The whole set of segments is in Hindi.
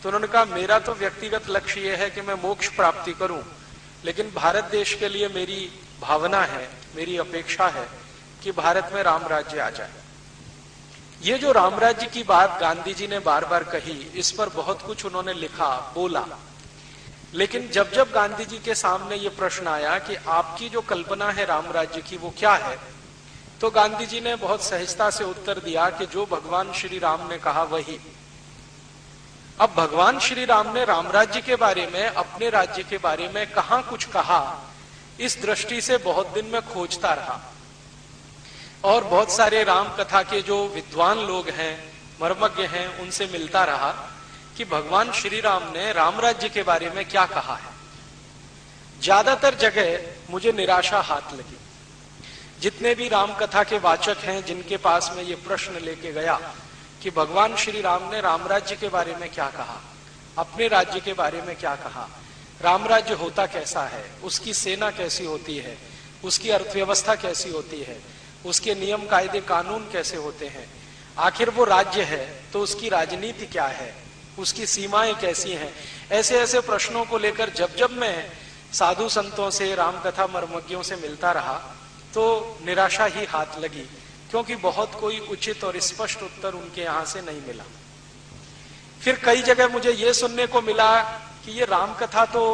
तो उन्होंने कहा मेरा तो व्यक्तिगत लक्ष्य यह है कि मैं मोक्ष प्राप्ति करूं, लेकिन भारत देश के लिए मेरी भावना है, मेरी अपेक्षा है कि भारत में राम राज्य आ जाए। ये जो राम राज्य की बात गांधी जी ने बार बार कही, इस पर बहुत कुछ उन्होंने लिखा, बोला, लेकिन जब जब गांधी जी के सामने ये प्रश्न आया कि आपकी जो कल्पना है राम राज्य की वो क्या है, तो गांधी जी ने बहुत सहजता से उत्तर दिया कि जो भगवान श्री राम ने कहा वही। अब भगवान श्री राम ने राम राज्य के बारे में, अपने राज्य के बारे में कहां कुछ कहा, इस दृष्टि से बहुत दिन में खोजता रहा और बहुत सारे राम कथा के जो विद्वान लोग हैं, मर्मज्ञ हैं, उनसे मिलता रहा कि भगवान श्री राम ने राम राज्य के बारे में क्या कहा है। ज्यादातर जगह मुझे निराशा हाथ लगी। जितने भी राम कथा के वाचक हैं जिनके पास मैं ये प्रश्न लेके गया कि भगवान श्री राम ने राम राज्य के बारे में क्या कहा, अपने राज्य के बारे में क्या कहा, राम राज्य होता कैसा है, उसकी सेना कैसी होती है, उसकी अर्थव्यवस्था कैसी होती है, उसके नियम कायदे कानून कैसे होते हैं, आखिर वो राज्य है तो उसकी राजनीति क्या है, उसकी सीमाएं कैसी हैं, ऐसे ऐसे प्रश्नों को लेकर जब जब मैं साधु संतों से, रामकथा मर्मज्ञों से मिलता रहा तो निराशा ही हाथ लगी, क्योंकि बहुत कोई उचित और स्पष्ट उत्तर उनके यहां से नहीं मिला। फिर कई जगह मुझे ये सुनने को मिला कि ये रामकथा तो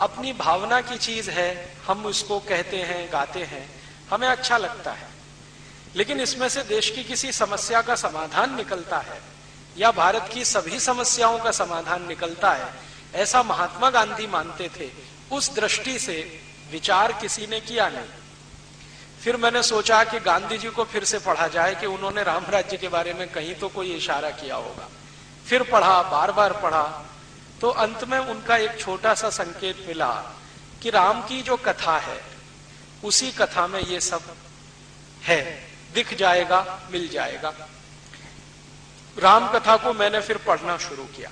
अपनी भावना की चीज है, हम उसको कहते हैं, गाते हैं, हमें अच्छा लगता है, लेकिन इसमें से देश की किसी समस्या का समाधान निकलता है या भारत की सभी समस्याओं का समाधान निकलता है, ऐसा महात्मा गांधी मानते थे। उस दृष्टि से विचार किसी ने किया नहीं। फिर मैंने सोचा कि गांधी जी को फिर से पढ़ा जाए कि उन्होंने राम राज्य के बारे में कहीं तो कोई इशारा किया होगा। फिर पढ़ा, बार बार पढ़ा, तो अंत में उनका एक छोटा सा संकेत मिला कि राम की जो कथा है उसी कथा में ये सब है, दिख जाएगा, मिल जाएगा। राम कथा को मैंने फिर पढ़ना शुरू किया।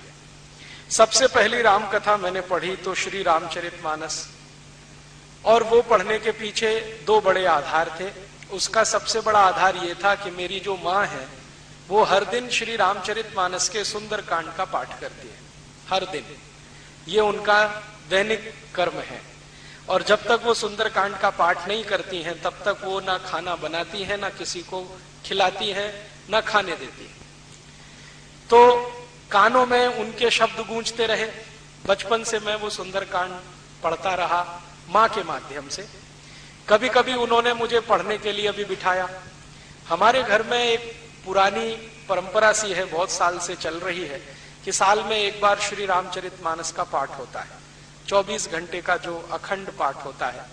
सबसे पहली राम कथा मैंने पढ़ी तो श्री रामचरितमानस, और वो पढ़ने के पीछे दो बड़े आधार थे। उसका सबसे बड़ा आधार ये था कि मेरी जो माँ है वो हर दिन श्री रामचरितमानस के सुंदर कांड का पाठ करती है, हर दिन, ये उनका दैनिक कर्म है। और जब तक वो सुंदर कांड का पाठ नहीं करती हैं तब तक वो ना खाना बनाती हैं, ना किसी को खिलाती हैं, ना खाने देती हैं। तो कानों में उनके शब्द गूंजते रहे। बचपन से मैं वो सुंदर कांड पढ़ता रहा माँ के माध्यम से। कभी कभी उन्होंने मुझे पढ़ने के लिए भी बिठाया। हमारे घर में एक पुरानी परंपरा सी है, बहुत साल से चल रही है, कि साल में एक बार श्री रामचरितमानस का पाठ होता है। 24 घंटे का जो अखंड पाठ होता है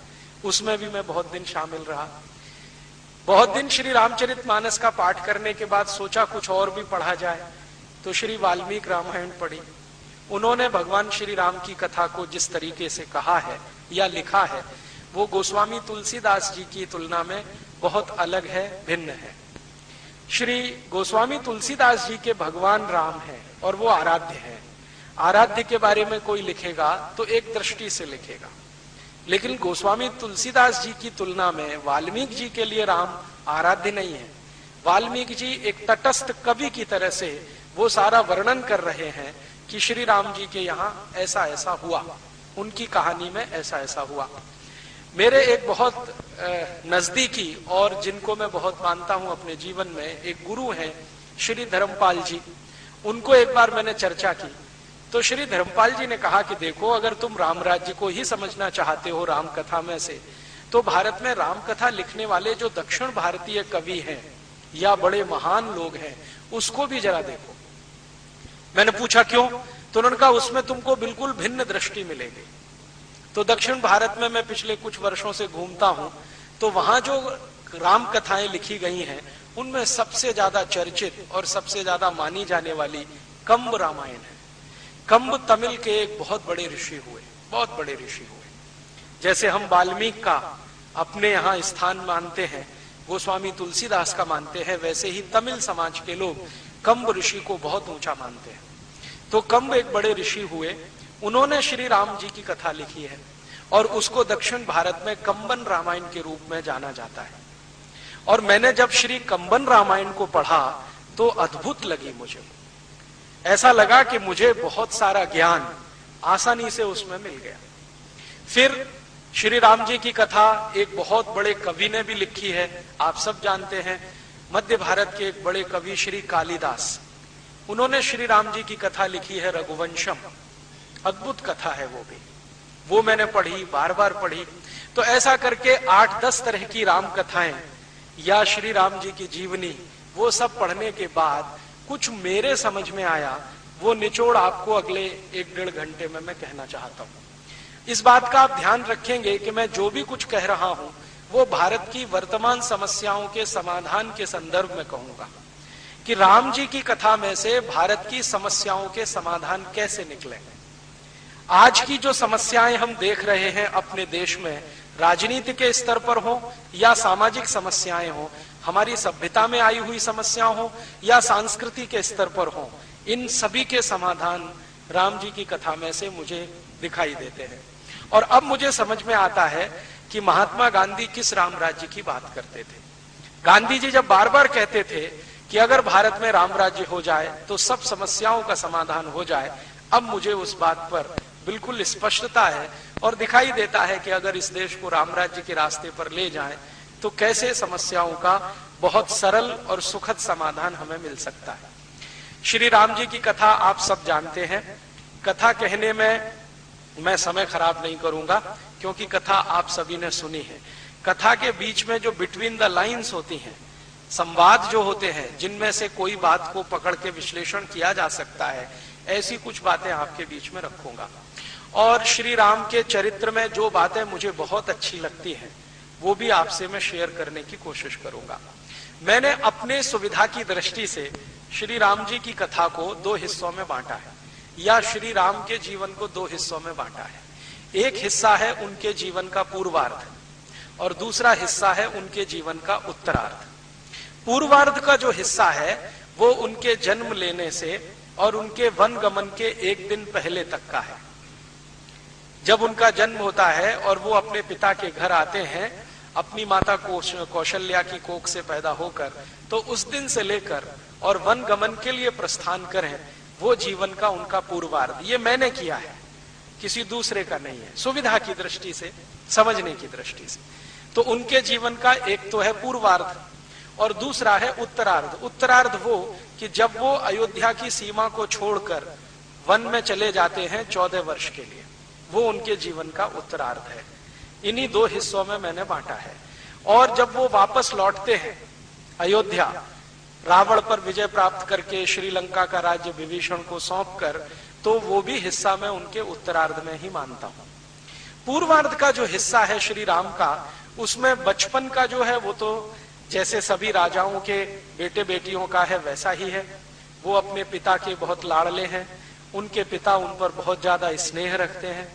उसमें भी मैं बहुत दिन शामिल रहा। बहुत दिन श्री रामचरितमानस का पाठ करने के बाद सोचा कुछ और भी पढ़ा जाए, तो श्री वाल्मीकि रामायण पढ़ी। उन्होंने भगवान श्री राम की कथा को जिस तरीके से कहा है या लिखा है वो गोस्वामी तुलसीदास जी की तुलना में बहुत अलग है, भिन्न है। श्री गोस्वामी तुलसीदास जी के भगवान राम है और वो आराध्य है। आराध्य के बारे में कोई लिखेगा तो एक दृष्टि से लिखेगा, लेकिन गोस्वामी तुलसीदास जी की तुलना में वाल्मीकि जी के लिए राम आराध्य नहीं है। वाल्मीकि जी एक तटस्थ कवि की तरह से वो सारा वर्णन कर रहे हैं कि श्री राम जी के यहाँ ऐसा ऐसा हुआ, उनकी कहानी में ऐसा ऐसा हुआ। मेरे एक बहुत नजदीकी और जिनको मैं बहुत मानता हूं अपने जीवन में एक गुरु हैं श्री धर्मपाल जी। उनको एक बार मैंने चर्चा की तो श्री धर्मपाल जी ने कहा कि देखो, अगर तुम राम राज्य को ही समझना चाहते हो राम कथा में से, तो भारत में राम कथा लिखने वाले जो दक्षिण भारतीय कवि हैं या बड़े महान लोग हैं उसको भी जरा देखो। मैंने पूछा क्यों, तो उन्होंने कहा उसमें तुमको बिल्कुल भिन्न दृष्टि मिलेगी। तो दक्षिण भारत में मैं पिछले कुछ वर्षों से घूमता हूं तो वहां जो राम कथाएं लिखी गई हैं उनमें सबसे ज्यादा चर्चित और सबसे ज्यादा मानी जाने वाली कंब रामायण है। कंब तमिल के एक बहुत बड़े ऋषि हुए, बहुत बड़े ऋषि हुए। जैसे हम वाल्मीकि का अपने यहाँ स्थान मानते हैं, गोस्वामी तुलसीदास का मानते हैं, वैसे ही तमिल समाज के लोग कंब ऋषि को बहुत ऊंचा मानते हैं। तो कंब एक बड़े ऋषि हुए, उन्होंने श्री राम जी की कथा लिखी है और उसको दक्षिण भारत में कंबन रामायण के रूप में जाना जाता है। और मैंने जब श्री कंबन रामायण को पढ़ा तो अद्भुत लगी मुझे। ऐसा लगा कि मुझे बहुत सारा ज्ञान आसानी से उसमें मिल गया। फिर श्री राम जी की कथा एक बहुत बड़े कवि ने भी लिखी है, आप सब जानते हैं, मध्य भारत के एक बड़े कवि श्री कालिदास, उन्होंने श्री राम जी की कथा लिखी है रघुवंशम। अद्भुत कथा है वो भी, वो मैंने पढ़ी, बार बार पढ़ी। तो ऐसा करके 8-10 तरह की राम कथाएं या श्री राम जी की जीवनी, वो सब पढ़ने के बाद कुछ मेरे समझ में आया, वो निचोड़ आपको अगले 1-1.5 घंटे में मैं कहना चाहता हूं। इस बात का आप ध्यान रखेंगे कि मैं जो भी कुछ कह रहा हूं वो भारत की वर्तमान समस्याओं के समाधान के संदर्भ में कहूंगा कि राम जी की कथा में से भारत की समस्याओं के समाधान कैसे निकले। आज की जो समस्याएं हम देख रहे हैं अपने देश में, राजनीति के स्तर पर हो या सामाजिक समस्याएं हो, हमारी सभ्यता में आई हुई समस्या हो या संस्कृति के स्तर पर हो, इन सभी के समाधान राम जी की कथा में से मुझे दिखाई देते हैं। और अब मुझे समझ में आता है कि महात्मा गांधी किस राम राज्य की बात करते थे। गांधी जी जब बार बार कहते थे कि अगर भारत में राम राज्य हो जाए तो सब समस्याओं का समाधान हो जाए, अब मुझे उस बात पर बिल्कुल स्पष्टता है और दिखाई देता है कि अगर इस देश को राम राज्य के रास्ते पर ले जाएं तो कैसे समस्याओं का बहुत सरल और सुखद समाधान हमें मिल सकता है। श्री राम जी की कथा आप सब जानते हैं। कथा कहने में मैं समय खराब नहीं करूंगा क्योंकि कथा आप सभी ने सुनी है। कथा के बीच में जो बिटवीन द लाइंस होती हैं, संवाद जो होते हैं, जिनमें से कोई बात को पकड़ के विश्लेषण किया जा सकता है, ऐसी कुछ बातें आपके बीच में रखूंगा। और श्री राम के चरित्र में जो बातें मुझे बहुत अच्छी लगती हैं वो भी आपसे मैं शेयर करने की कोशिश करूंगा। मैंने अपने सुविधा की दृष्टि से श्री राम जी की कथा को 2 हिस्सों में बांटा है, या श्री राम के जीवन को 2 हिस्सों में बांटा है। एक हिस्सा है उनके जीवन का पूर्वार्ध और दूसरा हिस्सा है उनके जीवन का उत्तरार्ध। पूर्वार्ध का जो हिस्सा है वो उनके जन्म लेने से और उनके वन गमन के 1 दिन पहले तक का है। जब उनका जन्म होता है और वो अपने पिता के घर आते हैं अपनी माता कौशल्या की कोख से पैदा होकर, तो उस दिन से लेकर और वन गमन के लिए प्रस्थान करें, वो जीवन का उनका पूर्वार्ध। ये मैंने किया है, किसी दूसरे का नहीं है, सुविधा की दृष्टि से, समझने की दृष्टि से। तो उनके जीवन का एक तो है पूर्वार्ध और दूसरा है उत्तरार्ध। उत्तरार्ध वो कि जब वो अयोध्या की सीमा को छोड़कर वन में चले जाते हैं 14 वर्ष के लिए, वो उनके जीवन का उत्तरार्ध है। इन्हीं 2 हिस्सों में मैंने बांटा है। और जब वो वापस लौटते हैं अयोध्या, रावण पर विजय प्राप्त करके श्रीलंका का राज्य विभीषण को सौंपकर, तो वो भी हिस्सा मैं उनके उत्तरार्ध में ही मानता हूं। पूर्वार्ध का जो हिस्सा है श्री राम का, उसमें बचपन का जो है वो तो जैसे सभी राजाओं के बेटे बेटियों का है वैसा ही है। वो अपने पिता के बहुत लाड़ले हैं, उनके पिता उन पर बहुत ज्यादा स्नेह रखते हैं,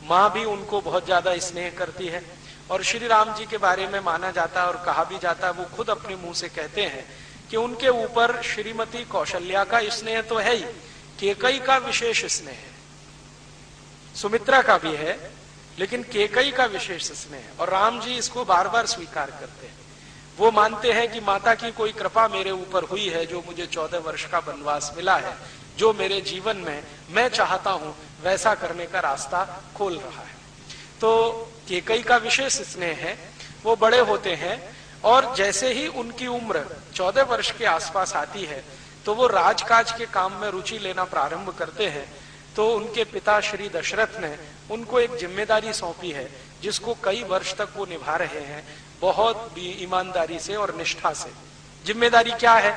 माँ भी उनको बहुत ज्यादा स्नेह करती है। और श्री राम जी के बारे में माना जाता है और कहा भी जाता है, वो खुद अपने मुंह से कहते हैं कि उनके ऊपर श्रीमती कौशल्या का स्नेह तो है ही, केकई का विशेष स्नेह है, सुमित्रा का भी है, लेकिन केकई का विशेष स्नेह है। और राम जी इसको बार बार स्वीकार करते हैं। वो मानते हैं कि माता की कोई कृपा मेरे ऊपर हुई है, जो मुझे 14 वर्ष का वनवास मिला है, जो मेरे जीवन में मैं चाहता हूं वैसा करने का रास्ता खोल रहा है। तो केकई का विशेष स्नेह है। वो बड़े होते हैं और जैसे ही उनकी उम्र 14 वर्ष के आसपास आती है तो वो राजकाज के काम में रुचि लेना प्रारंभ करते हैं। तो उनके पिता श्री दशरथ ने उनको एक जिम्मेदारी सौंपी है, जिसको कई वर्ष तक वो निभा रहे हैं, बहुत ईमानदारी से और निष्ठा से। जिम्मेदारी क्या है?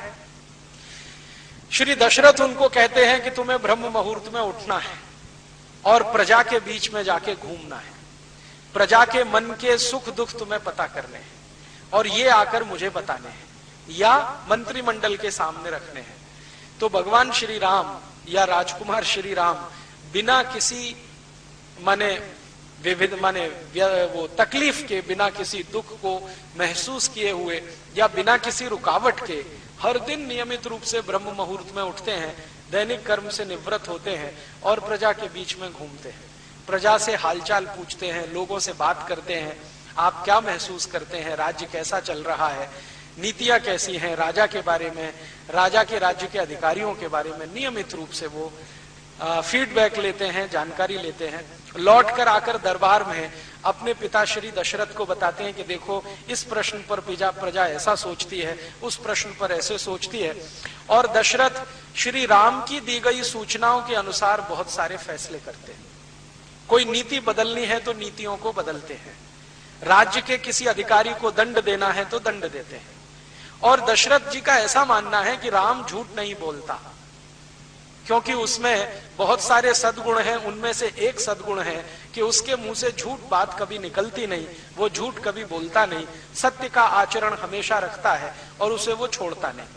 श्री दशरथ उनको कहते हैं कि तुम्हें ब्रह्म मुहूर्त में उठना है और प्रजा के बीच में जाके घूमना है, प्रजा के मन के सुख दुख तुम्हें पता करने हैं और ये आकर मुझे बताने हैं या मंत्रिमंडल के सामने रखने हैं। तो भगवान श्री राम या राजकुमार श्री राम बिना किसी वो तकलीफ के, बिना किसी दुख को महसूस किए हुए या बिना किसी रुकावट के हर दिन नियमित रूप से ब्रह्म मुहूर्त में उठते हैं, दैनिक कर्म से निवृत्त होते हैं और प्रजा के बीच में घूमते हैं, प्रजा से हालचाल पूछते हैं, लोगों से बात करते हैं, आप क्या महसूस करते हैं, राज्य कैसा चल रहा है, नीतियां कैसी हैं, राजा के बारे में, राजा के राज्य के अधिकारियों के बारे में नियमित रूप से वो फीडबैक लेते हैं, जानकारी लेते हैं। लौट कर आकर दरबार में अपने पिता श्री दशरथ को बताते हैं कि देखो इस प्रश्न पर प्रजा ऐसा सोचती है, उस प्रश्न पर ऐसे सोचती है। और दशरथ श्री राम की दी गई सूचनाओं के अनुसार बहुत सारे फैसले करते हैं। कोई नीति बदलनी है तो नीतियों को बदलते हैं, राज्य के किसी अधिकारी को दंड देना है तो दंड देते हैं। और दशरथ जी का ऐसा मानना है कि राम झूठ नहीं बोलता, क्योंकि उसमें बहुत सारे सद्गुण हैं। उनमें से एक सद्गुण है कि उसके मुंह से झूठ बात कभी निकलती नहीं, वो झूठ कभी बोलता नहीं, सत्य का आचरण हमेशा रखता है और उसे वो छोड़ता नहीं।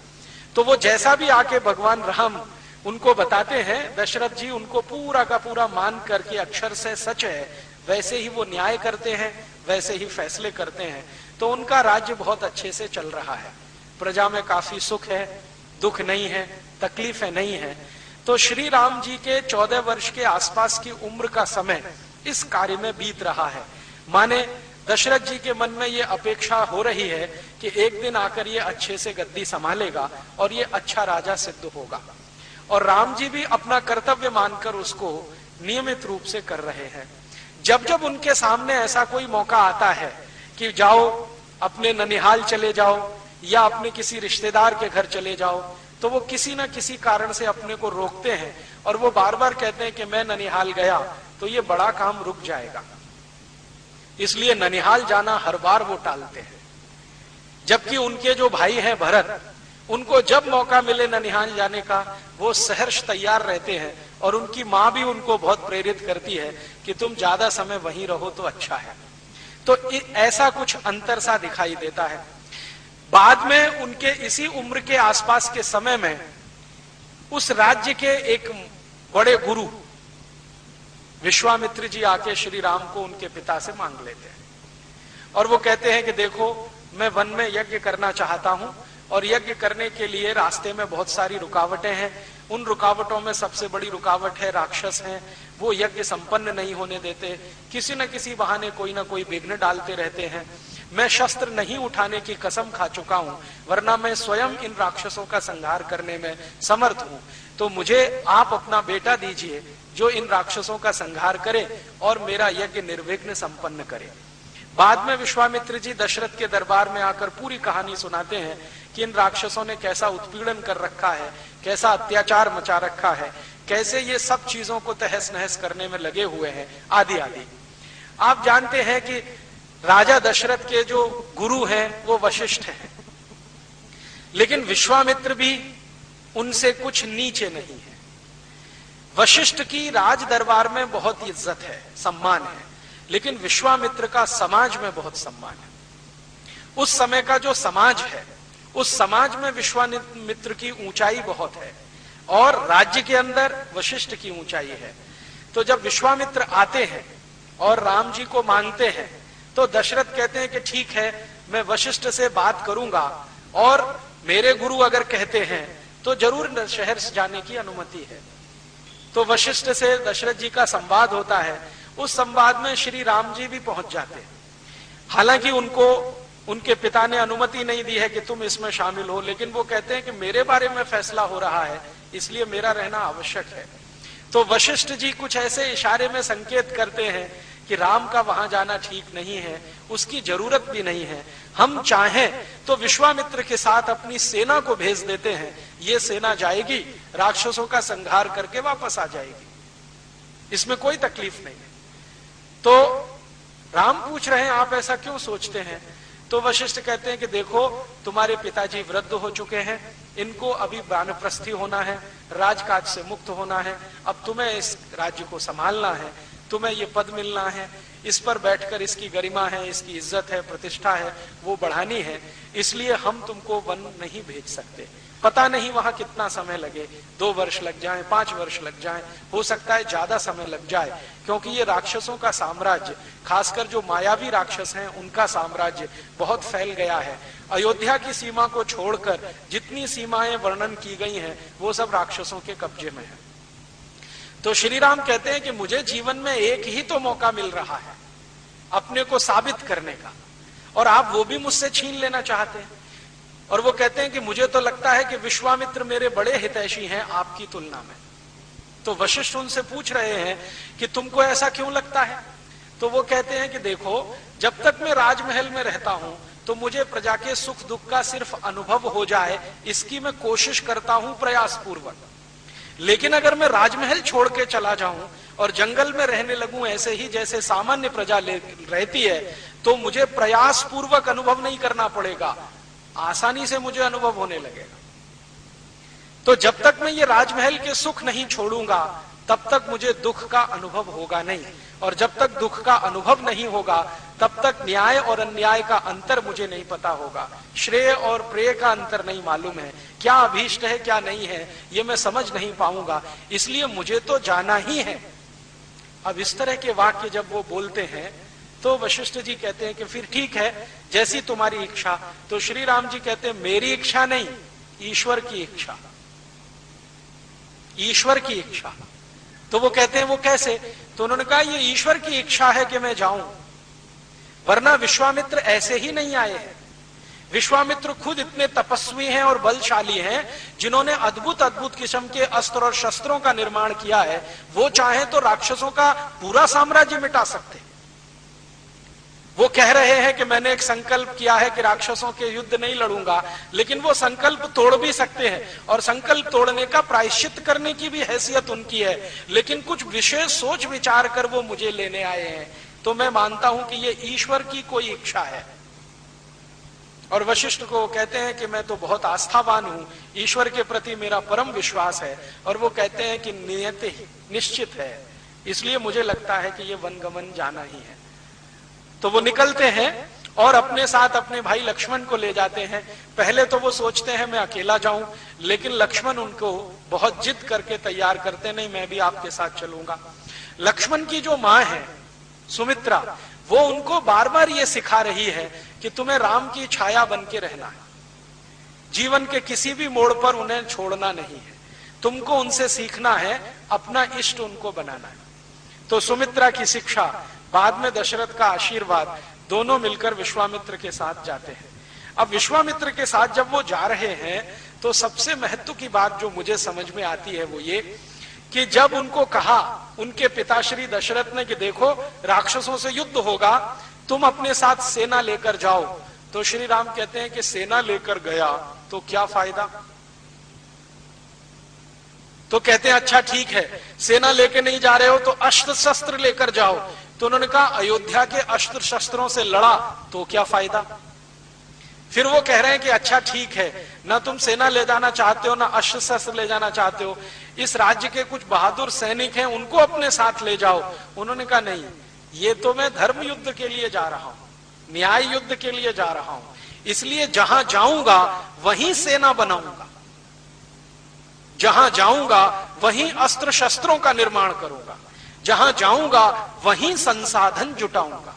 तो वो जैसा भी आके भगवान राम उनको बताते हैं, दशरथ जी उनको पूरा का पूरा मान करके अक्षर से सच है वैसे ही वो न्याय करते हैं, वैसे ही फैसले करते हैं। तो उनका राज्य बहुत अच्छे से चल रहा है, प्रजा में काफी सुख है, दुख नहीं है, तकलीफें नहीं है। तो श्री राम जी के 14 वर्ष के आसपास की उम्र का समय इस कार्य में बीत रहा है। माने दशरथ जी के मन में ये अपेक्षा हो रही है कि एक दिन आकर ये अच्छे से गद्दी संभालेगा और ये अच्छा राजा सिद्ध होगा। और राम जी भी अपना कर्तव्य मानकर उसको नियमित रूप से कर रहे हैं। जब जब उनके सामने ऐसा कोई मौका आता है कि जाओ अपने ननिहाल चले जाओ या अपने किसी रिश्तेदार के घर चले जाओ, तो वो किसी न किसी कारण से अपने को रोकते हैं और वो बार बार कहते हैं कि मैं ननिहाल गया तो ये बड़ा काम रुक जाएगा, इसलिए ननिहाल जाना हर बार वो टालते हैं। जबकि उनके जो भाई हैं भरत, उनको जब मौका मिले ननिहाल जाने का वो सहर्ष तैयार रहते हैं। और उनकी माँ भी उनको बहुत प्रेरित करती है कि तुम ज्यादा समय वहीं रहो तो अच्छा है। तो ऐसा कुछ अंतर सा दिखाई देता है। बाद में उनके इसी उम्र के आसपास के समय में उस राज्य के एक बड़े गुरु विश्वामित्र जी आके श्री राम को उनके पिता से मांग लेते हैं और वो कहते हैं कि देखो मैं वन में यज्ञ करना चाहता हूं और यज्ञ करने के लिए रास्ते में बहुत सारी रुकावटें हैं। उन रुकावटों में सबसे बड़ी रुकावट है राक्षस हैं, वो यज्ञ संपन्न नहीं होने देते, किसी न किसी बहाने कोई ना कोई विघ्न डालते रहते हैं। मैं शस्त्र नहीं उठाने की कसम खा चुका हूं, वरना मैं स्वयं इन राक्षसों का संहार करने में समर्थ हूं। तो मुझे आप अपना बेटा दीजिए जो इन राक्षसों का संहार करे और मेरा यज्ञ निर्विघ्न संपन्न करे। बाद में विश्वामित्र जी दशरथ के दरबार में आकर पूरी कहानी सुनाते हैं कि इन राक्षसों ने कैसा उत्पीड़न कर रखा है, कैसा अत्याचार मचा रखा है, कैसे ये सब चीजों को तहस नहस करने में लगे हुए हैं, आदि आदि। आप जानते हैं कि राजा दशरथ के जो गुरु हैं वो वशिष्ठ हैं, लेकिन विश्वामित्र भी उनसे कुछ नीचे नहीं है। वशिष्ठ की राज दरबार में बहुत इज्जत है, सम्मान है, लेकिन विश्वामित्र का समाज में बहुत सम्मान है। उस समय का जो समाज है, उस समाज में विश्वामित्र की ऊंचाई बहुत है और राज्य के अंदर वशिष्ठ की ऊंचाई है। तो जब विश्वामित्र आते हैं और राम जी को मांगते हैं तो दशरथ कहते हैं कि ठीक है, मैं वशिष्ठ से बात करूंगा और मेरे गुरु अगर कहते हैं तो जरूर शहर से जाने की अनुमति है। तो वशिष्ठ से दशरथ जी का संवाद होता है। उस संवाद में श्री राम जी भी पहुंच जाते हैं। हालांकि उनको उनके पिता ने अनुमति नहीं दी है कि तुम इसमें शामिल हो, लेकिन वो कहते हैं कि मेरे बारे में फैसला हो रहा है, इसलिए मेरा रहना आवश्यक है। तो वशिष्ठ जी कुछ ऐसे इशारे में संकेत करते हैं कि राम का वहां जाना ठीक नहीं है, उसकी जरूरत भी नहीं है। हम चाहें तो विश्वामित्र के साथ अपनी सेना को भेज देते हैं, ये सेना जाएगी, राक्षसों का संहार करके वापस आ जाएगी, इसमें कोई तकलीफ नहीं है। तो राम पूछ रहे हैं आप ऐसा क्यों सोचते हैं? तो वशिष्ठ कहते हैं कि देखो तुम्हारे पिताजी वृद्ध हो चुके हैं, इनको अभी वानप्रस्थी होना है, राजकाज से मुक्त होना है, अब तुम्हें इस राज्य को संभालना है, तुम्हें ये पद मिलना है, इस पर बैठकर इसकी गरिमा है, इसकी इज्जत है, प्रतिष्ठा है, वो बढ़ानी है, इसलिए हम तुमको वन नहीं भेज सकते। पता नहीं वहां कितना समय लगे, 2 वर्ष लग जाएं, 5 वर्ष लग जाएं, हो सकता है ज्यादा समय लग जाए, क्योंकि ये राक्षसों का साम्राज्य, खासकर जो मायावी राक्षस हैं उनका साम्राज्य बहुत फैल गया है। अयोध्या की सीमा को छोड़कर जितनी सीमाएं वर्णन की गई हैं वो सब राक्षसों के कब्जे में है। तो श्री राम कहते हैं कि मुझे जीवन में एक ही तो मौका मिल रहा है अपने को साबित करने का, और आप वो भी मुझसे छीन लेना चाहते हैं। और वो कहते हैं कि मुझे तो लगता है कि विश्वामित्र मेरे बड़े हितैषी हैं आपकी तुलना में। तो वशिष्ठ उनसे पूछ रहे हैं कि तुमको ऐसा क्यों लगता है? तो वो कहते हैं कि देखो, जब तक मैं राजमहल में रहता हूं तो मुझे प्रजा के सुख दुख का सिर्फ अनुभव हो जाए, इसकी मैं कोशिश करता हूं प्रयास पूर्वक। लेकिन अगर मैं राजमहल छोड़ के चला जाऊं और जंगल में रहने लगूं ऐसे ही जैसे सामान्य प्रजा रहती है, तो मुझे प्रयास पूर्वक अनुभव नहीं करना पड़ेगा, आसानी से मुझे अनुभव होने लगेगा। तो जब तक मैं ये राजमहल के सुख नहीं छोड़ूंगा तब तक मुझे दुख का अनुभव होगा नहीं, और जब तक दुख का अनुभव नहीं होगा तब तक न्याय और अन्याय का अंतर मुझे नहीं पता होगा, श्रेय और प्रेय का अंतर नहीं मालूम है, क्या अभीष्ट है क्या नहीं है ये मैं समझ नहीं पाऊंगा, इसलिए मुझे तो जाना ही है। अब इस तरह के वाक्य जब वो बोलते हैं तो वशिष्ठ जी कहते हैं कि फिर ठीक है, जैसी तुम्हारी इच्छा। तो श्री राम जी कहते हैं मेरी इच्छा नहीं, ईश्वर की इच्छा, ईश्वर की इच्छा। तो वो कहते हैं वो कैसे? तो उन्होंने कहा ये ईश्वर की इच्छा है कि मैं जाऊं, वरना विश्वामित्र ऐसे ही नहीं आए हैं। विश्वामित्र खुद इतने तपस्वी हैं और बलशाली हैं जिन्होंने अद्भुत अद्भुत किस्म के अस्त्र और शस्त्रों का निर्माण किया है। वो चाहे तो राक्षसों का पूरा साम्राज्य मिटा सकते। वो कह रहे हैं कि मैंने एक संकल्प किया है कि राक्षसों के युद्ध नहीं लड़ूंगा, लेकिन वो संकल्प तोड़ भी सकते हैं और संकल्प तोड़ने का प्रायश्चित करने की भी हैसियत उनकी है, लेकिन कुछ विशेष सोच विचार कर वो मुझे लेने आए हैं। तो मैं मानता हूं कि ये ईश्वर की कोई इच्छा है। और वशिष्ठ को कहते हैं कि मैं तो बहुत आस्थावान हूं, ईश्वर के प्रति मेरा परम विश्वास है, और वो कहते हैं कि नियत ही निश्चित है, इसलिए मुझे लगता है कि ये वनगमन जाना ही है। तो वो निकलते हैं और अपने साथ अपने भाई लक्ष्मण को ले जाते हैं। पहले तो वो सोचते हैं मैं अकेला जाऊं, लेकिन लक्ष्मण उनको बहुत जिद करके तैयार करते, नहीं मैं भी आपके साथ चलूंगा। लक्ष्मण की जो माँ है सुमित्रा, वो उनको बार बार ये सिखा रही है कि तुम्हें राम की छाया बन के रहना है, जीवन के किसी भी मोड़ पर उन्हें छोड़ना नहीं है, तुमको उनसे सीखना है, अपना इष्ट उनको बनाना है। तो सुमित्रा की शिक्षा, बाद में दशरथ का आशीर्वाद, दोनों मिलकर विश्वामित्र के साथ जाते हैं। अब विश्वामित्र के साथ जब वो जा रहे हैं तो सबसे महत्व की बात जो मुझे समझ में आती है वो ये कि जब उनको कहा उनके पिता श्री दशरथ ने कि देखो राक्षसों से युद्ध होगा, तुम अपने साथ सेना लेकर जाओ, तो श्री राम कहते हैं कि सेना लेकर गया तो क्या फायदा। तो कहते हैं अच्छा ठीक है, सेना लेके नहीं जा रहे हो तो अस्त्र शस्त्र लेकर जाओ। तो उन्होंने कहा अयोध्या के अस्त्र शस्त्रों से लड़ा तो क्या फायदा। फिर वो कह रहे हैं कि अच्छा ठीक है, ना तुम सेना ले जाना चाहते हो ना अस्त्र शस्त्र ले जाना चाहते हो, इस राज्य के कुछ बहादुर सैनिक हैं उनको अपने साथ ले जाओ। उन्होंने कहा नहीं, ये तो मैं धर्म युद्ध के लिए जा रहा हूं, न्याय युद्ध के लिए जा रहा हूं, इसलिए जहां जाऊंगा वहीं सेना बनाऊंगा, जहां जाऊंगा वहीं अस्त्र शस्त्रों का निर्माण करूंगा, जहां जाऊंगा वहीं संसाधन जुटाऊंगा।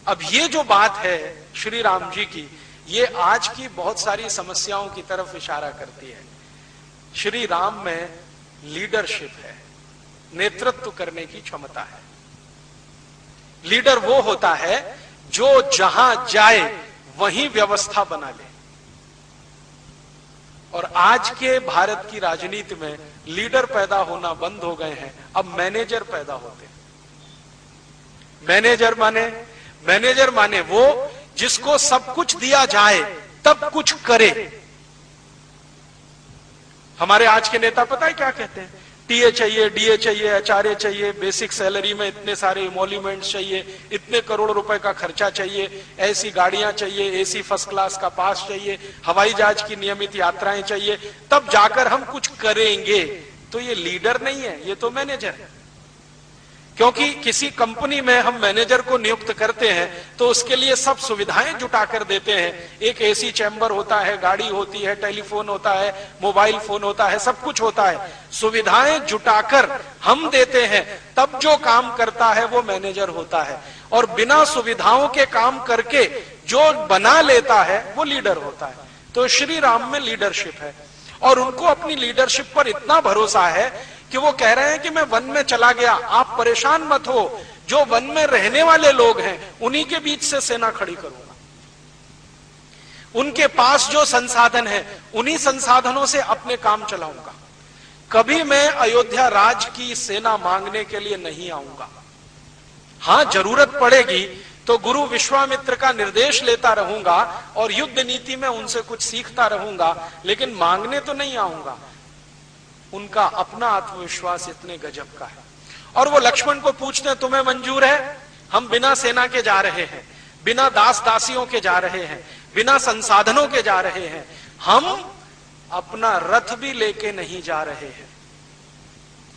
अब ये जो बात है श्री राम जी की, ये आज की बहुत सारी समस्याओं की तरफ इशारा करती है। श्री राम में लीडरशिप है, नेतृत्व करने की क्षमता है। लीडर वो होता है जो जहां जाए वहीं व्यवस्था बना ले। और आज के भारत की राजनीति में लीडर पैदा होना बंद हो गए हैं, अब मैनेजर पैदा होते हैं। मैनेजर माने वो जिसको सब कुछ दिया जाए तब कुछ करे। हमारे आज के नेता पता है क्या कहते हैं? टीए चाहिए, डीए चाहिए, एचआरए चाहिए, बेसिक सैलरी में इतने सारे इमोल्यूमेंट्स चाहिए, इतने करोड़ रुपए का खर्चा चाहिए, ऐसी गाड़ियां चाहिए, एसी फर्स्ट क्लास का पास चाहिए, हवाई जहाज की नियमित यात्राएं चाहिए, तब जाकर हम कुछ करेंगे। तो ये लीडर नहीं है, ये तो मैनेजर है। क्योंकि किसी कंपनी में हम मैनेजर को नियुक्त करते हैं तो उसके लिए सब सुविधाएं जुटा कर देते हैं। एक एसी चैम्बर होता है, गाड़ी होती है, टेलीफोन होता है, मोबाइल फोन होता है, सब कुछ होता है। सुविधाएं जुटाकर हम देते हैं, तब जो काम करता है वो मैनेजर होता है। और बिना सुविधाओं के काम करके जो बना लेता है वो लीडर होता है। तो श्री राम में लीडरशिप है और उनको अपनी लीडरशिप पर इतना भरोसा है कि वो कह रहे हैं कि मैं वन में चला गया, आप परेशान मत हो, जो वन में रहने वाले लोग हैं उन्हीं के बीच से सेना खड़ी करूंगा। उनके पास जो संसाधन है उन्हीं संसाधनों से अपने काम चलाऊंगा। कभी मैं अयोध्या राज की सेना मांगने के लिए नहीं आऊंगा। हां, जरूरत पड़ेगी तो गुरु विश्वामित्र का निर्देश लेता रहूंगा और युद्ध नीति में उनसे कुछ सीखता रहूंगा, लेकिन मांगने तो नहीं आऊंगा। उनका अपना आत्मविश्वास इतने गजब का है। और वो लक्ष्मण को पूछते हैं, तुम्हें मंजूर है? हम बिना सेना के जा रहे हैं, बिना दास दासियों के जा रहे हैं, बिना संसाधनों के जा रहे हैं, हम अपना रथ भी लेके नहीं जा रहे हैं,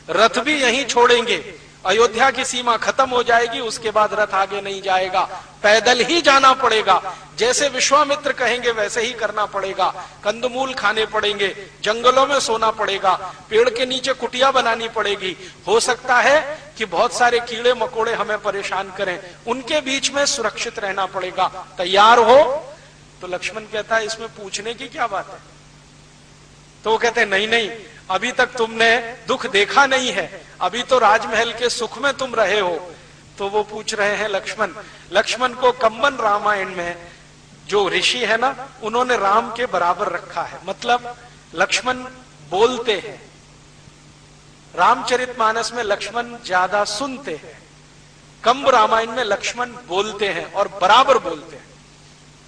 रथ भी यहीं छोड़ेंगे। अयोध्या की सीमा खत्म हो जाएगी, उसके बाद रथ आगे नहीं जाएगा, पैदल ही जाना पड़ेगा। जैसे विश्वामित्र कहेंगे वैसे ही करना पड़ेगा। कंदमूल खाने पड़ेंगे, जंगलों में सोना पड़ेगा, पेड़ के नीचे कुटिया बनानी पड़ेगी। हो सकता है कि बहुत सारे कीड़े मकोड़े हमें परेशान करें, उनके बीच में सुरक्षित रहना पड़ेगा। तैयार हो? तो लक्ष्मण कहता है, इसमें पूछने की क्या बात है? तो वो कहते हैं, नहीं नहीं, अभी तक तुमने दुख देखा नहीं है, अभी तो राजमहल के सुख में तुम रहे हो। तो वो पूछ रहे हैं लक्ष्मण को कंबन रामायण में जो ऋषि है ना, उन्होंने राम के बराबर रखा है। मतलब लक्ष्मण बोलते हैं, रामचरितमानस में लक्ष्मण ज्यादा सुनते हैं, कंब रामायण में लक्ष्मण बोलते हैं और बराबर बोलते हैं।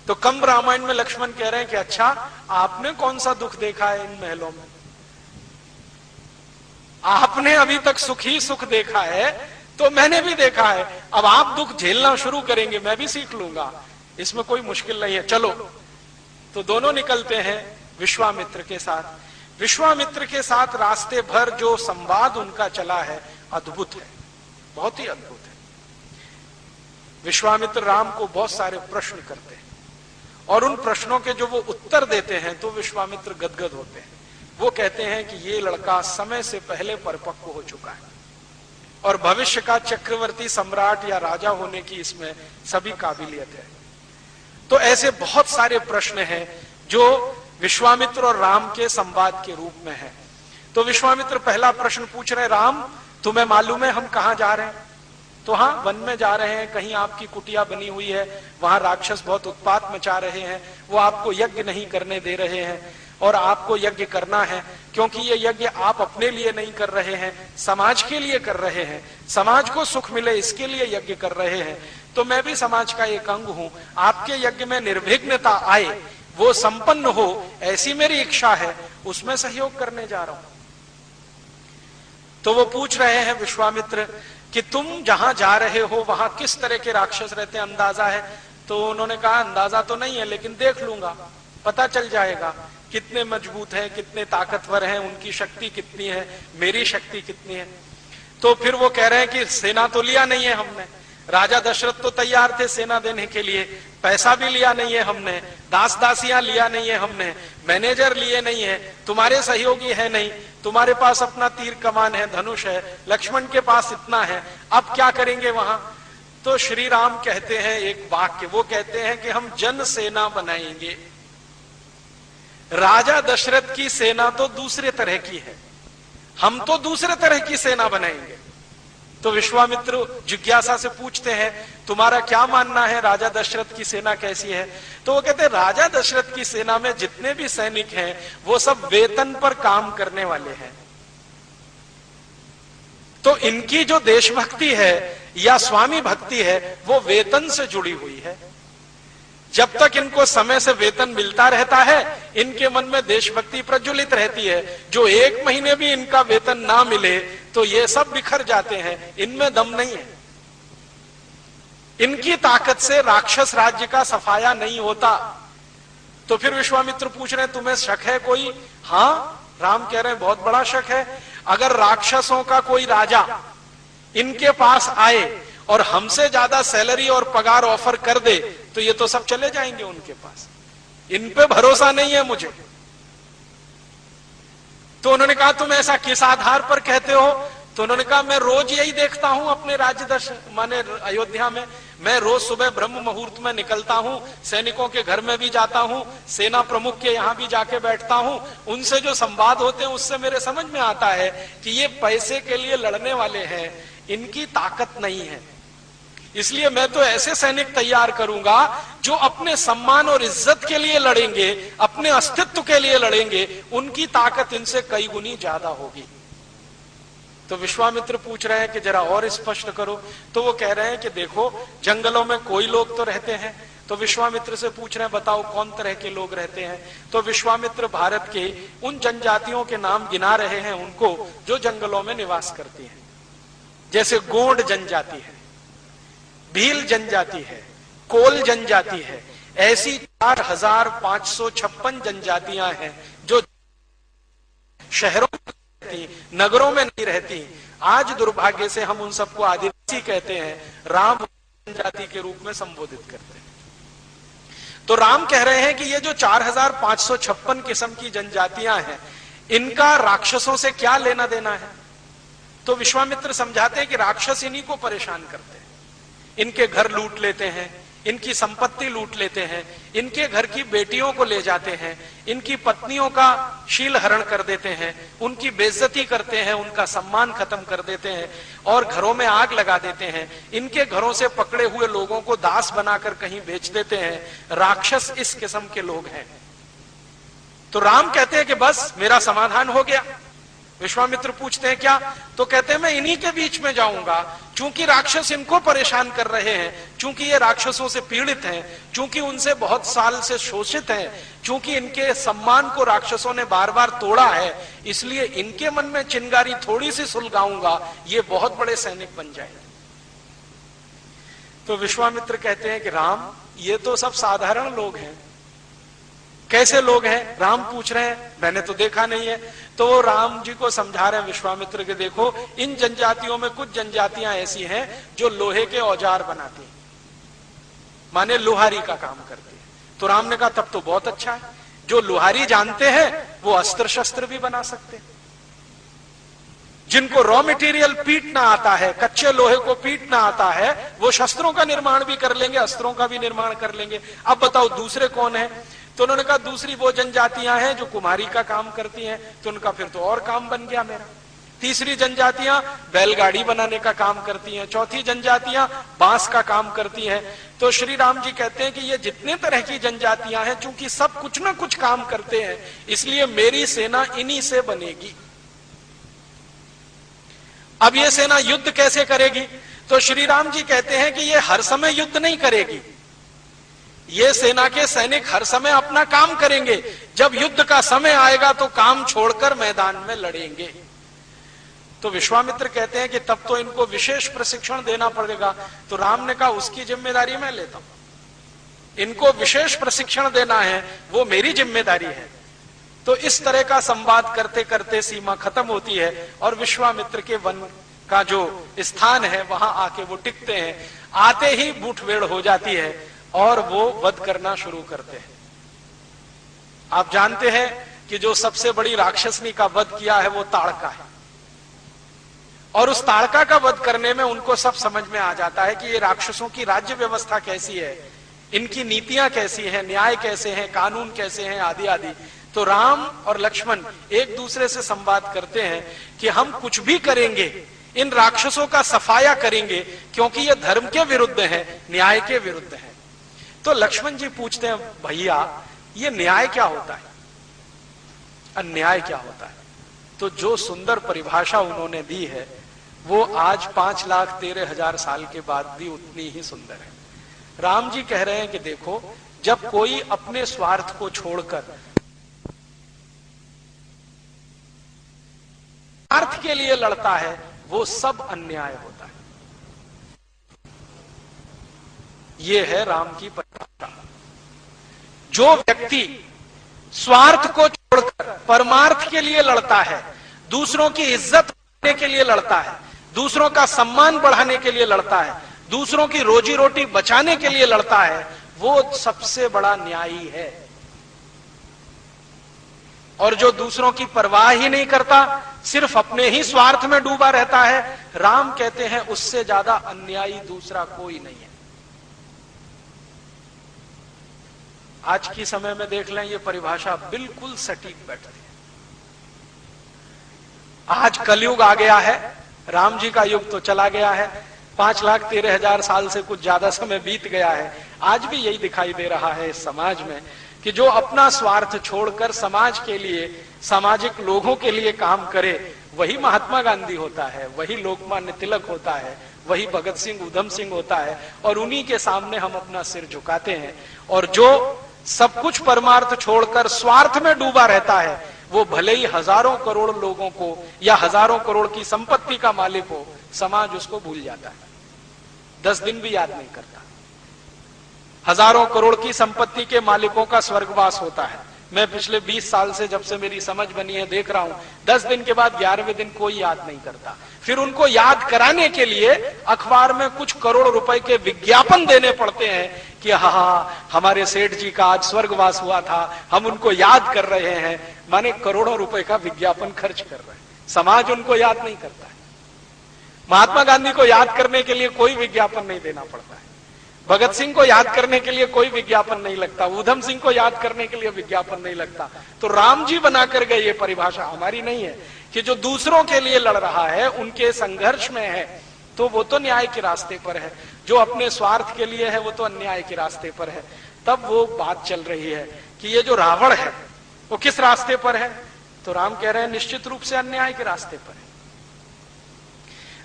तो कंब रामायण में लक्ष्मण कह रहे हैं कि अच्छा, आपने कौन सा दुख देखा है इन महलों में? आपने अभी तक सुख ही सुख देखा है, तो मैंने भी देखा है। अब आप दुख झेलना शुरू करेंगे, मैं भी सीख लूंगा, इसमें कोई मुश्किल नहीं है, चलो। तो दोनों निकलते हैं विश्वामित्र के साथ। विश्वामित्र के साथ रास्ते भर जो संवाद उनका चला है, अद्भुत है, बहुत ही अद्भुत है। विश्वामित्र राम को बहुत सारे प्रश्न करते हैं और उन प्रश्नों के जो वो उत्तर देते हैं तो विश्वामित्र गदगद होते हैं। वो कहते हैं कि ये लड़का समय से पहले परिपक्व हो चुका है और भविष्य का चक्रवर्ती सम्राट या राजा होने की इसमें सभी काबिलियत है। तो ऐसे बहुत सारे प्रश्न हैं जो विश्वामित्र और राम के संवाद के रूप में है। तो विश्वामित्र पहला प्रश्न पूछ रहे, राम तुम्हें मालूम है हम कहां जा रहे हैं? तो हाँ, वन में जा रहे हैं, कहीं आपकी कुटिया बनी हुई है, वहां राक्षस बहुत उत्पात मचा रहे हैं, वो आपको यज्ञ नहीं करने दे रहे हैं और आपको यज्ञ करना है, क्योंकि ये यज्ञ आप अपने लिए नहीं कर रहे हैं, समाज के लिए कर रहे हैं, समाज को सुख मिले इसके लिए यज्ञ कर रहे हैं। तो मैं भी समाज का एक अंग हूं, आपके यज्ञ में निर्विघ्नता आए, वो संपन्न हो, ऐसी मेरी इच्छा है, उसमें सहयोग करने जा रहा हूं। तो वो पूछ रहे हैं विश्वामित्र कि तुम जहां जा रहे हो वहां किस तरह के राक्षस रहते हैं, अंदाजा है? तो उन्होंने कहा, अंदाजा तो नहीं है, लेकिन देख लूंगा, पता चल जाएगा कितने मजबूत हैं, कितने ताकतवर हैं, उनकी शक्ति कितनी है, मेरी शक्ति कितनी है। तो फिर वो कह रहे हैं कि सेना तो लिया नहीं है हमने, राजा दशरथ तो तैयार थे सेना देने के लिए, पैसा भी लिया नहीं है हमने, दास दासियां लिया नहीं है हमने, मैनेजर लिए नहीं है, तुम्हारे सहयोगी है नहीं, तुम्हारे पास अपना तीर कमान है, धनुष है, लक्ष्मण के पास इतना है, अब क्या करेंगे वहां? तो श्री राम कहते हैं एक वाक्य, वो कहते हैं कि हम जन सेना बनाएंगे। राजा दशरथ की सेना तो दूसरे तरह की है, हम तो दूसरे तरह की सेना बनाएंगे। तो विश्वामित्र जिज्ञासा से पूछते हैं, तुम्हारा क्या मानना है, राजा दशरथ की सेना कैसी है? तो वो कहते हैं, राजा दशरथ की सेना में जितने भी सैनिक हैं वो सब वेतन पर काम करने वाले हैं। तो इनकी जो देशभक्ति है या स्वामी भक्ति है वो वेतन से जुड़ी हुई है। जब तक इनको समय से वेतन मिलता रहता है, इनके मन में देशभक्ति प्रज्वलित रहती है। जो एक महीने भी इनका वेतन ना मिले तो ये सब बिखर जाते हैं, इनमें दम नहीं है। इनकी ताकत से राक्षस राज्य का सफाया नहीं होता। तो फिर विश्वामित्र पूछ रहे हैं, तुम्हें शक है कोई? हाँ, राम कह रहे हैं, बहुत बड़ा शक है। अगर राक्षसों का कोई राजा इनके पास आए और हमसे ज्यादा सैलरी और पगार ऑफर कर दे तो ये तो सब चले जाएंगे उनके पास, इन पे भरोसा नहीं है मुझे। तो उन्होंने कहा, तुम ऐसा किस आधार पर कहते हो? तो उन्होंने कहा, मैं रोज यही देखता हूं अपने राज्य माने अयोध्या में, मैं रोज सुबह ब्रह्म मुहूर्त में निकलता हूं, सैनिकों के घर में भी जाता हूं, सेना प्रमुख के यहां भी जाके बैठता हूं, उनसे जो संवाद होते हैं उससे मेरे समझ में आता है कि ये पैसे के लिए लड़ने वाले हैं, इनकी ताकत नहीं है। इसलिए मैं तो ऐसे सैनिक तैयार करूंगा जो अपने सम्मान और इज्जत के लिए लड़ेंगे, अपने अस्तित्व के लिए लड़ेंगे, उनकी ताकत इनसे कई गुनी ज्यादा होगी। तो विश्वामित्र पूछ रहे हैं कि जरा और स्पष्ट करो। तो वो कह रहे हैं कि देखो, जंगलों में कोई लोग तो रहते हैं। तो विश्वामित्र से पूछ रहे हैं बताओ कौन तरह के लोग रहते हैं। तो विश्वामित्र भारत के उन जनजातियों के नाम गिना रहे हैं उनको जो जंगलों में निवास करती हैं। जैसे गोंड जनजाति है, भील जनजाति है, कोल जनजाति है। ऐसी 4556 जनजातियां हैं जो शहरों में रहती, नगरों में नहीं रहती। आज दुर्भाग्य से हम उन सबको आदिवासी कहते हैं, राम जनजाति के रूप में संबोधित करते हैं। तो राम कह रहे हैं कि ये जो 4556 किस्म की जनजातियां हैं, इनका राक्षसों से क्या लेना देना है। तो विश्वामित्र समझाते हैं कि राक्षस इन्हीं को परेशान करते हैं, इनके घर लूट लेते हैं, इनकी संपत्ति लूट लेते हैं, इनके घर की बेटियों को ले जाते हैं, इनकी पत्नियों का शील हरण कर देते हैं, उनकी बेइज्जती करते हैं, उनका सम्मान खत्म कर देते हैं और घरों में आग लगा देते हैं। इनके घरों से पकड़े हुए लोगों को दास बनाकर कहीं बेच देते हैं। राक्षस इस किस्म के लोग हैं। तो राम कहते हैं कि बस मेरा समाधान हो गया। विश्वामित्र पूछते हैं क्या। तो कहते हैं मैं इन्हीं के बीच में जाऊंगा, चूंकि राक्षस इनको परेशान कर रहे हैं, चूंकि ये राक्षसों से पीड़ित हैं, चूंकि उनसे बहुत साल से शोषित हैं, चूंकि इनके सम्मान को राक्षसों ने बार बार तोड़ा है, इसलिए इनके मन में चिंगारी थोड़ी सी सुलगाऊंगा, ये बहुत बड़े सैनिक बन जाएंगे। तो विश्वामित्र कहते हैं कि राम, ये तो सब साधारण लोग हैं। कैसे लोग हैं? राम पूछ रहे हैं, मैंने तो देखा नहीं है। तो वो राम जी को समझा रहे हैं विश्वामित्र के, देखो इन जनजातियों में कुछ जनजातियां ऐसी हैं जो लोहे के औजार बनाती हैं, माने लोहारी का काम करती है। तो राम ने कहा तब तो बहुत अच्छा है, जो लोहारी जानते हैं वो अस्त्र शस्त्र भी बना सकते हैं। जिनको रॉ मटेरियल पीटना आता है, कच्चे लोहे को पीटना आता है, वो शस्त्रों का निर्माण भी कर लेंगे, अस्त्रों का भी निर्माण कर लेंगे। अब बताओ दूसरे कौन है? तो उन्होंने कहा दूसरी वो जनजातियां हैं जो कुम्हारी का काम करती हैं। तो उनका फिर तो और काम बन गया मेरा। तीसरी जनजातियां बैलगाड़ी बनाने का काम करती हैं। चौथी जनजातियां बांस का काम करती हैं। तो श्री राम जी कहते हैं कि ये जितने तरह की जनजातियां हैं, चूंकि सब कुछ ना कुछ काम करते हैं, इसलिए मेरी सेना इन्हीं से बनेगी। अब ये सेना युद्ध कैसे करेगी? तो श्री राम जी कहते हैं कि ये हर समय युद्ध नहीं करेगी। ये सेना के सैनिक हर समय अपना काम करेंगे, जब युद्ध का समय आएगा तो काम छोड़कर मैदान में लड़ेंगे। तो विश्वामित्र कहते हैं कि तब तो इनको विशेष प्रशिक्षण देना पड़ेगा। तो राम ने कहा उसकी जिम्मेदारी मैं लेता हूं, इनको विशेष प्रशिक्षण देना है वो मेरी जिम्मेदारी है। तो इस तरह का संवाद करते करते सीमा खत्म होती है और विश्वामित्र के वन का जो स्थान है वहां आके वो टिकते हैं। आते ही मुठभेड़ हो जाती है और वो वध करना शुरू करते हैं। आप जानते हैं कि जो सबसे बड़ी राक्षसनी का वध किया है वो ताड़का है, और उस ताड़का का वध करने में उनको सब समझ में आ जाता है कि ये राक्षसों की राज्य व्यवस्था कैसी है, इनकी नीतियां कैसी हैं, न्याय कैसे हैं, कानून कैसे हैं, आदि आदि। तो राम और लक्ष्मण एक दूसरे से संवाद करते हैं कि हम कुछ भी करेंगे, इन राक्षसों का सफाया करेंगे, क्योंकि ये धर्म के विरुद्ध है, न्याय के विरुद्ध है। तो लक्ष्मण जी पूछते हैं भैया ये न्याय क्या होता है, अन्याय क्या होता है? तो जो सुंदर परिभाषा उन्होंने दी है वो आज 5,13,000 साल के बाद भी उतनी ही सुंदर है। राम जी कह रहे हैं कि देखो, जब कोई अपने स्वार्थ को छोड़कर स्वार्थ के लिए लड़ता है वो सब अन्याय होता है। ये है राम की परिभाषा। जो व्यक्ति स्वार्थ को छोड़कर परमार्थ के लिए लड़ता है, दूसरों की इज्जत बढ़ाने के लिए लड़ता है, दूसरों का सम्मान बढ़ाने के लिए लड़ता है, दूसरों की रोजी रोटी बचाने के लिए लड़ता है, वो सबसे बड़ा न्यायी है। और जो दूसरों की परवाह ही नहीं करता, सिर्फ अपने ही स्वार्थ में डूबा रहता है, राम कहते हैं उससे ज्यादा अन्यायी दूसरा कोई नहीं है। आज की समय में देख लें, ये परिभाषा बिल्कुल सटीक बैठती है। आज कलयुग आ गया है, राम जी का युग तो चला गया है। 5,13,000 साल से कुछ ज्यादा समय बीत गया है। आज भी यही दिखाई दे रहा है इस समाज में कि जो अपना स्वार्थ छोड़कर समाज के लिए, सामाजिक लोगों के लिए काम करे, वही महात्मा गांधी होता है, वही लोकमान्य तिलक होता है, वही भगत सिंह, ऊधम सिंह होता है। और उन्हीं के सामने हम अपना सिर झुकाते हैं। और जो सब कुछ परमार्थ छोड़कर स्वार्थ में डूबा रहता है, वो भले ही हजारों करोड़ लोगों को या हजारों करोड़ की संपत्ति का मालिक हो, समाज उसको भूल जाता है, 10 दिन भी याद नहीं करता। हजारों करोड़ की संपत्ति के मालिकों का स्वर्गवास होता है। मैं पिछले 20 साल से, जब से मेरी समझ बनी है, देख रहा हूं 10 दिन के बाद 11वें दिन कोई याद नहीं करता। फिर उनको याद कराने के लिए अखबार में कुछ करोड़ रुपए के विज्ञापन देने पड़ते हैं कि हाँ, हमारे सेठ जी का आज स्वर्गवास हुआ था, हम उनको याद कर रहे हैं। माने करोड़ों रुपए का विज्ञापन खर्च कर रहे हैं। समाज उनको याद नहीं करता है। महात्मा गांधी को याद करने के लिए कोई विज्ञापन नहीं देना पड़ता है। भगत सिंह को याद करने के लिए कोई विज्ञापन नहीं लगता, ऊधम सिंह को याद करने के लिए विज्ञापन नहीं लगता। तो राम जी बनाकर गए, ये परिभाषा हमारी नहीं है कि जो दूसरों के लिए लड़ रहा है, उनके संघर्ष में है, तो वो तो न्याय के रास्ते पर है। जो अपने स्वार्थ के लिए है, वो तो अन्याय के रास्ते पर है। तब वो बात चल रही है कि ये जो रावण है, वो किस रास्ते पर है? तो राम कह रहे हैं निश्चित रूप से अन्याय के रास्ते पर है।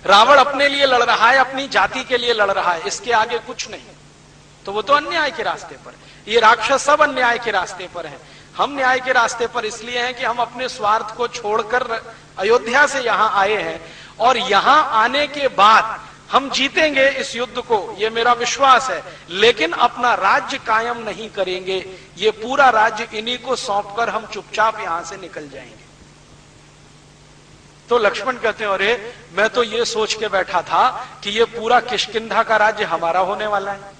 रावण अपने लिए लड़ रहा है, अपनी जाति के लिए लड़ रहा है, इसके आगे कुछ नहीं, तो वो तो अन्याय के रास्ते पर है। ये राक्षस सब अन्याय के रास्ते पर है। हम न्याय के रास्ते पर इसलिए हैं कि हम अपने स्वार्थ को छोड़कर अयोध्या से यहां आए हैं, और यहां आने के बाद हम जीतेंगे इस युद्ध को, ये मेरा विश्वास है। लेकिन अपना राज्य कायम नहीं करेंगे, ये पूरा राज्य इन्हीं को सौंपकर हम चुपचाप यहां से निकल जाएंगे। तो लक्ष्मण कहते हैं, अरे मैं तो ये सोच के बैठा था कि ये पूरा किष्किंधा का राज्य हमारा होने वाला है।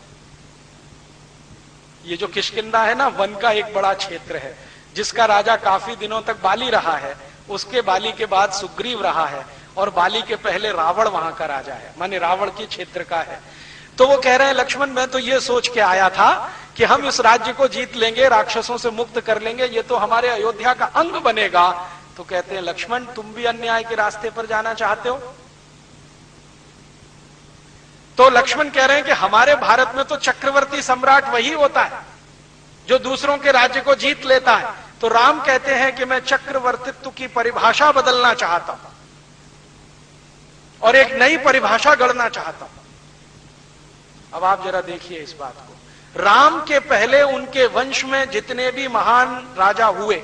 ये जो किष्किंधा है ना, वन का एक बड़ा क्षेत्र है, जिसका राजा काफी दिनों तक बाली रहा है, उसके बाली के बाद सुग्रीव रहा है, और बाली के पहले रावण वहां का राजा है, माने रावण के क्षेत्र का है। तो वो कह रहे हैं, लक्ष्मण मैं तो ये सोच के आया था कि हम इस राज्य को जीत लेंगे, राक्षसों से मुक्त कर लेंगे, ये तो हमारे अयोध्या का अंग बनेगा। तो कहते हैं, लक्ष्मण तुम भी अन्याय के रास्ते पर जाना चाहते हो? तो लक्ष्मण कह रहे हैं कि हमारे भारत में तो चक्रवर्ती सम्राट वही होता है जो दूसरों के राज्य को जीत लेता है। तो राम कहते हैं कि मैं चक्रवर्तित्व की परिभाषा बदलना चाहता हूं और एक नई परिभाषा गढ़ना चाहता हूं। अब आप जरा देखिए इस बात को। राम के पहले उनके वंश में जितने भी महान राजा हुए,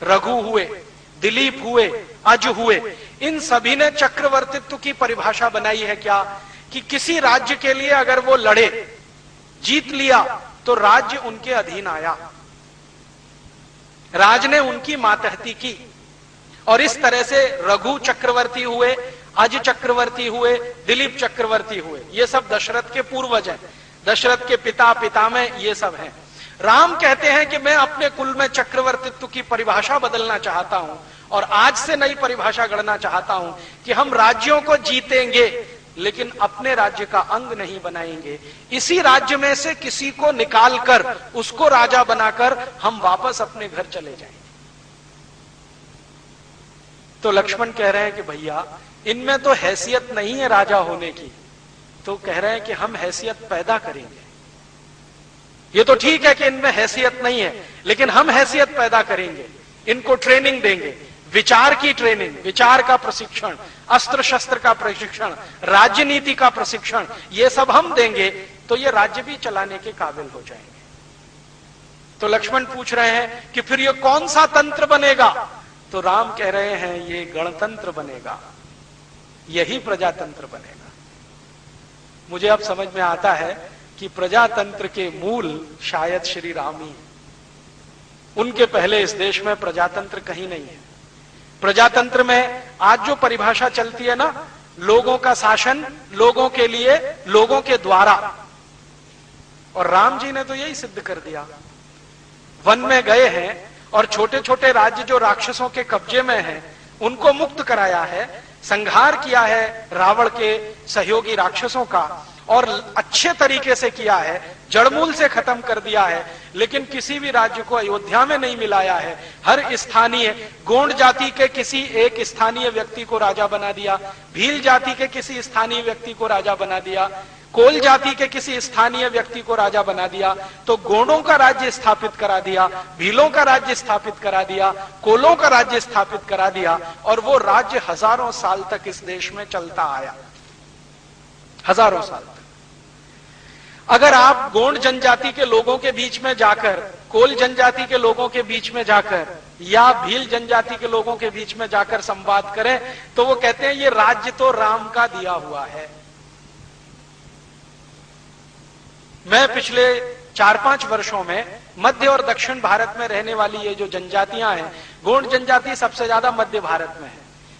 रघु हुए, दिलीप हुए, अज हुए, इन सभी ने चक्रवर्तित्व की परिभाषा बनाई है क्या? कि किसी राज्य के लिए अगर वो लड़े, जीत लिया, तो राज्य उनके अधीन आया, राज ने उनकी मातहती की। और इस तरह से रघु चक्रवर्ती हुए, अज चक्रवर्ती हुए, दिलीप चक्रवर्ती हुए, ये सब दशरथ के पूर्वज हैं, दशरथ के पिता पितामह ये सब हैं। राम कहते हैं कि मैं अपने कुल में चक्रवर्तित्व की परिभाषा बदलना चाहता हूं और आज से नई परिभाषा गढ़ना चाहता हूं कि हम राज्यों को जीतेंगे लेकिन अपने राज्य का अंग नहीं बनाएंगे। इसी राज्य में से किसी को निकालकर उसको राजा बनाकर हम वापस अपने घर चले जाएंगे। तो लक्ष्मण कह रहे हैं कि भैया इनमें तो हैसियत नहीं है राजा होने की। तो कह रहे हैं कि हम हैसियत पैदा करेंगे। ये तो ठीक है कि इनमें हैसियत नहीं है, लेकिन हम हैसियत पैदा करेंगे, इनको ट्रेनिंग देंगे, विचार की ट्रेनिंग, विचार का प्रशिक्षण, अस्त्र शस्त्र का प्रशिक्षण, राजनीति का प्रशिक्षण, ये सब हम देंगे तो ये राज्य भी चलाने के काबिल हो जाएंगे। तो लक्ष्मण पूछ रहे हैं कि फिर ये कौन सा तंत्र बनेगा? तो राम कह रहे हैं ये गणतंत्र बनेगा, यही प्रजातंत्र बनेगा। मुझे अब समझ में आता है कि प्रजातंत्र के मूल शायद श्री राम ही है। उनके पहले इस देश में प्रजातंत्र कहीं नहीं है। प्रजातंत्र में आज जो परिभाषा चलती है ना, लोगों का शासन, लोगों के लिए, लोगों के द्वारा, और राम जी ने तो यही सिद्ध कर दिया। वन में गए हैं और छोटे छोटे राज्य जो राक्षसों के कब्जे में हैं उनको मुक्त कराया है, संहार किया है रावण के सहयोगी राक्षसों का, और अच्छे तरीके से किया है, जड़मूल से खत्म कर दिया है। लेकिन किसी भी राज्य को अयोध्या में नहीं मिलाया है। हर स्थानीय गोंड जाति के किसी एक स्थानीय व्यक्ति को राजा बना दिया, भील जाति के किसी स्थानीय व्यक्ति को राजा बना दिया, कोल जाति के किसी स्थानीय व्यक्ति को राजा बना दिया, तो गोंडों का राज्य स्थापित करा दिया, भीलों का राज्य स्थापित करा दिया, कोलों का राज्य स्थापित करा दिया, और वो राज्य हजारों साल तक इस देश में चलता आया, हजारों साल तक। अगर आप गोंड जनजाति के लोगों के बीच में जाकर, कोल जनजाति के लोगों के बीच में जाकर, या भील जनजाति के लोगों के बीच में जाकर संवाद करें, तो वो कहते हैं ये राज्य तो राम का दिया हुआ है। मैं पिछले 4-5 वर्षों में मध्य और दक्षिण भारत में रहने वाली ये जो जनजातियां हैं, गोंड जनजाति सबसे ज्यादा मध्य भारत में है।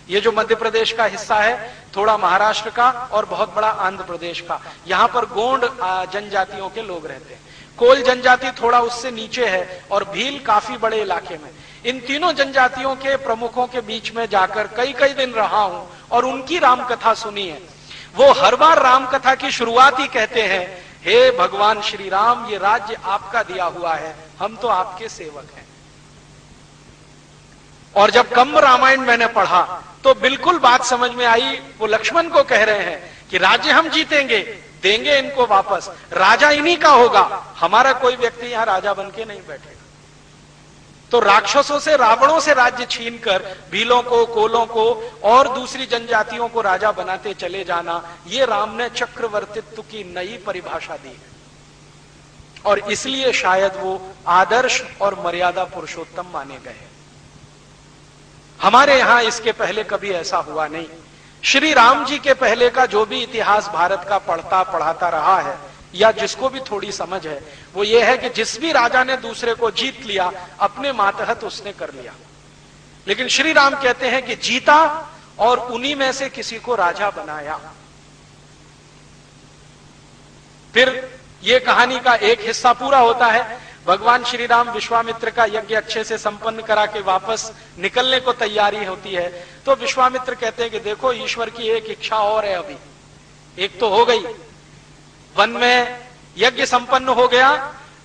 ये जो मध्य प्रदेश का हिस्सा है, थोड़ा महाराष्ट्र का और बहुत बड़ा आंध्र प्रदेश का, यहां पर गोंड जनजातियों के लोग रहते हैं। कोल जनजाति थोड़ा उससे नीचे है और भील काफी बड़े इलाके में। इन तीनों जनजातियों के प्रमुखों के बीच में जाकर कई कई दिन रहा हूं और उनकी रामकथा सुनी है। वो हर बार रामकथा की शुरुआत ही कहते हैं, हे भगवान श्री राम, ये राज्य आपका दिया हुआ है, हम तो आपके सेवक हैं। और जब कंब रामायण मैंने पढ़ा तो बिल्कुल बात समझ में आई। वो लक्ष्मण को कह रहे हैं कि राज्य हम जीतेंगे, देंगे इनको वापस, राजा इन्हीं का होगा, हमारा कोई व्यक्ति यहां राजा बन के नहीं बैठेगा। तो राक्षसों से, रावणों से राज्य छीनकर भीलों को, कोलों को और दूसरी जनजातियों को राजा बनाते चले जाना, ये राम ने चक्रवर्तित्व की नई परिभाषा दी है। और इसलिए शायद वो आदर्श और मर्यादा पुरुषोत्तम माने गए। हमारे यहां इसके पहले कभी ऐसा हुआ नहीं। श्री राम जी के पहले का जो भी इतिहास भारत का पढ़ाता रहा है, या जिसको भी थोड़ी समझ है, वो ये है कि जिस भी राजा ने दूसरे को जीत लिया, अपने मातहत उसने कर लिया। लेकिन श्री राम कहते हैं कि जीता और उन्हीं में से किसी को राजा बनाया। फिर ये कहानी का एक हिस्सा पूरा होता है। भगवान श्री राम विश्वामित्र का यज्ञ अच्छे से संपन्न करा के वापस निकलने को तैयारी होती है, तो विश्वामित्र कहते हैं कि देखो, ईश्वर की एक इच्छा और है, अभी एक तो हो गई, वन में यज्ञ संपन्न हो गया,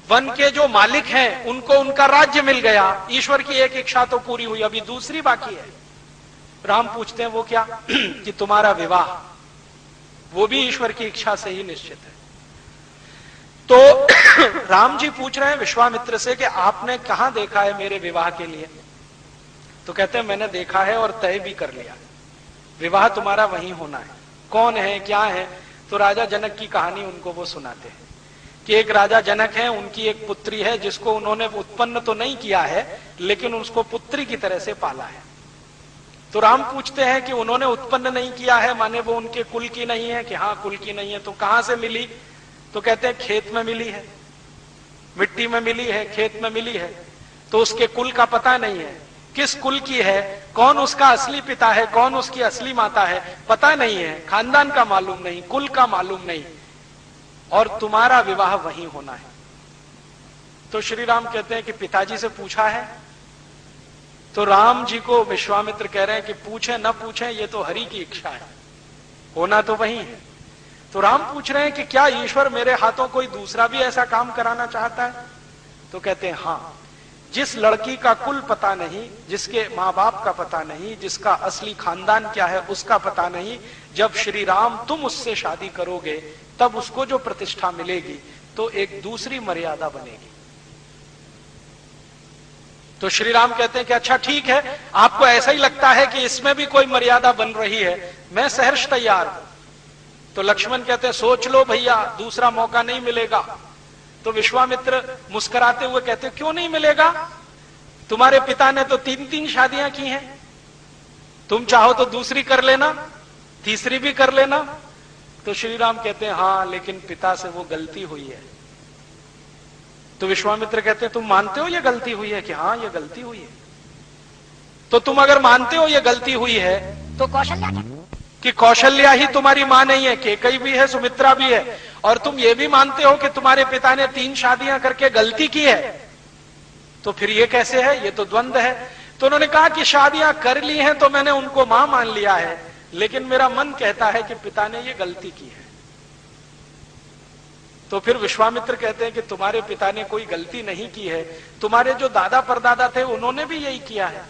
वन के जो मालिक हैं उनको उनका राज्य मिल गया, ईश्वर की एक इच्छा तो पूरी हुई, अभी दूसरी बाकी है। राम पूछते हैं वो क्या? कि तुम्हारा विवाह, वो भी ईश्वर की इच्छा से ही निश्चित है। तो राम जी पूछ रहे हैं विश्वामित्र से कि आपने कहां देखा है मेरे विवाह के लिए? तो कहते हैं मैंने देखा है और तय भी कर लिया, विवाह तुम्हारा वहीं होना है। कौन है, क्या है? तो राजा जनक की कहानी उनको वो सुनाते हैं कि एक राजा जनक है, उनकी एक पुत्री है जिसको उन्होंने उत्पन्न तो नहीं किया है, लेकिन उसको पुत्री की तरह से पाला है। तो राम पूछते हैं कि उन्होंने उत्पन्न नहीं किया है, माने वो उनके कुल की नहीं है? कि हाँ, कुल की नहीं है। तो कहां से मिली? तो कहते हैं खेत में मिली है, मिट्टी में मिली है, खेत में मिली है। तो उसके कुल का पता नहीं है, किस कुल की है, कौन उसका असली पिता है, कौन उसकी असली माता है, पता नहीं है, खानदान का मालूम नहीं, कुल का मालूम नहीं, और तुम्हारा विवाह वहीं होना है। तो श्री राम कहते हैं कि पिताजी से पूछा है? तो राम जी को विश्वामित्र कह रहे हैं कि पूछे न पूछे, ये तो हरि की इच्छा है, होना तो वहीं है। तो राम पूछ रहे हैं कि क्या ईश्वर मेरे हाथों कोई दूसरा भी ऐसा काम कराना चाहता है? तो कहते हैं हाँ, जिस लड़की का कुल पता नहीं, जिसके माँ बाप का पता नहीं, जिसका असली खानदान क्या है उसका पता नहीं, जब श्री राम तुम उससे शादी करोगे तब उसको जो प्रतिष्ठा मिलेगी तो एक दूसरी मर्यादा बनेगी। तो श्री राम कहते हैं कि अच्छा ठीक है, आपको ऐसा ही लगता है कि इसमें भी कोई मर्यादा बन रही है, मैं सहर्ष तैयार हूं। तो लक्ष्मण कहते हैं सोच लो भैया, दूसरा मौका नहीं मिलेगा। तो विश्वामित्र मुस्कुराते हुए कहते क्यों नहीं मिलेगा? तुम्हारे पिता ने तो 3-3 शादियां की हैं, तुम चाहो तो दूसरी कर लेना, तीसरी भी कर लेना। तो श्री राम कहते हैं हाँ, लेकिन पिता से वो गलती हुई है। तो विश्वामित्र कहते हैं तुम मानते हो ये गलती हुई है? कि हाँ, ये गलती हुई है। तो तुम अगर मानते हो ये गलती हुई है तो कौशल्या कि कौशल्या ही तुम्हारी मां नहीं है, केकई भी है, सुमित्रा भी है, और तुम ये भी मानते हो कि तुम्हारे पिता ने 3 शादियां करके गलती की है, तो फिर ये कैसे है? ये तो द्वंद्व है। तो उन्होंने कहा कि शादियां कर ली हैं तो मैंने उनको मां मान लिया है, लेकिन मेरा मन कहता है कि पिता ने ये गलती की है। तो फिर विश्वामित्र कहते हैं कि तुम्हारे पिता ने कोई गलती नहीं की है, तुम्हारे जो दादा परदादा थे उन्होंने भी यही किया है।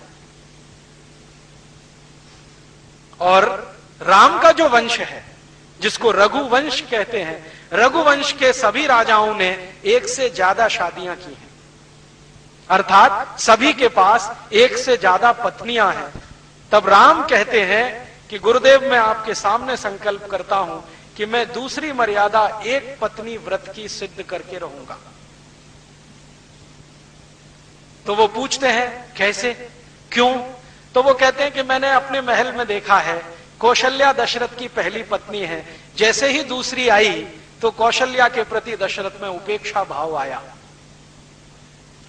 और राम का जो वंश है, जिसको रघुवंश कहते हैं, रघुवंश के सभी राजाओं ने एक से ज्यादा शादियां की हैं, अर्थात सभी के पास एक से ज्यादा पत्नियां हैं। तब राम कहते हैं कि गुरुदेव, मैं आपके सामने संकल्प करता हूं कि मैं दूसरी मर्यादा एक पत्नी व्रत की सिद्ध करके रहूंगा। तो वो पूछते हैं कैसे, क्यों? तो वो कहते हैं कि मैंने अपने महल में देखा है, कौशल्या दशरथ की पहली पत्नी है, जैसे ही दूसरी आई तो कौशल्या के प्रति दशरथ में उपेक्षा भाव आया,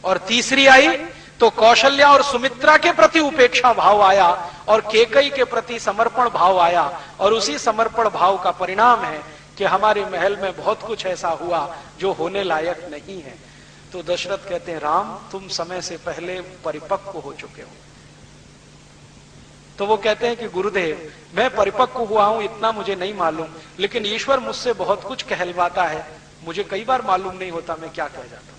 और तीसरी आई तो कौशल्या और सुमित्रा के प्रति उपेक्षा भाव आया, और केकई के प्रति समर्पण भाव आया, और उसी समर्पण भाव का परिणाम है कि हमारे महल में बहुत कुछ ऐसा हुआ जो होने लायक नहीं है। तो दशरथ कहते हैं, राम तुम समय से पहले परिपक्व हो चुके हो। तो वो कहते हैं कि गुरुदेव, मैं परिपक्व हुआ हूं इतना मुझे नहीं मालूम, लेकिन ईश्वर मुझसे बहुत कुछ कहलवाता है, मुझे कई बार मालूम नहीं होता मैं क्या कह जाता हूं।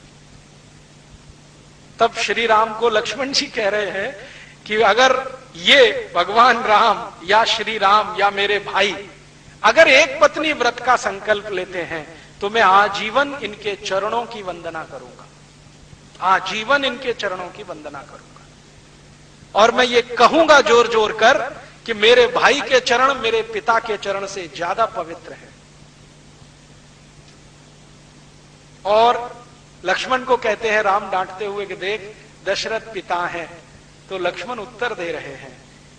तब श्री राम को लक्ष्मण जी कह रहे हैं कि अगर ये भगवान राम या श्री राम या मेरे भाई अगर एक पत्नी व्रत का संकल्प लेते हैं तो मैं आजीवन इनके चरणों की वंदना करूंगा, आजीवन इनके चरणों की वंदना करूंगा, और मैं ये कहूंगा जोर जोर कर कि मेरे भाई के चरण मेरे पिता के चरण से ज्यादा पवित्र है। और लक्ष्मण को कहते हैं राम डांटते हुए कि देख, दशरथ पिता हैं। तो लक्ष्मण उत्तर दे रहे हैं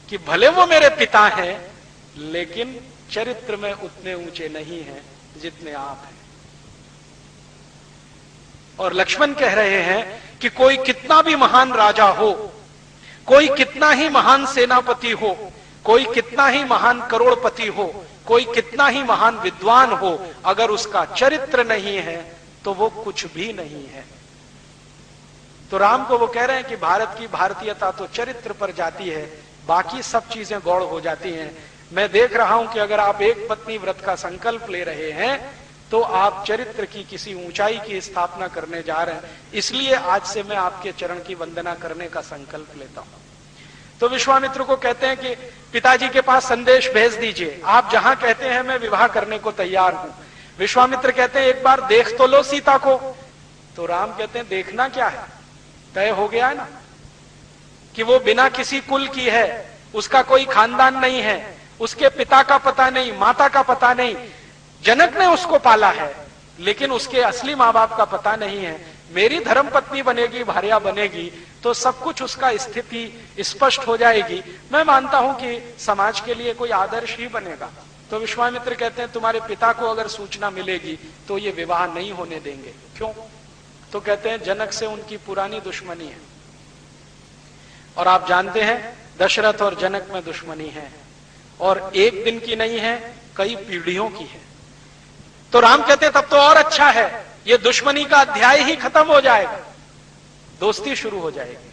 कि भले वो मेरे पिता हैं, लेकिन चरित्र में उतने ऊंचे नहीं हैं जितने आप हैं। और लक्ष्मण कह रहे हैं कि कोई कितना भी महान राजा हो, कोई कितना ही महान सेनापति हो, कोई कितना ही महान करोड़पति हो, कोई कितना ही महान विद्वान हो, अगर उसका चरित्र नहीं है तो वो कुछ भी नहीं है। तो राम को वो कह रहे हैं कि भारत की भारतीयता तो चरित्र पर जाती है, बाकी सब चीजें गौड़ हो जाती हैं। मैं देख रहा हूं कि अगर आप एक पत्नी व्रत का संकल्प ले रहे हैं तो आप चरित्र की किसी ऊंचाई की स्थापना करने जा रहे हैं, इसलिए आज से मैं आपके चरण की वंदना करने का संकल्प लेता हूं। तो विश्वामित्र को कहते हैं कि पिताजी के पास संदेश भेज दीजिए, आप जहां कहते हैं मैं विवाह करने को तैयार हूं। विश्वामित्र कहते हैं एक बार देख तो लो सीता को। तो राम कहते हैं देखना क्या है, तय हो गया है ना कि वो बिना किसी कुल की है, उसका कोई खानदान नहीं है, उसके पिता का पता नहीं, माता का पता नहीं, जनक ने उसको पाला है लेकिन उसके असली माँ बाप का पता नहीं है। मेरी धर्म पत्नी बनेगी, भार्या बनेगी तो सब कुछ उसका स्थिति स्पष्ट हो जाएगी। मैं मानता हूं कि समाज के लिए कोई आदर्श ही बनेगा। तो विश्वामित्र कहते हैं तुम्हारे पिता को अगर सूचना मिलेगी तो ये विवाह नहीं होने देंगे। क्यों? तो कहते हैं जनक से उनकी पुरानी दुश्मनी है, और आप जानते हैं दशरथ और जनक में दुश्मनी है, और एक दिन की नहीं है, कई पीढ़ियों की है। तो राम कहते हैं तब तो और अच्छा है, ये दुश्मनी का अध्याय ही खत्म हो जाएगा, दोस्ती शुरू हो जाएगी।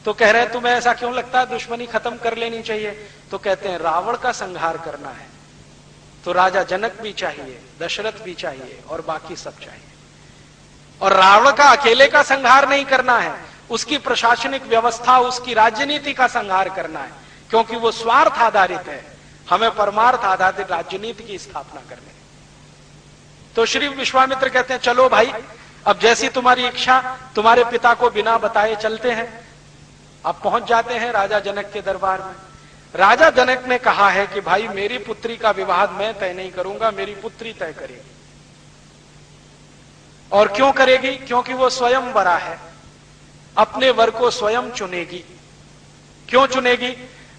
तो कह रहे हैं तुम्हें ऐसा क्यों लगता है दुश्मनी खत्म कर लेनी चाहिए? तो कहते हैं रावण का संहार करना है तो राजा जनक भी चाहिए, दशरथ भी चाहिए और बाकी सब चाहिए। और रावण का अकेले का संहार नहीं करना है, उसकी प्रशासनिक व्यवस्था, उसकी राजनीति का संहार करना है, क्योंकि वो स्वार्थ आधारित है। हमें परमार्थ आधारित राजनीति की स्थापना करनी है। तो श्री विश्वामित्र कहते हैं चलो भाई, अब जैसी तुम्हारी इच्छा, तुम्हारे पिता को बिना बताए चलते हैं। अब पहुंच जाते हैं राजा जनक के दरबार में। राजा जनक ने कहा है कि भाई मेरी पुत्री का विवाह मैं तय नहीं करूंगा, मेरी पुत्री तय करेगी। और क्यों करेगी? क्योंकि वो स्वयं वरा है, अपने वर को स्वयं चुनेगी। क्यों चुनेगी?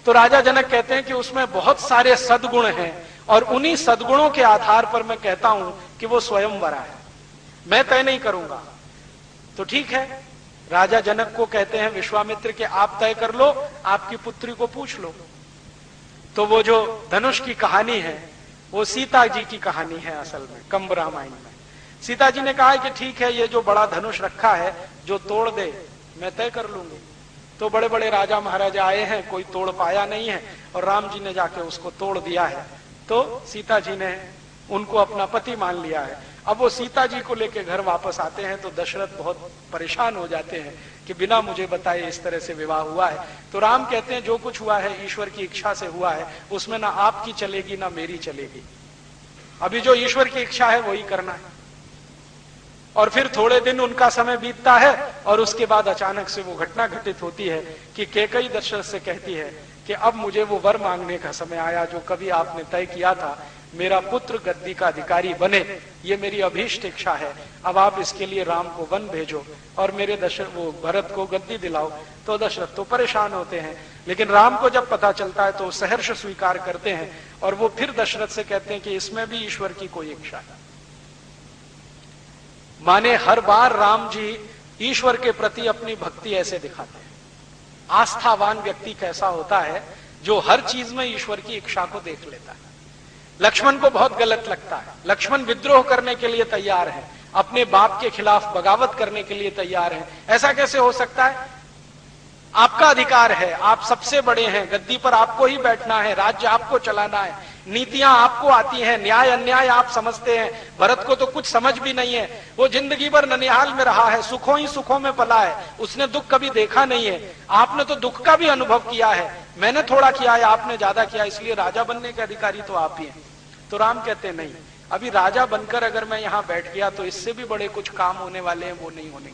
तो राजा जनक कहते हैं कि उसमें बहुत सारे सद्गुण हैं, और उन्हीं सद्गुणों के आधार पर मैं कहता हूं कि वो स्वयं वरा है, मैं तय नहीं करूंगा। तो ठीक है, राजा जनक को कहते हैं विश्वामित्र के आप तय कर लो, आपकी पुत्री को पूछ लो। तो वो जो धनुष की कहानी है वो सीता जी की कहानी है असल में, कंब रामायण में। सीता जी ने कहा कि ठीक है, ये जो बड़ा धनुष रखा है जो तोड़ दे मैं तय कर लूंगी। तो बड़े बड़े राजा महाराजा आए हैं, कोई तोड़ पाया नहीं है, और राम जी ने जाके उसको तोड़ दिया है। तो सीता जी ने उनको अपना पति मान लिया है। अब वो सीता जी को लेके घर वापस आते हैं तो दशरथ बहुत परेशान हो जाते हैं कि बिना मुझे बताए इस तरह से विवाह हुआ है। तो राम कहते हैं जो कुछ हुआ है ईश्वर की इच्छा से हुआ है, उसमें ना आपकी चलेगी ना मेरी चलेगी, अभी जो ईश्वर की इच्छा है वही करना है। और फिर थोड़े दिन उनका समय बीतता है और उसके बाद अचानक से वो घटना घटित होती है कि कैकेयी दशरथ से कहती है कि अब मुझे वो वर मांगने का समय आया जो कभी आपने तय किया था, मेरा पुत्र गद्दी का अधिकारी बने, ये मेरी अभीष्ट इच्छा है। अब आप इसके लिए राम को वन भेजो और मेरे वो भरत को गद्दी दिलाओ। तो दशरथ तो परेशान होते हैं, लेकिन राम को जब पता चलता है तो सहर्ष स्वीकार करते हैं और वो फिर दशरथ से कहते हैं कि इसमें भी ईश्वर की कोई इच्छा है। माने हर बार राम जी ईश्वर के प्रति अपनी भक्ति ऐसे दिखाते हैं। आस्थावान व्यक्ति कैसा होता है, जो हर चीज में ईश्वर की इच्छा को देख लेता है। लक्ष्मण को बहुत गलत लगता है, लक्ष्मण विद्रोह करने के लिए तैयार है, अपने बाप के खिलाफ बगावत करने के लिए तैयार है। ऐसा कैसे हो सकता है? आपका अधिकार है, आप सबसे बड़े हैं, गद्दी पर आपको ही बैठना है, राज्य आपको चलाना है, नीतियां आपको आती हैं, न्याय अन्याय आप समझते हैं। भरत को तो कुछ समझ भी नहीं है, वो जिंदगी भर ननिहाल में रहा है, सुखों ही सुखों में पला है, उसने दुख कभी देखा नहीं है। आपने तो दुख का भी अनुभव किया है, मैंने थोड़ा किया है, आपने ज्यादा किया, इसलिए राजा बनने के अधिकारी तो आप ही हैं। तो राम कहते हैं नहीं, अभी राजा बनकर अगर मैं यहां बैठ गया तो इससे भी बड़े कुछ काम होने वाले हैं, वो नहीं होने,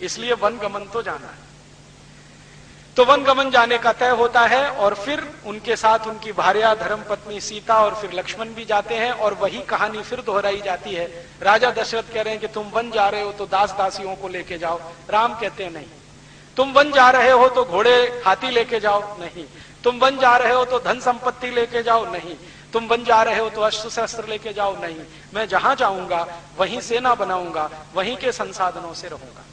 इसलिए वन गमन तो जाना है। तो वन गमन जाने का तय होता है और फिर उनके साथ उनकी भार्या धर्म पत्नी सीता और फिर लक्ष्मण भी जाते हैं और वही कहानी फिर दोहराई जाती है। राजा दशरथ कह रहे हैं कि तुम वन जा रहे हो तो दास दासियों को लेके जाओ। राम कहते हैं नहीं। तुम वन जा रहे हो तो घोड़े हाथी लेके जाओ, नहीं। तुम वन जा रहे हो तो धन संपत्ति लेके जाओ, नहीं। तुम वन जा रहे हो तो अस्त्र शस्त्र लेके जाओ, नहीं। मैं जहां जाऊंगा वहीं सेना बनाऊंगा, वहीं के संसाधनों से रहूंगा।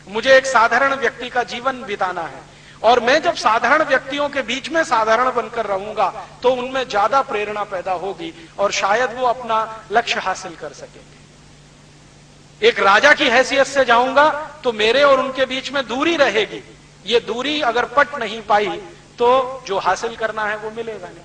मुझे एक साधारण व्यक्ति का जीवन बिताना है और मैं जब साधारण व्यक्तियों के बीच में साधारण बनकर रहूंगा तो उनमें ज्यादा प्रेरणा पैदा होगी और शायद वो अपना लक्ष्य हासिल कर सकेंगे। एक राजा की हैसियत से जाऊंगा तो मेरे और उनके बीच में दूरी रहेगी। ये दूरी अगर पट नहीं पाई तो जो हासिल करना है वो मिलेगा नहीं।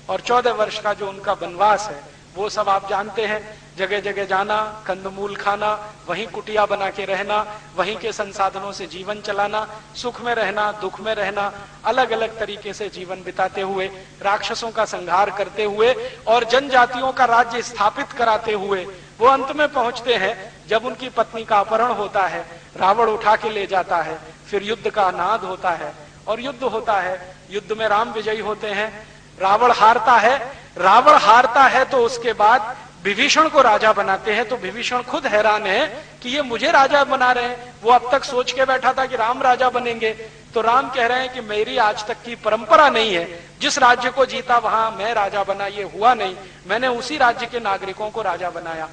और 14 वर्ष का जो उनका वनवास है वो सब आप जानते हैं, जगह जगह जाना, कंदमूल खाना, वहीं कुटिया बना के रहना, वहीं के संसाधनों से जीवन चलाना, सुख में रहना, दुख में रहना, अलग अलग तरीके से जीवन बिताते हुए, राक्षसों का संहार करते हुए और जनजातियों का राज्य स्थापित कराते हुए वो अंत में पहुंचते हैं जब उनकी पत्नी का अपहरण होता है, रावण उठा के ले जाता है, फिर युद्ध का नाद होता है और युद्ध होता है। युद्ध में राम विजयी होते हैं, रावण हारता है। रावण हारता है तो उसके बाद विभीषण को राजा बनाते हैं। तो विभीषण खुद हैरान है कि ये मुझे राजा बना रहे हैं। वो अब तक सोच के बैठा था कि राम राजा बनेंगे, तो राम कह रहे हैं कि मेरी आज तक की परंपरा नहीं है, जिस राज्य को जीता वहां मैं राजा बना, ये हुआ नहीं, मैंने उसी राज्य के नागरिकों को राजा बनाया।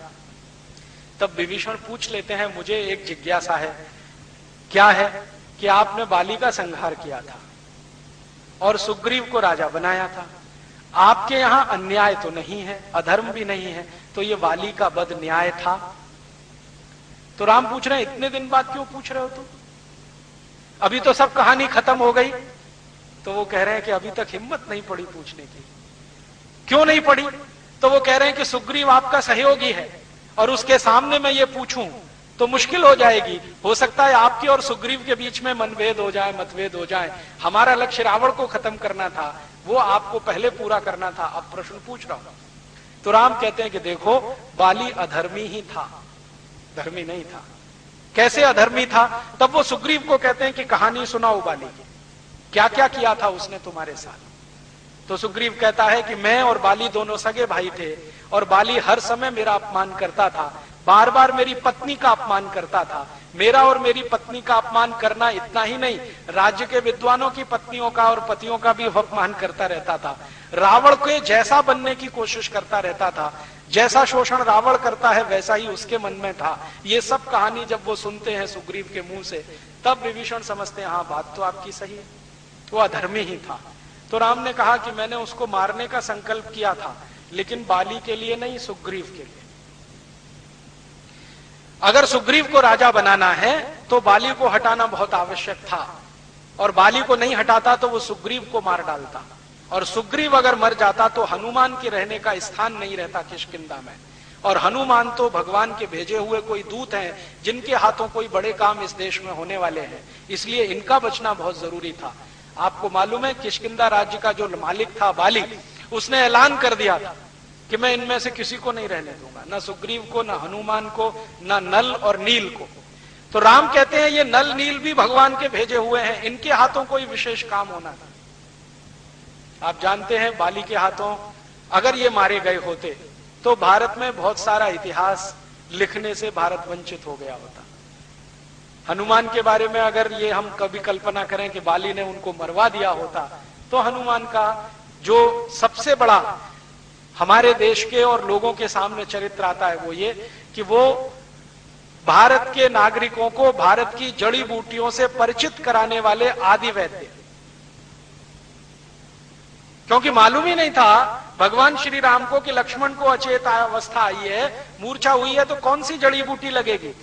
तब विभीषण पूछ लेते हैं, मुझे एक जिज्ञासा है, क्या है कि आपने बाली का संहार किया था और सुग्रीव को राजा बनाया था। आपके यहां अन्याय तो नहीं है, अधर्म भी नहीं है, तो ये वाली का बद न्याय था। तो राम पूछ रहे हैं, इतने दिन बाद क्यों पूछ रहे हो तुम? अभी तो सब कहानी खत्म हो गई। तो वो कह रहे हैं कि अभी तक हिम्मत नहीं पड़ी पूछने की। क्यों नहीं पड़ी? तो वो कह रहे हैं कि सुग्रीव आपका सहयोगी है और उसके सामने मैं ये पूछूं तो मुश्किल हो जाएगी। हो सकता है आपके और सुग्रीव के बीच में मनभेद हो जाए, मतभेद हो जाए। हमारा लक्ष्य रावण को खत्म करना था, वो आपको पहले पूरा करना था, अब प्रश्न पूछ रहा हूं। तो राम कहते हैं कि देखो, बाली अधर्मी ही था, धर्मी नहीं था। कैसे अधर्मी था? तब वो सुग्रीव को कहते हैं कि कहानी सुनाओ बाली की, क्या क्या किया था उसने तुम्हारे साथ। तो सुग्रीव कहता है कि मैं और बाली दोनों सगे भाई थे और बाली हर समय मेरा अपमान करता था, बार बार मेरी पत्नी का अपमान करता था। मेरा और मेरी पत्नी का अपमान करना इतना ही नहीं, राज्य के विद्वानों की पत्नियों का और पतियों का भी अपमान करता रहता था। रावण के जैसा बनने की कोशिश करता रहता था, जैसा शोषण रावण करता है वैसा ही उसके मन में था। ये सब कहानी जब वो सुनते हैं सुग्रीव के मुंह से, तब विभीषण समझते हैं हाँ बात तो आपकी सही है, वो अधर्मी ही था। तो राम ने कहा कि मैंने उसको मारने का संकल्प किया था, लेकिन बाली के लिए नहीं, सुग्रीव के लिए। अगर सुग्रीव को राजा बनाना है तो बाली को हटाना बहुत आवश्यक था, और बाली को नहीं हटाता तो वो सुग्रीव को मार डालता, और सुग्रीव अगर मर जाता तो हनुमान के रहने का स्थान नहीं रहता किष्किंधा में। और हनुमान तो भगवान के भेजे हुए कोई दूत हैं, जिनके हाथों कोई बड़े काम इस देश में होने वाले हैं, इसलिए इनका बचना बहुत जरूरी था। आपको मालूम है किष्किंधा राज्य का जो मालिक था बाली, उसने ऐलान कर दिया था कि मैं इनमें से किसी को नहीं रहने दूंगा, ना सुग्रीव को, ना हनुमान को, ना नल और नील को। तो राम कहते हैं ये नल नील भी भगवान के भेजे हुए हैं, इनके हाथों कोई विशेष काम होना था। आप जानते हैं बाली के हाथों अगर ये मारे गए होते तो भारत में बहुत सारा इतिहास लिखने से भारत वंचित हो गया होता। हनुमान के बारे में अगर ये हम कभी कल्पना करें कि बाली ने उनको मरवा दिया होता, तो हनुमान का जो सबसे बड़ा हमारे देश के और लोगों के सामने चरित्र आता है वो ये कि वो भारत के नागरिकों को भारत की जड़ी बूटियों से परिचित कराने वाले आदि वैद्य। क्योंकि मालूम ही नहीं था भगवान श्री राम को कि लक्ष्मण को अचेत अवस्था आई है, मूर्छा हुई है, तो कौन सी जड़ी बूटी लगेगी।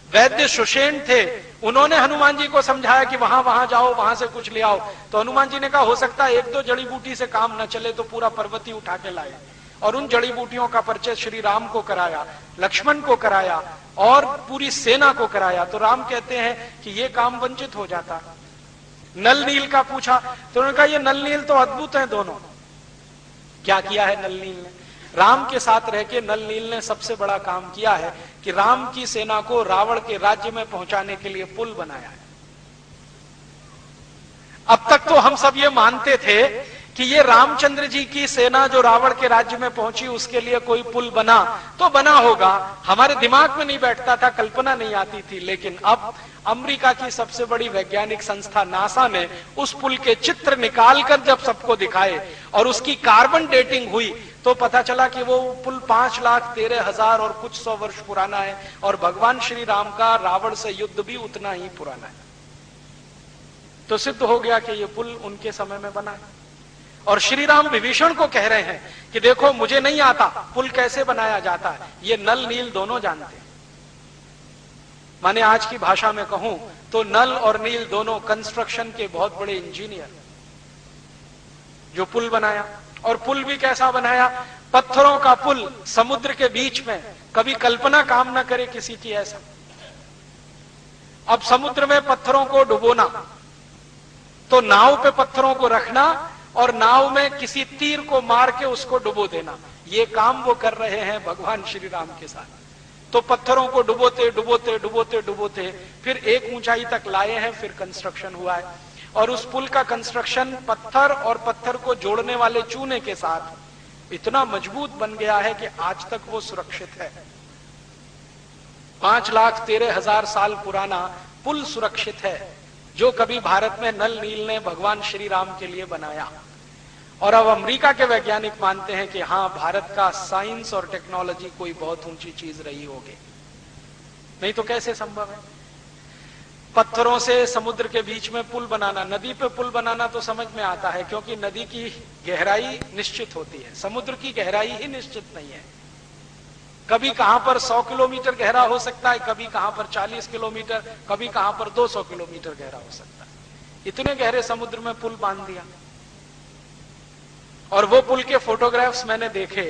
वैद्य सुषेण थे, उन्होंने हनुमान जी को समझाया कि वहां वहां जाओ, वहां से कुछ ले आओ। तो हनुमान जी ने कहा हो सकता है एक दो जड़ी बूटी से काम न चले तो पूरा पर्वत ही उठा के लाए, और उन जड़ी बूटियों का परिचय श्री राम को कराया, लक्ष्मण को कराया और पूरी सेना को कराया। तो राम कहते हैं कि ये काम वंचित हो जाता। नल नील का पूछा तो उन्होंने कहा ये नल नील तो अद्भुत हैं दोनों। क्या किया है नल नील ने? राम के साथ रह के नल नील ने सबसे बड़ा काम किया है कि राम की सेना को रावण के राज्य में पहुंचाने के लिए पुल बनाया है। अब तक तो हम सब ये मानते थे कि ये रामचंद्र जी की सेना जो रावण के राज्य में पहुंची उसके लिए कोई पुल बना तो बना होगा, हमारे दिमाग में नहीं बैठता था, कल्पना नहीं आती थी। लेकिन अब अमेरिका की सबसे बड़ी वैज्ञानिक संस्था नासा ने उस पुल के चित्र निकालकर जब सबको दिखाए और उसकी कार्बन डेटिंग हुई तो पता चला कि वो पुल 5,13,000 और कुछ 100 वर्ष पुराना है, और भगवान श्री राम का रावण से युद्ध भी उतना ही पुराना है। तो सिद्ध हो गया कि ये पुल उनके समय में बना है। और श्री राम विभीषण को कह रहे हैं कि देखो मुझे नहीं आता पुल कैसे बनाया जाता है, ये नल नील दोनों जानते हैं। माने आज की भाषा में कहूं तो नल और नील दोनों कंस्ट्रक्शन के बहुत बड़े इंजीनियर जो पुल बनाया। और पुल भी कैसा बनाया? पत्थरों का पुल समुद्र के बीच में, कभी कल्पना काम ना करे किसी की ऐसा। अब समुद्र में पत्थरों को डुबोना, तो नाव पे पत्थरों को रखना और नाव में किसी तीर को मार के उसको डुबो देना, ये काम वो कर रहे हैं भगवान श्री राम के साथ। तो पत्थरों को डुबोते डुबोते डुबोते डुबोते फिर एक ऊंचाई तक लाए हैं, फिर कंस्ट्रक्शन हुआ है। और उस पुल का कंस्ट्रक्शन पत्थर और पत्थर को जोड़ने वाले चूने के साथ इतना मजबूत बन गया है कि आज तक वो सुरक्षित है। 5,13,000 साल पुराना पुल सुरक्षित है, जो कभी भारत में नल नील ने भगवान श्री राम के लिए बनाया। और अब अमेरिका के वैज्ञानिक मानते हैं कि हाँ, भारत का साइंस और टेक्नोलॉजी कोई बहुत ऊंची चीज रही होगी, नहीं तो कैसे संभव है। पत्थरों से समुद्र के बीच में पुल बनाना, नदी पे पुल बनाना तो समझ में आता है क्योंकि नदी की गहराई निश्चित होती है, समुद्र की गहराई ही निश्चित नहीं है। कभी कहां पर 100 किलोमीटर गहरा हो सकता है, कभी कहां पर 40 किलोमीटर, कभी कहां पर 200 किलोमीटर गहरा हो सकता है। इतने गहरे समुद्र में पुल बांध दिया। और वो पुल के फोटोग्राफ्स मैंने देखे,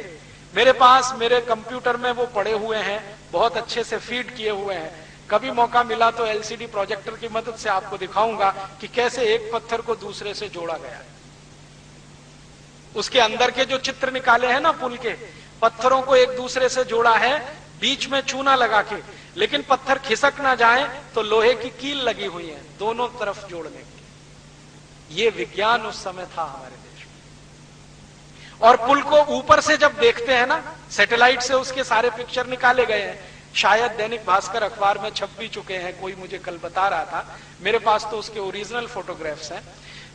मेरे पास मेरे कंप्यूटर में वो पड़े हुए हैं, बहुत अच्छे से फीड किए हुए हैं। कभी मौका मिला तो एलसीडी प्रोजेक्टर की मदद से आपको दिखाऊंगा कि कैसे एक पत्थर को दूसरे से जोड़ा गया है। उसके अंदर के जो चित्र निकाले हैं ना पुल के, पत्थरों को एक दूसरे से जोड़ा है, बीच में चूना लगा के, लेकिन पत्थर खिसक ना जाए तो लोहे की कील लगी हुई है दोनों तरफ जोड़ने की। ये विज्ञान उस समय था हमारे देश में। और पुल को ऊपर से जब देखते हैं ना, सैटेलाइट से उसके सारे पिक्चर निकाले गए हैं, शायद दैनिक भास्कर अखबार में छप भी चुके हैं, कोई मुझे कल बता रहा था। मेरे पास तो उसके ओरिजिनल फोटोग्राफ्स हैं।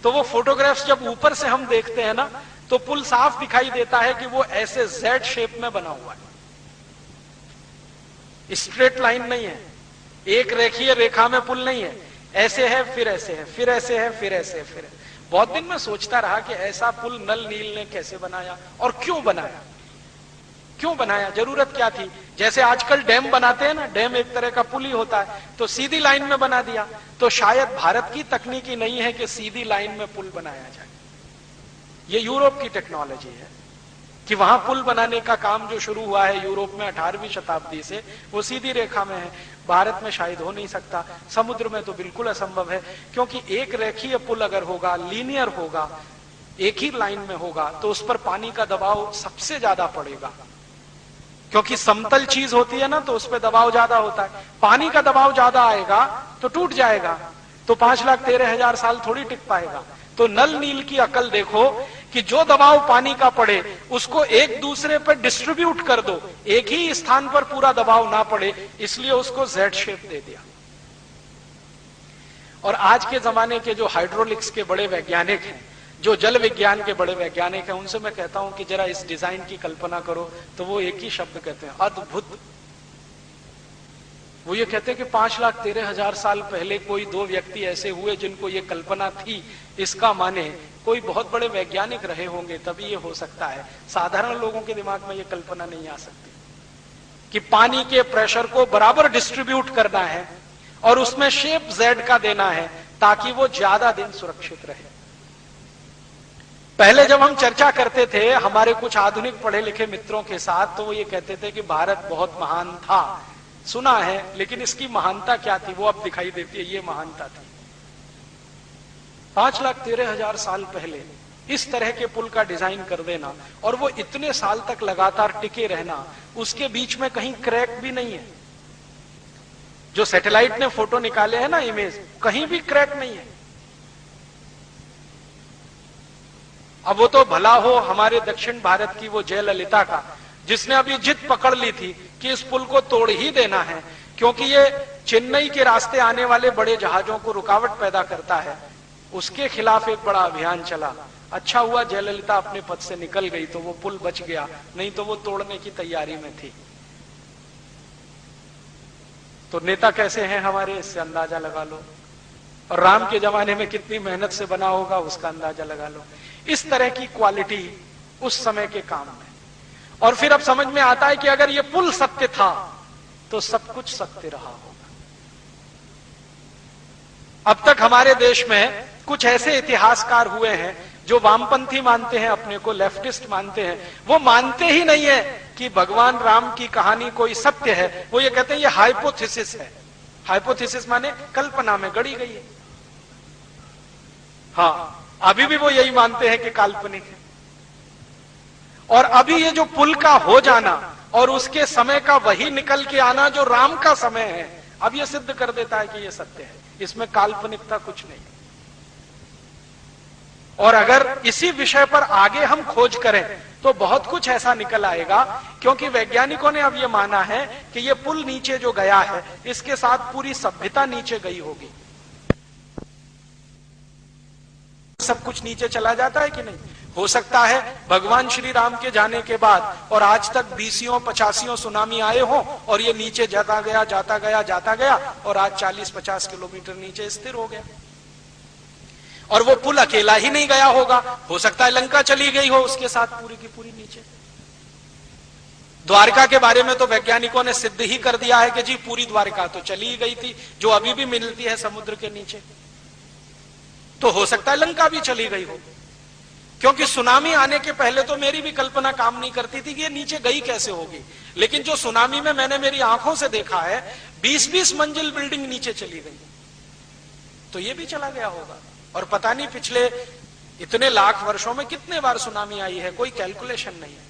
तो वो फोटोग्राफ्स जब ऊपर से हम देखते हैं ना, तो पुल साफ दिखाई देता है कि वो ऐसे जेड शेप में बना हुआ है, स्ट्रेट लाइन नहीं है, एक रेखीय रेखा में पुल नहीं है, ऐसे है फिर ऐसे है फिर ऐसे है फिर ऐसे है फिर। बहुत दिन में सोचता रहा कि ऐसा पुल नल नील ने कैसे बनाया और क्यों बनाया, क्यों बनाया, जरूरत क्या थी। जैसे आजकल डैम बनाते हैं ना, डैम एक तरह का पुल ही होता है, तो सीधी लाइन में बना दिया। तो शायद भारत की तकनीकी नहीं है कि सीधी लाइन में पुल बनाया जाए, ये यूरोप की टेक्नोलॉजी है। कि वहां पुल बनाने का काम जो शुरू हुआ है यूरोप में 18वीं शताब्दी से, वो सीधी रेखा में है। भारत में शायद हो नहीं सकता, समुद्र में तो बिल्कुल असंभव है, क्योंकि एक रेखीय पुल अगर होगा, लीनियर होगा, एक ही लाइन में होगा, तो उस पर पानी का दबाव सबसे ज्यादा पड़ेगा, क्योंकि समतल चीज होती है ना, तो उस पर दबाव ज्यादा होता है। पानी का दबाव ज्यादा आएगा तो टूट जाएगा, तो 5,13,000 साल थोड़ी टिक पाएगा। तो नल नील की अकल देखो कि जो दबाव पानी का पड़े उसको एक दूसरे पर डिस्ट्रीब्यूट कर दो, एक ही स्थान पर पूरा दबाव ना पड़े, इसलिए उसको जेड शेप दे दिया। और आज के जमाने के जो हाइड्रोलिक्स के बड़े वैज्ञानिक हैं, जो जल विज्ञान के बड़े वैज्ञानिक हैं, उनसे मैं कहता हूं कि जरा इस डिजाइन की कल्पना करो, तो वो एक ही शब्द कहते हैं, अद्भुत। वो ये कहते हैं कि 5,13,000 साल पहले कोई दो व्यक्ति ऐसे हुए जिनको ये कल्पना थी, इसका माने कोई बहुत बड़े वैज्ञानिक रहे होंगे तभी ये हो सकता है। साधारण लोगों के दिमाग में ये कल्पना नहीं आ सकती कि पानी के प्रेशर को बराबर डिस्ट्रीब्यूट करना है और उसमें शेप जेड का देना है ताकि वो ज्यादा दिन सुरक्षित रहे। पहले जब हम चर्चा करते थे हमारे कुछ आधुनिक पढ़े लिखे मित्रों के साथ, तो वो ये कहते थे कि भारत बहुत महान था, सुना है, लेकिन इसकी महानता क्या थी वो अब दिखाई देती है। ये महानता थी 5,13,000 साल पहले इस तरह के पुल का डिजाइन कर देना, और वो इतने साल तक लगातार टिके रहना, उसके बीच में कहीं क्रैक भी नहीं है। जो सैटेलाइट ने फोटो निकाले हैं ना, इमेज, कहीं भी क्रैक नहीं है। अब वो तो भला हो हमारे दक्षिण भारत की वो जयललिता का, जिसने अभी जिद पकड़ ली थी कि इस पुल को तोड़ ही देना है, क्योंकि ये चेन्नई के रास्ते आने वाले बड़े जहाजों को रुकावट पैदा करता है। उसके खिलाफ एक बड़ा अभियान चला। अच्छा हुआ जयललिता अपने पद से निकल गई तो वो पुल बच गया, नहीं तो वो तोड़ने की तैयारी में थी। तो नेता कैसे हैं हमारे, इससे अंदाजा लगा लो। और राम के जमाने में कितनी मेहनत से बना होगा उसका अंदाजा लगा लो। इस तरह की क्वालिटी उस समय के काम में। और फिर अब समझ में आता है कि अगर ये पुल सत्य था तो सब कुछ सत्य रहा होगा। अब तक हमारे देश में कुछ ऐसे इतिहासकार हुए हैं जो वामपंथी मानते हैं अपने को, लेफ्टिस्ट मानते हैं। वो मानते ही नहीं है कि भगवान राम की कहानी कोई सत्य है, वो ये कहते हैं ये हाइपोथेसिस है। हाइपोथेसिस माने कल्पना में गढ़ी गई है। हाँ, अभी भी वो यही मानते हैं कि काल्पनिक है। और अभी ये जो पुल का हो जाना और उसके समय का वही निकल के आना जो राम का समय है, अब ये सिद्ध कर देता है कि ये सत्य है, इसमें काल्पनिकता कुछ नहीं। और अगर इसी विषय पर आगे हम खोज करें तो बहुत कुछ ऐसा निकल आएगा, क्योंकि वैज्ञानिकों ने अब ये माना है कि ये पुल नीचे जो गया है इसके साथ पूरी सभ्यता नीचे गई होगी। सब कुछ नीचे चला जाता है कि नहीं? हो सकता है भगवान श्री राम के जाने के बाद और आज तक 20 85 सुनामी आए हो और ये नीचे जाता गया जाता गया जाता गया और आज 40-50 किलोमीटर नीचे स्थिर हो गया। और वो पुल अकेला ही नहीं गया होगा, हो सकता है लंका चली गई हो उसके साथ पूरी की पूरी नीचे। द्वारका के बारे में तो वैज्ञानिकों ने सिद्ध ही कर दिया है कि जी पूरी द्वारका तो चली गई थी, जो अभी भी मिलती है समुद्र के नीचे। तो हो सकता है लंका भी चली गई हो, क्योंकि सुनामी आने के पहले तो मेरी भी कल्पना काम नहीं करती थी कि ये नीचे गई कैसे होगी। लेकिन जो सुनामी में मैंने मेरी आंखों से देखा है, 20-20 मंजिल बिल्डिंग नीचे चली गई, तो ये भी चला गया होगा। और पता नहीं पिछले इतने लाख वर्षों में कितने बार सुनामी आई है, कोई कैलकुलेशन नहीं है,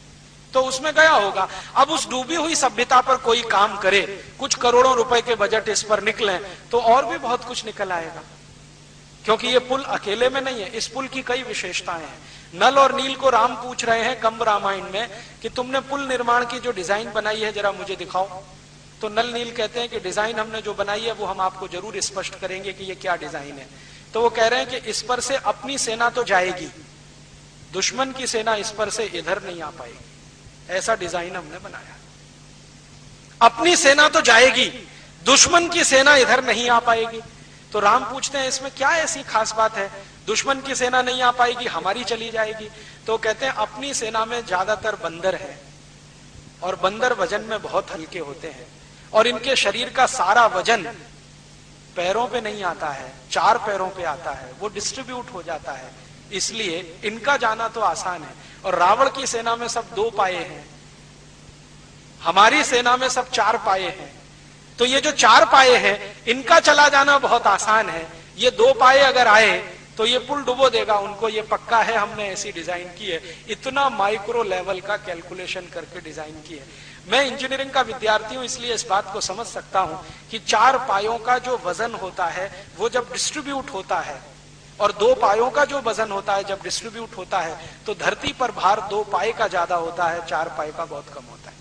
तो उसमें गया होगा। अब उस डूबी हुई सभ्यता पर कोई काम करे, कुछ करोड़ों रुपए के बजट इस पर निकले, तो और भी बहुत कुछ निकल आएगा। क्योंकि ये पुल अकेले में नहीं है, इस पुल की कई विशेषताएं हैं। नल और नील को राम पूछ रहे हैं कंब रामायण में कि तुमने पुल निर्माण की जो डिजाइन बनाई है जरा मुझे दिखाओ। तो नल नील कहते हैं कि डिजाइन हमने जो बनाई है वो हम आपको जरूर स्पष्ट करेंगे कि ये क्या डिजाइन है। तो वो कह रहे हैं कि इस पर से अपनी सेना तो जाएगी, दुश्मन की सेना इस पर से इधर नहीं आ पाएगी, ऐसा डिजाइन हमने बनाया। अपनी सेना तो जाएगी, दुश्मन की सेना इधर नहीं आ पाएगी। तो राम पूछते हैं इसमें क्या ऐसी खास बात है, दुश्मन की सेना नहीं आ पाएगी, हमारी चली जाएगी। तो कहते हैं अपनी सेना में ज्यादातर बंदर है और बंदर वजन में बहुत हल्के होते हैं और इनके शरीर का सारा वजन पैरों पे नहीं आता है, 4 पैरों पे आता है, वो डिस्ट्रीब्यूट हो जाता है। इसलिए इनका जाना तो आसान है। और रावण की सेना में सब 2 पाये हैं, हमारी सेना में सब 4 पाये हैं। तो ये जो 4 पाये हैं, इनका चला जाना बहुत आसान है। ये 2 पाये अगर आए तो ये पुल डुबो देगा उनको, ये पक्का है, हमने ऐसी डिजाइन की है। इतना माइक्रो लेवल का कैलकुलेशन करके डिजाइन की है। मैं इंजीनियरिंग का विद्यार्थी हूं, इसलिए इस बात को समझ सकता हूं कि 4 पायों का जो वजन होता है वो जब डिस्ट्रीब्यूट होता है, और 2 पायों का जो वजन होता है जब डिस्ट्रीब्यूट होता है, तो धरती पर भार 2 पाये का ज्यादा होता है, 4 पाये का बहुत कम होता है।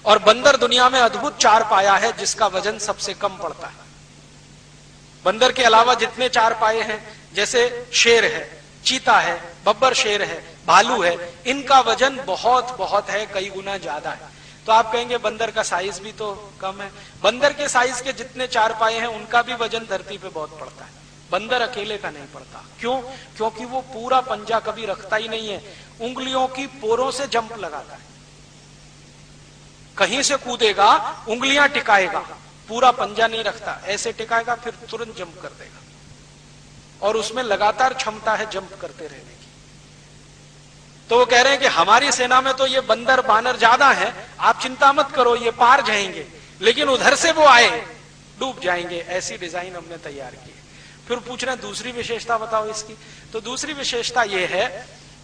और बंदर दुनिया में अद्भुत 4 पाया है जिसका वजन सबसे कम पड़ता है। बंदर के अलावा जितने 4 पाये हैं, जैसे शेर है, चीता है, बब्बर शेर है, भालू है, इनका वजन बहुत बहुत है, कई गुना ज्यादा है। तो आप कहेंगे बंदर का साइज भी तो कम है। बंदर के साइज के जितने 4 पाये हैं उनका भी वजन धरती पे बहुत पड़ता है, बंदर अकेले का नहीं पड़ता। क्यों? क्योंकि वो पूरा पंजा कभी रखता ही नहीं है, उंगलियों की पोरों से जंप लगाता है। कहीं से कूदेगा, उंगलियां टिकाएगा, पूरा पंजा नहीं रखता, ऐसे टिकाएगा फिर तुरंत जंप कर देगा। और उसमें लगातार क्षमता है जंप करते रहने की। तो वो कह रहे हैं कि हमारी सेना में तो ये बंदर बानर ज्यादा है, आप चिंता मत करो, ये पार जाएंगे, लेकिन उधर से वो आए डूब जाएंगे। ऐसी डिजाइन हमने तैयार की है। फिर पूछ रहे हैं दूसरी विशेषता बताओ इसकी। तो दूसरी विशेषता यह है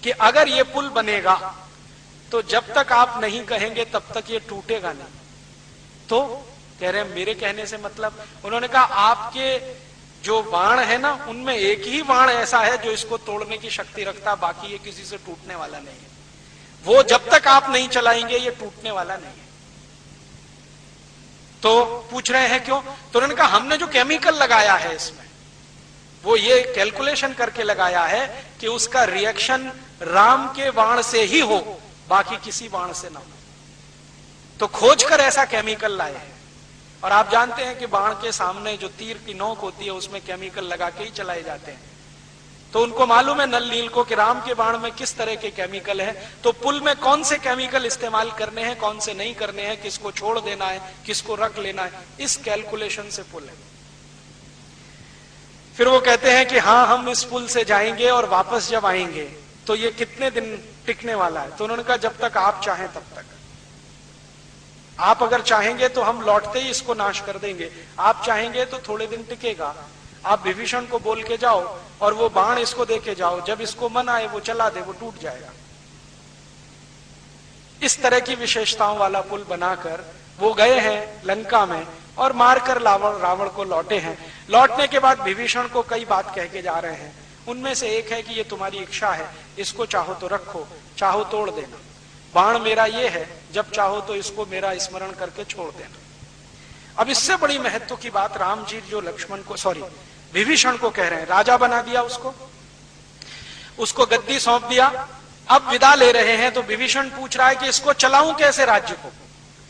कि अगर ये पुल बनेगा तो जब तक आप नहीं कहेंगे तब तक ये टूटेगा नहीं। तो कह रहे हैं मेरे कहने से मतलब, उन्होंने कहा आपके जो बाण है ना, उनमें एक ही बाण ऐसा है जो इसको तोड़ने की शक्ति रखता, बाकी ये किसी से टूटने वाला नहीं है। वो जब तक आप नहीं चलाएंगे ये टूटने वाला नहीं है। तो पूछ रहे हैं क्यों? तो उन्होंने कहा हमने जो केमिकल लगाया है इसमें, वो ये कैलकुलेशन करके लगाया है कि उसका रिएक्शन राम के बाण से ही हो, बाकी किसी बाण से ना हो। तो खोजकर ऐसा केमिकल लाए हैं। और आप जानते हैं कि बाण के सामने जो तीर की नोक होती है उसमें केमिकल लगा के ही चलाए जाते हैं। तो उनको मालूम है नल नील को कि राम के बाण में किस तरह के केमिकल है, तो पुल में कौन से केमिकल इस्तेमाल करने हैं, कौन से नहीं करने हैं, किसको छोड़ देना है, किसको रख लेना है, इस कैलकुलेशन से पुल है। फिर वो कहते हैं कि हाँ हम इस पुल से जाएंगे और वापस जब आएंगे तो ये कितने दिन टिकने वाला है। तो उन्होंने कहा जब तक आप चाहें तब तक। आप अगर चाहेंगे तो हम लौटते ही इसको नाश कर देंगे, आप चाहेंगे तो थोड़े दिन टिकेगा। आप विभीषण को बोल के जाओ और वो बाण इसको दे के जाओ, जब इसको मन आए वो चला दे, वो टूट जाएगा। इस तरह की विशेषताओं वाला पुल बनाकर वो गए हैं लंका में और मारकर रावण को लौटे हैं। लौटने के बाद विभीषण को कई बात कह के जा रहे हैं। उनमें से एक है कि ये तुम्हारी इच्छा है, इसको चाहो तो रखो, चाहो तोड़ देना। बाण मेरा ये है, जब चाहो तो इसको मेरा स्मरण करके छोड़ देना। अब इससे बड़ी महत्व की बात राम जी जो विभीषण को कह रहे हैं, राजा बना दिया उसको गद्दी सौंप दिया, अब विदा ले रहे हैं। तो विभीषण पूछ रहा है कि इसको चलाऊं कैसे राज्य को,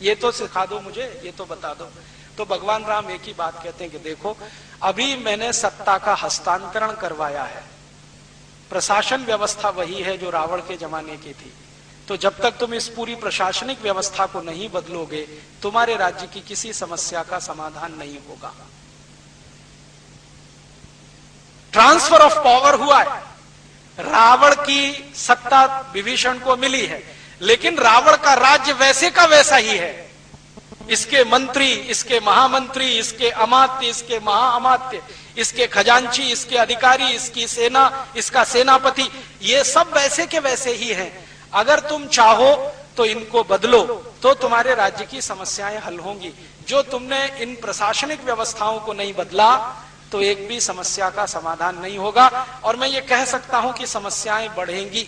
ये तो सिखा दो मुझे, ये तो बता दो। तो भगवान राम एक ही बात कहते हैं कि देखो अभी मैंने सत्ता का हस्तांतरण करवाया है, प्रशासन व्यवस्था वही है जो रावण के जमाने की थी। तो जब तक तुम इस पूरी प्रशासनिक व्यवस्था को नहीं बदलोगे, तुम्हारे राज्य की किसी समस्या का समाधान नहीं होगा। ट्रांसफर ऑफ पावर हुआ है, रावण की सत्ता विभीषण को मिली है, लेकिन रावण का राज्य वैसे का वैसा ही है। इसके मंत्री, इसके महामंत्री, इसके अमात्य, इसके महाअमात्य, इसके खजांची, इसके अधिकारी, इसकी सेना, इसका सेनापति, ये सब वैसे के वैसे ही हैं। अगर तुम चाहो तो इनको बदलो तो तुम्हारे राज्य की समस्याएं हल होंगी। जो तुमने इन प्रशासनिक व्यवस्थाओं को नहीं बदला तो एक भी समस्या का समाधान नहीं होगा, और मैं ये कह सकता हूं कि समस्याएं बढ़ेंगी।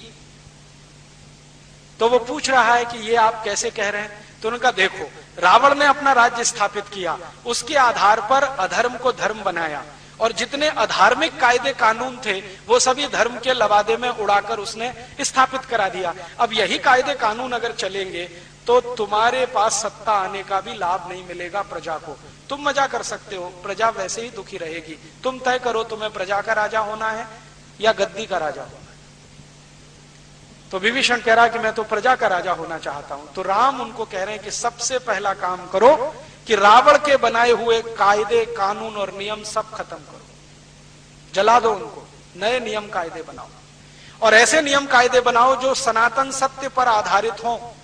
तो वो पूछ रहा है कि ये आप कैसे कह रहे हैं? तो उन्होंने कहा देखो रावण ने अपना राज्य स्थापित किया, उसके आधार पर अधर्म को धर्म बनाया, और जितने अधार्मिक कायदे कानून थे वो सभी धर्म के लवादे में उड़ाकर उसने स्थापित करा दिया। अब यही कायदे कानून अगर चलेंगे तो तुम्हारे पास सत्ता आने का भी लाभ नहीं मिलेगा प्रजा को। तुम मजा कर सकते हो, प्रजा वैसे ही दुखी रहेगी। तुम तय करो तुम्हें प्रजा का राजा होना है या गद्दी का राजा होना है। तो विभीषण कह रहा है कि मैं तो प्रजा का राजा होना चाहता हूं। तो राम उनको कह रहे हैं कि सबसे पहला काम करो कि रावण के बनाए हुए कायदे कानून और नियम सब खत्म करो, जला दो उनको, नए नियम कायदे बनाओ, और ऐसे नियम कायदे बनाओ जो सनातन सत्य पर आधारित हो।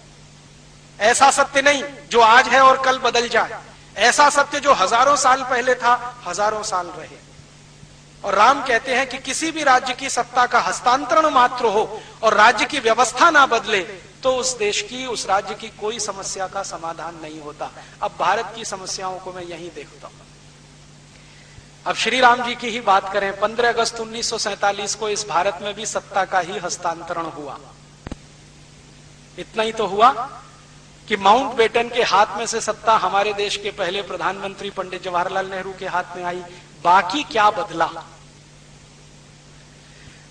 ऐसा सत्य नहीं जो आज है और कल बदल जाए, ऐसा सत्य जो हजारों साल पहले था, हजारों साल रहे। और राम कहते हैं कि किसी भी राज्य की सत्ता का हस्तांतरण मात्र हो और राज्य की व्यवस्था ना बदले तो उस देश की, उस राज्य की कोई समस्या का समाधान नहीं होता। अब भारत की समस्याओं को मैं यही देखता हूं। अब श्री राम जी की ही बात करें, 15 अगस्त 1947 को इस भारत में भी सत्ता का ही हस्तांतरण हुआ। इतना ही तो हुआ कि माउंटबेटन के हाथ में से सत्ता हमारे देश के पहले प्रधानमंत्री पंडित जवाहरलाल नेहरू के हाथ में आई। बाकी क्या बदला?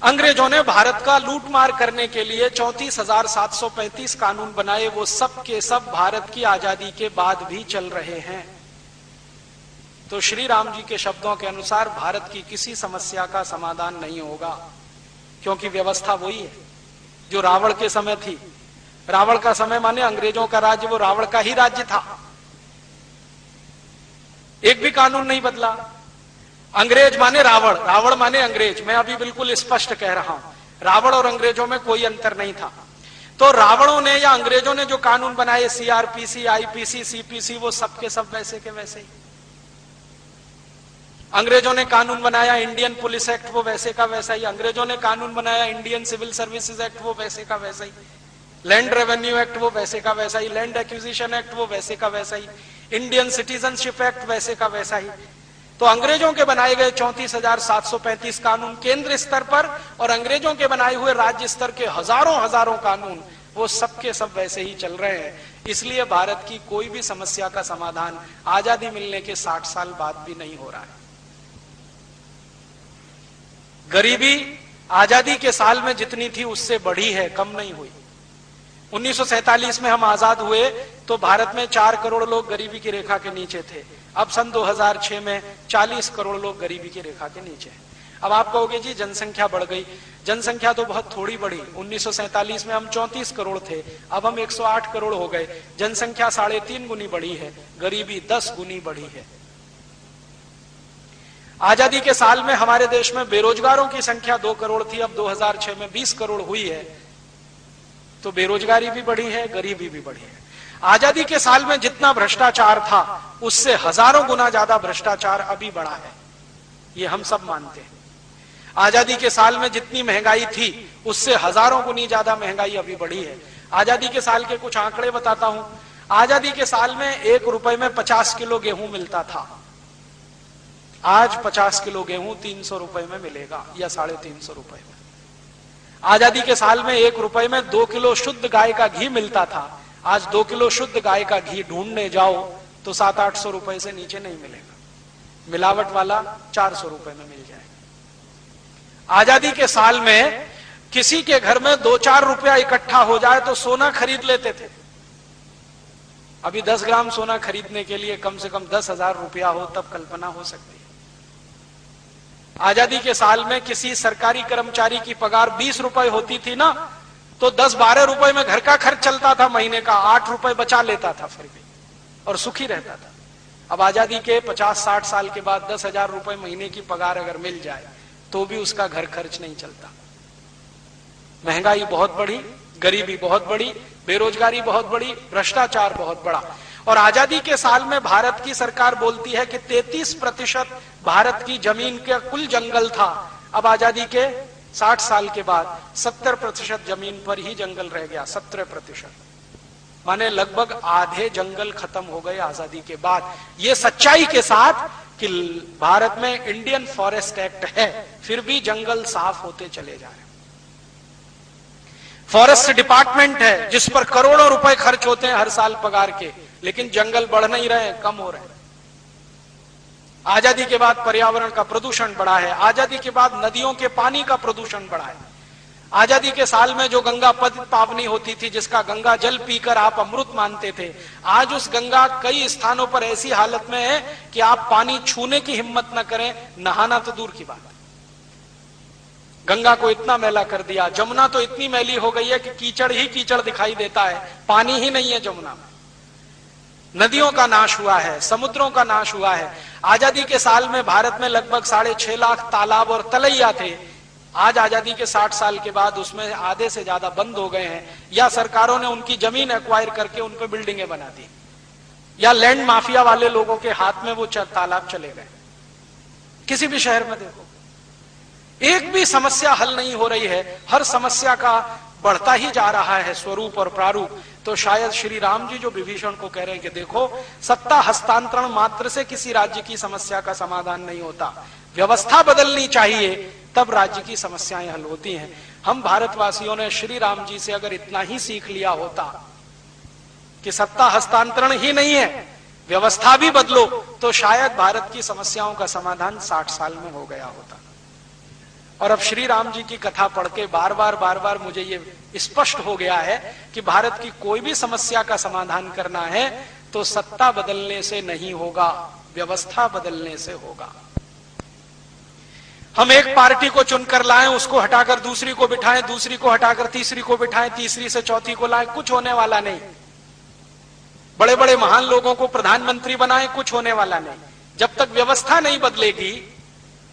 अंग्रेजों ने भारत का लूटमार करने के लिए 34,735 कानून बनाए। वो सब के सब भारत की आजादी के बाद भी चल रहे हैं। तो श्री राम जी के शब्दों के अनुसार भारत की किसी समस्या का समाधान नहीं होगा, क्योंकि व्यवस्था वही है जो रावण के समय थी। रावण का समय माने अंग्रेजों का राज्य, वो रावण का ही राज्य था। एक भी कानून नहीं बदला। अंग्रेज माने रावण, रावण माने अंग्रेज। मैं अभी बिल्कुल स्पष्ट कह रहा हूं, रावण और अंग्रेजों में कोई अंतर नहीं था। तो रावणों ने या अंग्रेजों ने जो कानून बनाए, सीआरपीसी, आईपीसी, सीपीसी, वो सब के सब वैसे के वैसे ही। अंग्रेजों ने कानून बनाया इंडियन पुलिस एक्ट, वो वैसे का वैसा ही। अंग्रेजों ने कानून बनाया इंडियन सिविल सर्विसेज एक्ट, वो वैसे का वैसा ही। लैंड रेवेन्यू एक्ट, वो वैसे का वैसा ही। लैंड एक्विजिशन एक्ट, वो वैसे का वैसा ही। इंडियन सिटीजनशिप एक्ट, वैसे का वैसा ही। तो अंग्रेजों के बनाए गए 34,735 कानून केंद्र स्तर पर और अंग्रेजों के बनाए हुए राज्य स्तर के हजारों कानून, वो सब के सब वैसे ही चल रहे हैं। इसलिए भारत की कोई भी समस्या का समाधान आजादी मिलने के 60 साल बाद भी नहीं हो रहा है। गरीबी आजादी के साल में जितनी थी उससे बढ़ी है, कम नहीं हुई। 1947 में हम आजाद हुए तो भारत में 4 करोड़ लोग गरीबी की रेखा के नीचे थे। अब सन 2006 में 40 करोड़ लोग गरीबी की रेखा के नीचे हैं। अब आप कहोगे जी जनसंख्या बढ़ गई। जनसंख्या तो बहुत थोड़ी बढ़ी। 1947 में हम 34 करोड़ थे, अब हम 108 करोड़ हो गए। जनसंख्या 3.5 गुनी बढ़ी है, गरीबी 10 गुनी बढ़ी है। आजादी के साल में हमारे देश में बेरोजगारों की संख्या 2 करोड़ थी, अब 2006 में 20 करोड़ हुई है। तो बेरोजगारी भी बढ़ी है, गरीबी भी बढ़ी है। आजादी के साल में जितना भ्रष्टाचार था उससे हजारों गुना ज्यादा भ्रष्टाचार अभी बढ़ा है, ये हम सब मानते हैं। आजादी के साल में जितनी महंगाई थी उससे हजारों गुनी ज्यादा महंगाई अभी बढ़ी है। आजादी के साल के कुछ आंकड़े बताता हूं। आजादी के साल में 1 रुपए में 50 किलो गेहूं मिलता था। आज 50 किलो गेहूं 300 रुपए में मिलेगा या 350 रुपए में। आजादी के साल में 1 रुपए में 2 किलो शुद्ध गाय का घी मिलता था। आज 2 किलो शुद्ध गाय का घी ढूंढने जाओ तो 700-800 रुपए से नीचे नहीं मिलेगा, मिलावट वाला 400 रुपए में मिल जाएगा। आजादी के साल में किसी के घर में 2-4 रुपया इकट्ठा हो जाए तो सोना खरीद लेते थे। अभी 10 ग्राम सोना खरीदने के लिए कम से कम 10,000 रुपया हो तब कल्पना हो सकती है। आजादी के साल में किसी सरकारी कर्मचारी की पगार 20 रुपए होती थी ना, तो 10-12 रुपए में घर का खर्च चलता था महीने का, 8 रुपए बचा लेता था फिर भी, और सुखी रहता था। अब आजादी के 50-60 साल के बाद 10,000 रुपए महीने की पगार अगर मिल जाए तो भी उसका घर खर्च नहीं चलता। महंगाई बहुत बढ़ी, गरीबी बहुत बढ़ी, बेरोजगारी बहुत बढ़ी, भ्रष्टाचार बहुत बढ़ा। और आजादी के साल में भारत की सरकार बोलती है कि 33% भारत की जमीन का कुल जंगल था। अब आजादी के 60 साल के बाद 70% जमीन पर ही जंगल रह गया। 17%, माने लगभग आधे जंगल खत्म हो गए आजादी के बाद। ये सच्चाई के साथ कि भारत में इंडियन फॉरेस्ट एक्ट है, फिर भी जंगल साफ होते चले जा रहे हैं। फॉरेस्ट डिपार्टमेंट है जिस पर करोड़ों रुपए खर्च होते हैं हर साल पगार के, लेकिन जंगल बढ़ नहीं रहे, कम हो रहे हैं। आजादी के बाद पर्यावरण का प्रदूषण बढ़ा है। आजादी के बाद नदियों के पानी का प्रदूषण बढ़ा है। आजादी के साल में जो गंगा पावनी होती थी, जिसका गंगा जल पीकर आप अमृत मानते थे, आज उस गंगा कई स्थानों पर ऐसी हालत में है कि आप पानी छूने की हिम्मत न करें, नहाना तो दूर की बात है। गंगा को इतना मैला कर दिया। जमुना तो इतनी मैली हो गई है कि कीचड़ ही कीचड़ दिखाई देता है, पानी ही नहीं है जमुना में। नदियों का नाश हुआ है, समुद्रों का नाश हुआ है। आजादी के साल में भारत में लगभग 6.5 लाख तालाब और तलैया थे, आज आजादी के 60 साल के बाद उसमें आधे से ज्यादा बंद हो गए हैं, या सरकारों ने उनकी जमीन एक्वायर करके उन पे बिल्डिंगें बना दी, या लैंड माफिया वाले लोगों के हाथ में वो तालाब चले गए। किसी भी शहर में देखो, एक भी समस्या हल नहीं हो रही है, हर समस्या का बढ़ता ही जा रहा है स्वरूप और प्रारूप। तो शायद श्री राम जी जो विभीषण को कह रहे हैं कि देखो, सत्ता हस्तांतरण मात्र से किसी राज्य की समस्या का समाधान नहीं होता, व्यवस्था बदलनी चाहिए, तब राज्य की समस्याएं हल होती हैं। हम भारतवासियों ने श्री राम जी से अगर इतना ही सीख लिया होता कि सत्ता हस्तांतरण ही नहीं है, व्यवस्था भी बदलो, तो शायद भारत की समस्याओं का समाधान 60 साल में हो गया होता। और अब श्री राम जी की कथा पढ़ के बार बार मुझे ये स्पष्ट हो गया है कि भारत की कोई भी समस्या का समाधान करना है तो सत्ता बदलने से नहीं होगा, व्यवस्था बदलने से होगा। हम एक पार्टी को चुनकर लाएं, उसको हटाकर दूसरी को बिठाएं, दूसरी को हटाकर तीसरी को बिठाएं, तीसरी से चौथी को लाएं, कुछ होने वाला नहीं। बड़े बड़े महान लोगों को प्रधानमंत्री बनाएं, कुछ होने वाला नहीं। जब तक व्यवस्था नहीं बदलेगी,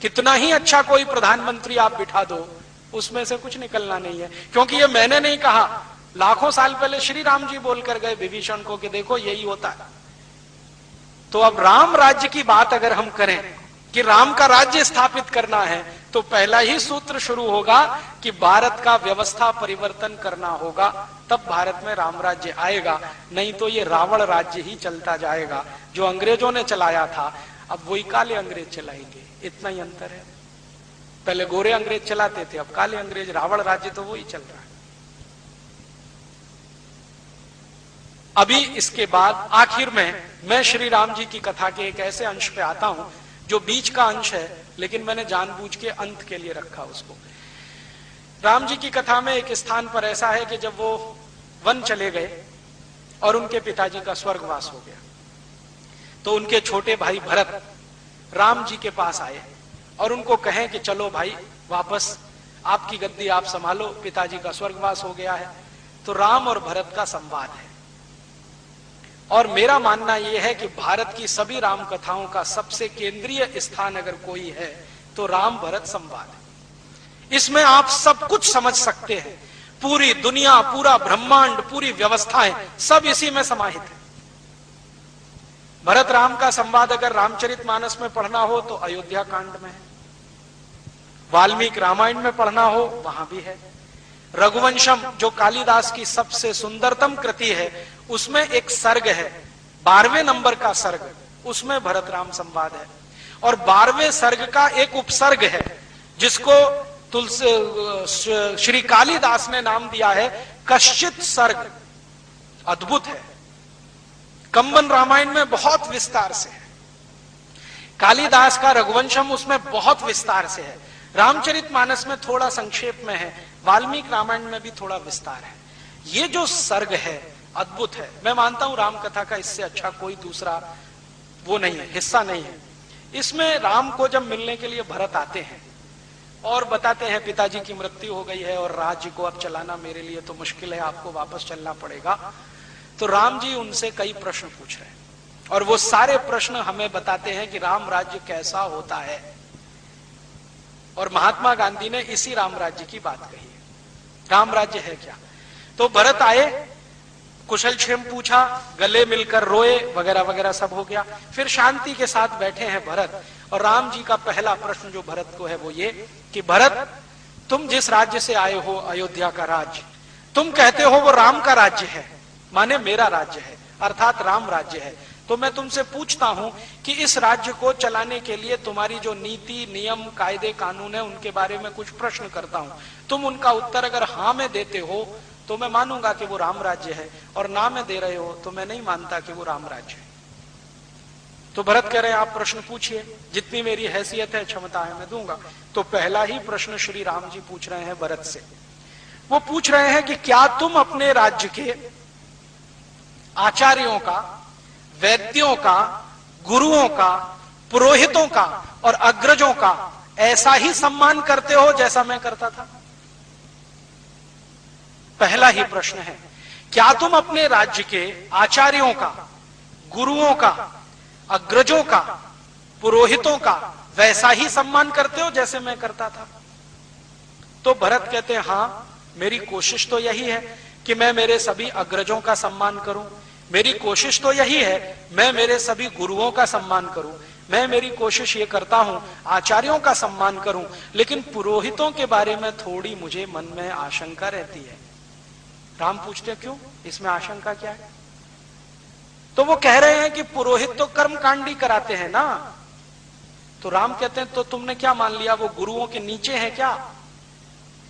कितना ही अच्छा कोई प्रधानमंत्री आप बिठा दो, उसमें से कुछ निकलना नहीं है। क्योंकि ये मैंने नहीं कहा, लाखों साल पहले श्री राम जी बोलकर गए विभीषण को कि देखो यही होता है। तो अब राम राज्य की बात अगर हम करें कि राम का राज्य स्थापित करना है, तो पहला ही सूत्र शुरू होगा कि भारत का व्यवस्था परिवर्तन करना होगा, तब भारत में राम राज्य आएगा। नहीं तो ये रावण राज्य ही चलता जाएगा जो अंग्रेजों ने चलाया था, अब वही काले अंग्रेज चलाएंगे, इतना ही अंतर है। पहले गोरे अंग्रेज चलाते थे, अब काले अंग्रेज, रावण राज्य तो वही चल रहा है। अभी इसके बाद आखिर में मैं श्री राम जी की कथा के एक ऐसे अंश पे आता हूं जो बीच का अंश है, लेकिन मैंने जानबूझ के अंत के लिए रखा उसको। राम जी की कथा में एक स्थान पर ऐसा है कि जब वो वन चले गए और उनके पिताजी का स्वर्गवास हो गया, तो उनके छोटे भाई भरत राम जी के पास आए और उनको कहें कि चलो भाई वापस आपकी गद्दी आप संभालो, पिताजी का स्वर्गवास हो गया है। तो राम और भरत का संवाद है, और मेरा मानना यह है कि भारत की सभी राम कथाओं का सबसे केंद्रीय स्थान अगर कोई है तो राम भरत संवाद है। इसमें आप सब कुछ समझ सकते हैं, पूरी दुनिया, पूरा ब्रह्मांड, पूरी व्यवस्थाएं सब इसी में समाहित है। भरत राम का संवाद अगर रामचरितमानस में पढ़ना हो तो अयोध्या कांड में है, वाल्मीकि रामायण में पढ़ना हो वहां भी है, रघुवंशम जो कालिदास की सबसे सुंदरतम कृति है उसमें एक सर्ग है, 12वें नंबर का सर्ग, उसमें भरत राम संवाद है। और 12वें सर्ग का एक उपसर्ग है जिसको श्री कालिदास ने नाम दिया है कश्चित सर्ग। अद्भुत है, कंबन रामायण में बहुत विस्तार से है, कालिदास का रघुवंशम उसमें बहुत विस्तार से है, रामचरितमानस में थोड़ा संक्षेप में है, वाल्मीकि रामायण में भी थोड़ा विस्तार है। ये जो सर्ग है अद्भुत है। मैं मानता हूं रामकथा का इससे अच्छा कोई दूसरा वो नहीं है, हिस्सा नहीं है। इसमें राम को जब मिलने के लिए भरत आते हैं और बताते हैं पिताजी की मृत्यु हो गई है और राज्य को अब चलाना मेरे लिए तो मुश्किल है, आपको वापस चलना पड़ेगा। तो राम जी उनसे कई प्रश्न पूछ रहे हैं और वो सारे प्रश्न हमें बताते हैं कि राम राज्य कैसा होता है। और महात्मा गांधी ने इसी राम राज्य की बात कही है, राम राज्य है क्या। तो भरत आए, कुशल क्षेम पूछा, गले मिलकर रोए, वगैरह वगैरह सब हो गया। फिर शांति के साथ बैठे हैं भरत, और राम जी का पहला प्रश्न जो भरत को है वो ये कि भरत, तुम जिस राज्य से आए हो, अयोध्या का राज्य, तुम कहते हो वो राम का राज्य है, माने मेरा राज्य है, अर्थात राम राज्य है। तो मैं तुमसे पूछता हूं कि इस राज्य को चलाने के लिए तुम्हारी जो नीति, नियम, कायदे, कानून है, उनके बारे में कुछ प्रश्न करता हूं। तुम उनका उत्तर अगर हाँ में देते हो तो मैं मानूंगा कि वो राम राज्य है, और ना में दे रहे हो तो मैं नहीं मानता कि वो राम राज्य है। तो भरत कह रहे हैं आप प्रश्न पूछिए, जितनी मेरी हैसियत है, क्षमता है, मैं दूंगा। तो पहला ही प्रश्न श्री राम जी पूछ रहे हैं भरत से। वो पूछ रहे हैं कि क्या तुम अपने राज्य के आचार्यों का, वैद्यों का, गुरुओं का, पुरोहितों का और अग्रजों का ऐसा ही सम्मान करते हो जैसा मैं करता था? पहला ही प्रश्न है, क्या तुम अपने राज्य के आचार्यों का, गुरुओं का, अग्रजों का, पुरोहितों का वैसा ही सम्मान करते हो जैसे मैं करता था? तो भरत कहते हैं हाँ, मेरी कोशिश तो यही है कि मैं मेरे सभी अग्रजों का सम्मान करूं, मेरी कोशिश तो यही है मैं मेरे सभी गुरुओं का सम्मान करूं, मैं मेरी कोशिश ये करता हूं आचार्यों का सम्मान करूं, लेकिन पुरोहितों के बारे में थोड़ी मुझे मन में आशंका रहती है। राम पूछते क्यों, इसमें आशंका क्या है? तो वो कह रहे हैं कि पुरोहित तो कर्मकांडी कराते हैं ना। तो राम कहते हैं तो तुमने क्या मान लिया, वो गुरुओं के नीचे है क्या,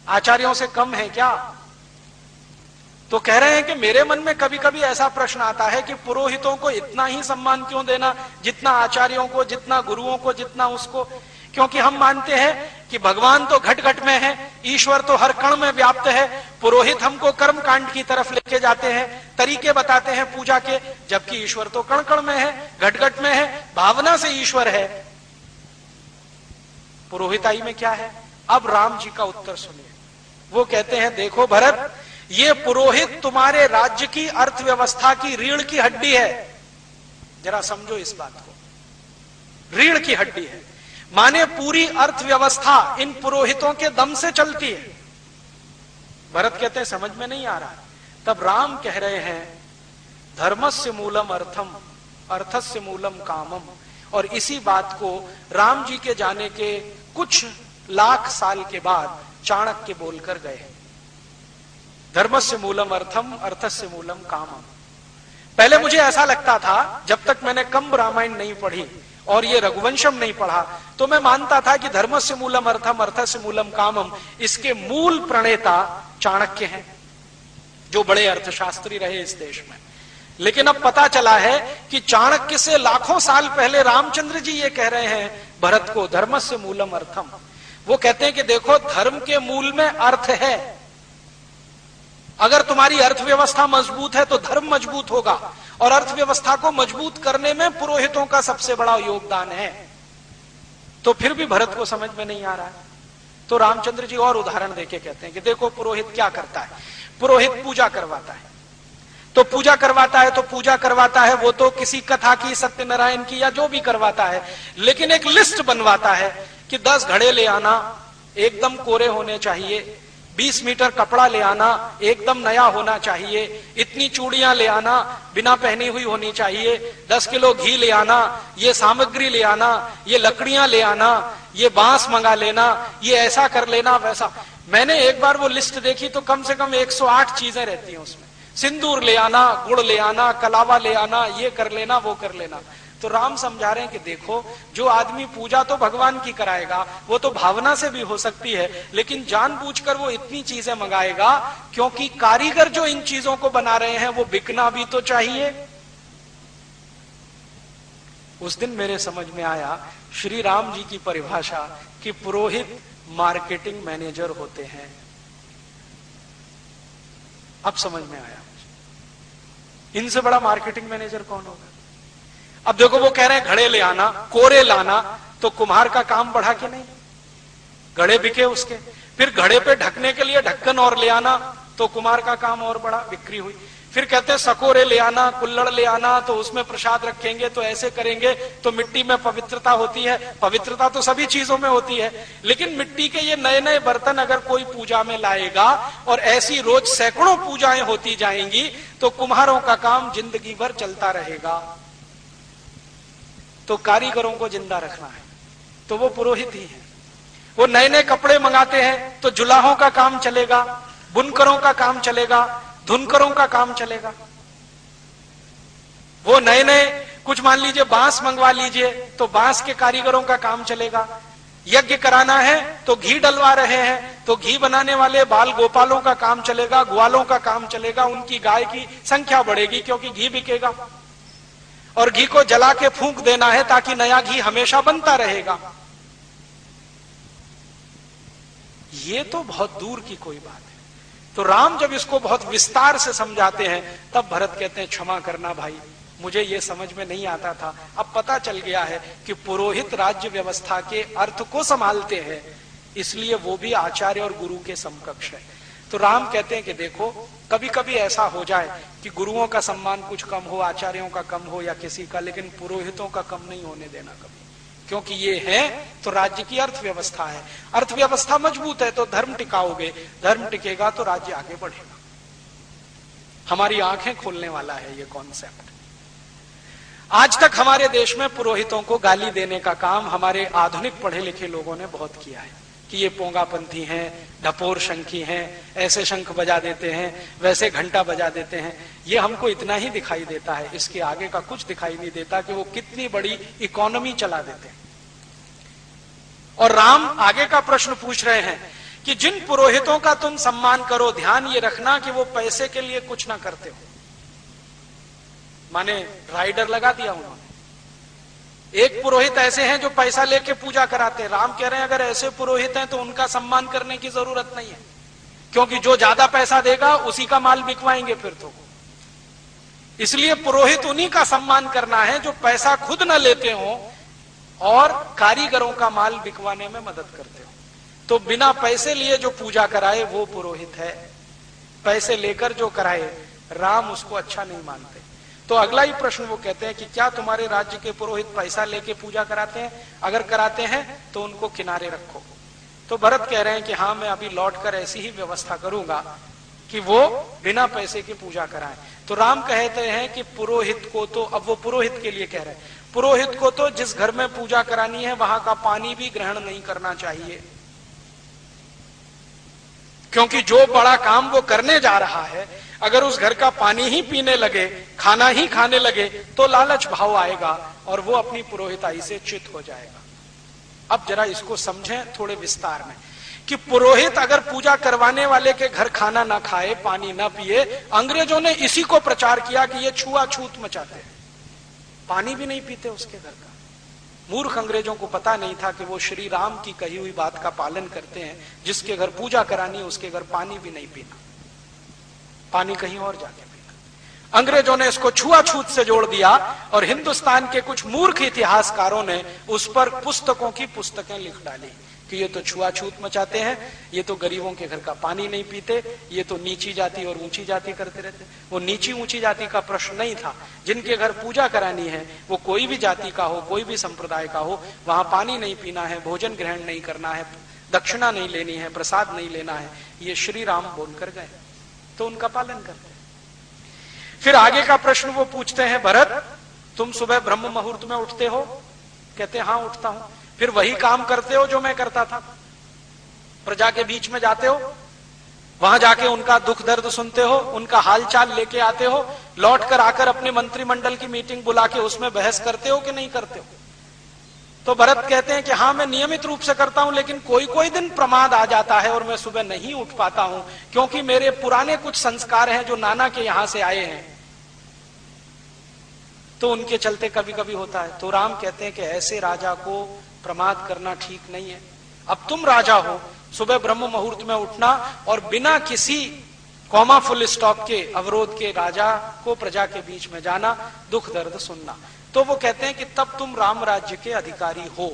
आचार्यों से कम है क्या? तो कह रहे हैं कि मेरे मन में कभी कभी ऐसा प्रश्न आता है कि पुरोहितों को इतना ही सम्मान क्यों देना, जितना आचार्यों को, जितना गुरुओं को, जितना उसको। क्योंकि हम मानते हैं कि भगवान तो घट घट में है, ईश्वर तो हर कण में व्याप्त है, पुरोहित हमको कर्म कांड की तरफ लेके जाते हैं, तरीके बताते हैं पूजा के, जबकि ईश्वर तो कण कण में है, घट घट में है, भावना से ईश्वर है। पुरोहिताई में क्या है? अब राम जी का उत्तर सुनिए। वो कहते हैं देखो भरत, ये पुरोहित तुम्हारे राज्य की अर्थव्यवस्था की रीढ़ की हड्डी है। जरा समझो इस बात को, रीढ़ की हड्डी है, माने पूरी अर्थव्यवस्था इन पुरोहितों के दम से चलती है। भरत कहते हैं समझ में नहीं आ रहा। तब राम कह रहे हैं धर्मस्य मूलम अर्थम, अर्थस्य मूलम कामम। और इसी बात को राम जी के जाने के कुछ लाख साल के बाद चाणक्य बोलकर गए। धर्मस्य मूलम अर्थम, अर्थस्य मूलम कामम। पहले मुझे ऐसा लगता था, जब तक मैंने कंब रामायण नहीं पढ़ी और ये रघुवंशम नहीं पढ़ा, तो मैं मानता था कि धर्मस्य मूलम अर्थम, अर्थस्य मूलम कामम, इसके मूल प्रणेता चाणक्य हैं, जो बड़े अर्थशास्त्री रहे इस देश में। लेकिन अब पता चला है कि चाणक्य से लाखों साल पहले रामचंद्र जी ये कह रहे हैं भरत को, धर्मस्य मूलम अर्थम। वो कहते हैं कि देखो, धर्म के मूल में अर्थ है। अगर तुम्हारी अर्थव्यवस्था मजबूत है तो धर्म मजबूत होगा, और अर्थव्यवस्था को मजबूत करने में पुरोहितों का सबसे बड़ा योगदान है। तो फिर भी भरत को समझ में नहीं आ रहा है। तो रामचंद्र जी और उदाहरण देके कहते हैं कि देखो पुरोहित क्या करता है। पुरोहित पूजा करवाता है, तो पूजा करवाता है तो पूजा करवाता है, वो तो किसी कथा की, सत्यनारायण की, या जो भी करवाता है, लेकिन एक लिस्ट बनवाता है कि 10 घड़े ले आना, एकदम कोरे होने चाहिए, 20 मीटर कपड़ा ले आना, एकदम नया होना चाहिए, इतनी चूड़ियां ले आना, बिना पहनी हुई होनी चाहिए, 10 किलो घी ले आना, ये सामग्री ले आना, ये लकड़ियां ले आना, ये बांस मंगा लेना, ये ऐसा कर लेना, वैसा। मैंने एक बार वो लिस्ट देखी तो कम से कम 108 चीजें रहती हैं उसमें। सिंदूर ले आना, गुड़ ले आना, कलावा ले आना, ये कर लेना, वो कर लेना। तो राम समझा रहे हैं कि देखो, जो आदमी पूजा तो भगवान की कराएगा, वो तो भावना से भी हो सकती है, लेकिन जानबूझकर वो इतनी चीजें मंगाएगा क्योंकि कारीगर जो इन चीजों को बना रहे हैं वो बिकना भी तो चाहिए। उस दिन मेरे समझ में आया श्री राम जी की परिभाषा कि पुरोहित मार्केटिंग मैनेजर होते हैं। अब समझ में आया, इनसे बड़ा मार्केटिंग मैनेजर कौन होगा। अब देखो, वो कह रहे हैं घड़े ले आना, कोरे लाना, तो कुम्हार का काम बढ़ा कि नहीं, घड़े बिके उसके। फिर घड़े पे ढकने के लिए ढक्कन और ले आना, तो कुम्हार का काम और बढ़ा, बिक्री हुई। फिर कहते हैं सकोरे ले आना, कुल्लड़ ले आना, तो उसमें प्रसाद रखेंगे, तो ऐसे करेंगे तो मिट्टी में पवित्रता होती है। पवित्रता तो सभी चीजों में होती है, लेकिन मिट्टी के ये नए नए बर्तन अगर कोई पूजा में लाएगा और ऐसी रोज सैकड़ों पूजाएं होती जाएंगी, तो कुम्हारों का काम जिंदगी भर चलता रहेगा। तो कारीगरों को जिंदा रखना है तो वो पुरोहित ही है। वो नए नए कपड़े मंगाते हैं तो जुलाहों का काम चलेगा, बुनकरों का काम चलेगा, धुनकरों का काम चलेगा। वो नए नए कुछ मान लीजिए बांस मंगवा लीजिए तो बांस के कारीगरों का काम चलेगा। यज्ञ कराना है तो घी डलवा रहे हैं तो घी बनाने वाले बाल गोपालों का काम चलेगा, ग्वालों का काम चलेगा, उनकी गाय की संख्या बढ़ेगी क्योंकि घी बिकेगा। और घी को जला के फूंक देना है ताकि नया घी हमेशा बनता रहेगा। ये तो बहुत दूर की कोई बात है। तो राम जब इसको बहुत विस्तार से समझाते हैं तब भरत कहते हैं क्षमा करना भाई, मुझे ये समझ में नहीं आता था, अब पता चल गया है कि पुरोहित राज्य व्यवस्था के अर्थ को संभालते हैं, इसलिए वो भी आचार्य और गुरु के समकक्ष है। तो राम कहते हैं कि देखो, कभी कभी ऐसा हो जाए कि गुरुओं का सम्मान कुछ कम हो, आचार्यों का कम हो या किसी का, लेकिन पुरोहितों का कम नहीं होने देना कभी। क्योंकि ये है तो राज्य की अर्थव्यवस्था है, अर्थव्यवस्था मजबूत है तो धर्म टिकाओगे, धर्म टिकेगा तो राज्य आगे बढ़ेगा। हमारी आंखें खोलने वाला है ये कॉन्सेप्ट। आज तक हमारे देश में पुरोहितों को गाली देने का काम हमारे आधुनिक पढ़े लिखे लोगों ने बहुत किया है कि ये पोंगापंथी हैं, ढपोर शंखी हैं, ऐसे शंख बजा देते हैं, वैसे घंटा बजा देते हैं। ये हमको इतना ही दिखाई देता है, इसके आगे का कुछ दिखाई नहीं देता कि वो कितनी बड़ी इकोनॉमी चला देते हैं। और राम आगे का प्रश्न पूछ रहे हैं कि जिन पुरोहितों का तुम सम्मान करो, ध्यान ये रखना कि वो पैसे के लिए कुछ ना करते हो। माने राइडर लगा दिया उन्होंने। एक पुरोहित ऐसे हैं जो पैसा लेके पूजा कराते हैं। राम कह रहे हैं अगर ऐसे पुरोहित हैं तो उनका सम्मान करने की जरूरत नहीं है, क्योंकि जो ज्यादा पैसा देगा उसी का माल बिकवाएंगे फिर तो। इसलिए पुरोहित उन्हीं का सम्मान करना है जो पैसा खुद न लेते हो और कारीगरों का माल बिकवाने में मदद करते हो। तो बिना पैसे लिए जो पूजा कराए वो पुरोहित है, पैसे लेकर जो कराए राम उसको अच्छा नहीं मानते। तो अगला ही प्रश्न वो कहते हैं कि क्या तुम्हारे राज्य के पुरोहित पैसा लेके पूजा कराते हैं? अगर कराते हैं तो उनको किनारे रखो। तो भरत कह रहे हैं कि हाँ, मैं अभी लौटकर ऐसी ही व्यवस्था करूंगा कि वो बिना पैसे की पूजा कराएं। तो राम कहते हैं कि पुरोहित को तो, अब वो पुरोहित के लिए कह रहे हैं, पुरोहित को तो जिस घर में पूजा करानी है वहां का पानी भी ग्रहण नहीं करना चाहिए, क्योंकि जो बड़ा काम वो करने जा रहा है अगर उस घर का पानी ही पीने लगे, खाना ही खाने लगे तो लालच भाव आएगा और वो अपनी पुरोहिताई से च्युत हो जाएगा। अब जरा इसको समझें थोड़े विस्तार में कि पुरोहित अगर पूजा करवाने वाले के घर खाना ना खाए, पानी ना पिए, अंग्रेजों ने इसी को प्रचार किया कि ये छुआछूत मचाते हैं, पानी भी नहीं पीते उसके घर का। मूर्ख अंग्रेजों को पता नहीं था कि वो श्री राम की कही हुई बात का पालन करते हैं। जिसके घर पूजा करानी है उसके घर पानी भी नहीं पीना, पानी कहीं और जाके पीना। अंग्रेजों ने इसको छुआछूत से जोड़ दिया और हिंदुस्तान के कुछ मूर्ख इतिहासकारों ने उस पर पुस्तकों की पुस्तकें लिख डाली कि ये तो छुआछूत मचाते हैं, ये तो गरीबों के घर का पानी नहीं पीते, ये तो नीची जाति और ऊंची जाति करते रहते। वो नीची ऊंची जाति का प्रश्न नहीं था। जिनके घर पूजा करानी है वो कोई भी जाति का हो, कोई भी संप्रदाय का हो, वहां पानी नहीं पीना है, भोजन ग्रहण नहीं करना है, दक्षिणा नहीं लेनी है, प्रसाद नहीं लेना है, ये श्री राम बोलकर गए, तो उनका पालन करते हैं। फिर आगे का प्रश्न वो पूछते हैं, भरत तुम सुबह ब्रह्म मुहूर्त में उठते हो? कहते हैं हाँ उठता हूं। फिर वही काम करते हो जो मैं करता था? प्रजा के बीच में जाते हो, वहां जाके उनका दुख दर्द सुनते हो, उनका हालचाल लेके आते हो, लौट कर आकर अपने मंत्रिमंडल की मीटिंग बुला के उसमें बहस करते हो कि नहीं करते हो? तो भरत कहते हैं कि हाँ मैं नियमित रूप से करता हूं, लेकिन कोई कोई दिन प्रमाद आ जाता है और मैं सुबह नहीं उठ पाता हूं, क्योंकि मेरे पुराने कुछ संस्कार हैं जो नाना के यहां से आए हैं, तो उनके चलते कभी कभी होता है। तो राम कहते हैं कि ऐसे राजा को प्रमाद करना ठीक नहीं है। अब तुम राजा हो, सुबह ब्रह्म मुहूर्त में उठना और बिना किसी कॉमा फुल स्टॉप के अवरोध के राजा को प्रजा के बीच में जाना, दुख दर्द सुनना। तो वो कहते हैं कि तब तुम राम राज्य के अधिकारी हो।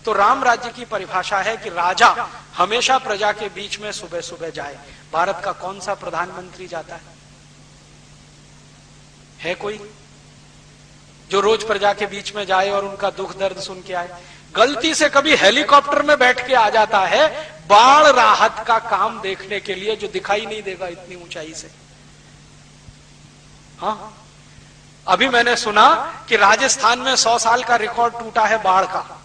तो राम राज्य की परिभाषा है कि राजा हमेशा प्रजा के बीच में सुबह सुबह जाए। भारत का कौन सा प्रधानमंत्री जाता है कोई जो रोज प्रजा के बीच में जाए और उनका दुख दर्द सुन के आए? गलती से कभी हेलीकॉप्टर में बैठ के आ जाता है बाढ़ राहत का काम देखने के लिए, जो दिखाई नहीं देगा इतनी ऊंचाई से। हाँ, अभी मैंने सुना कि राजस्थान में 100 साल का रिकॉर्ड टूटा है बाढ़ का।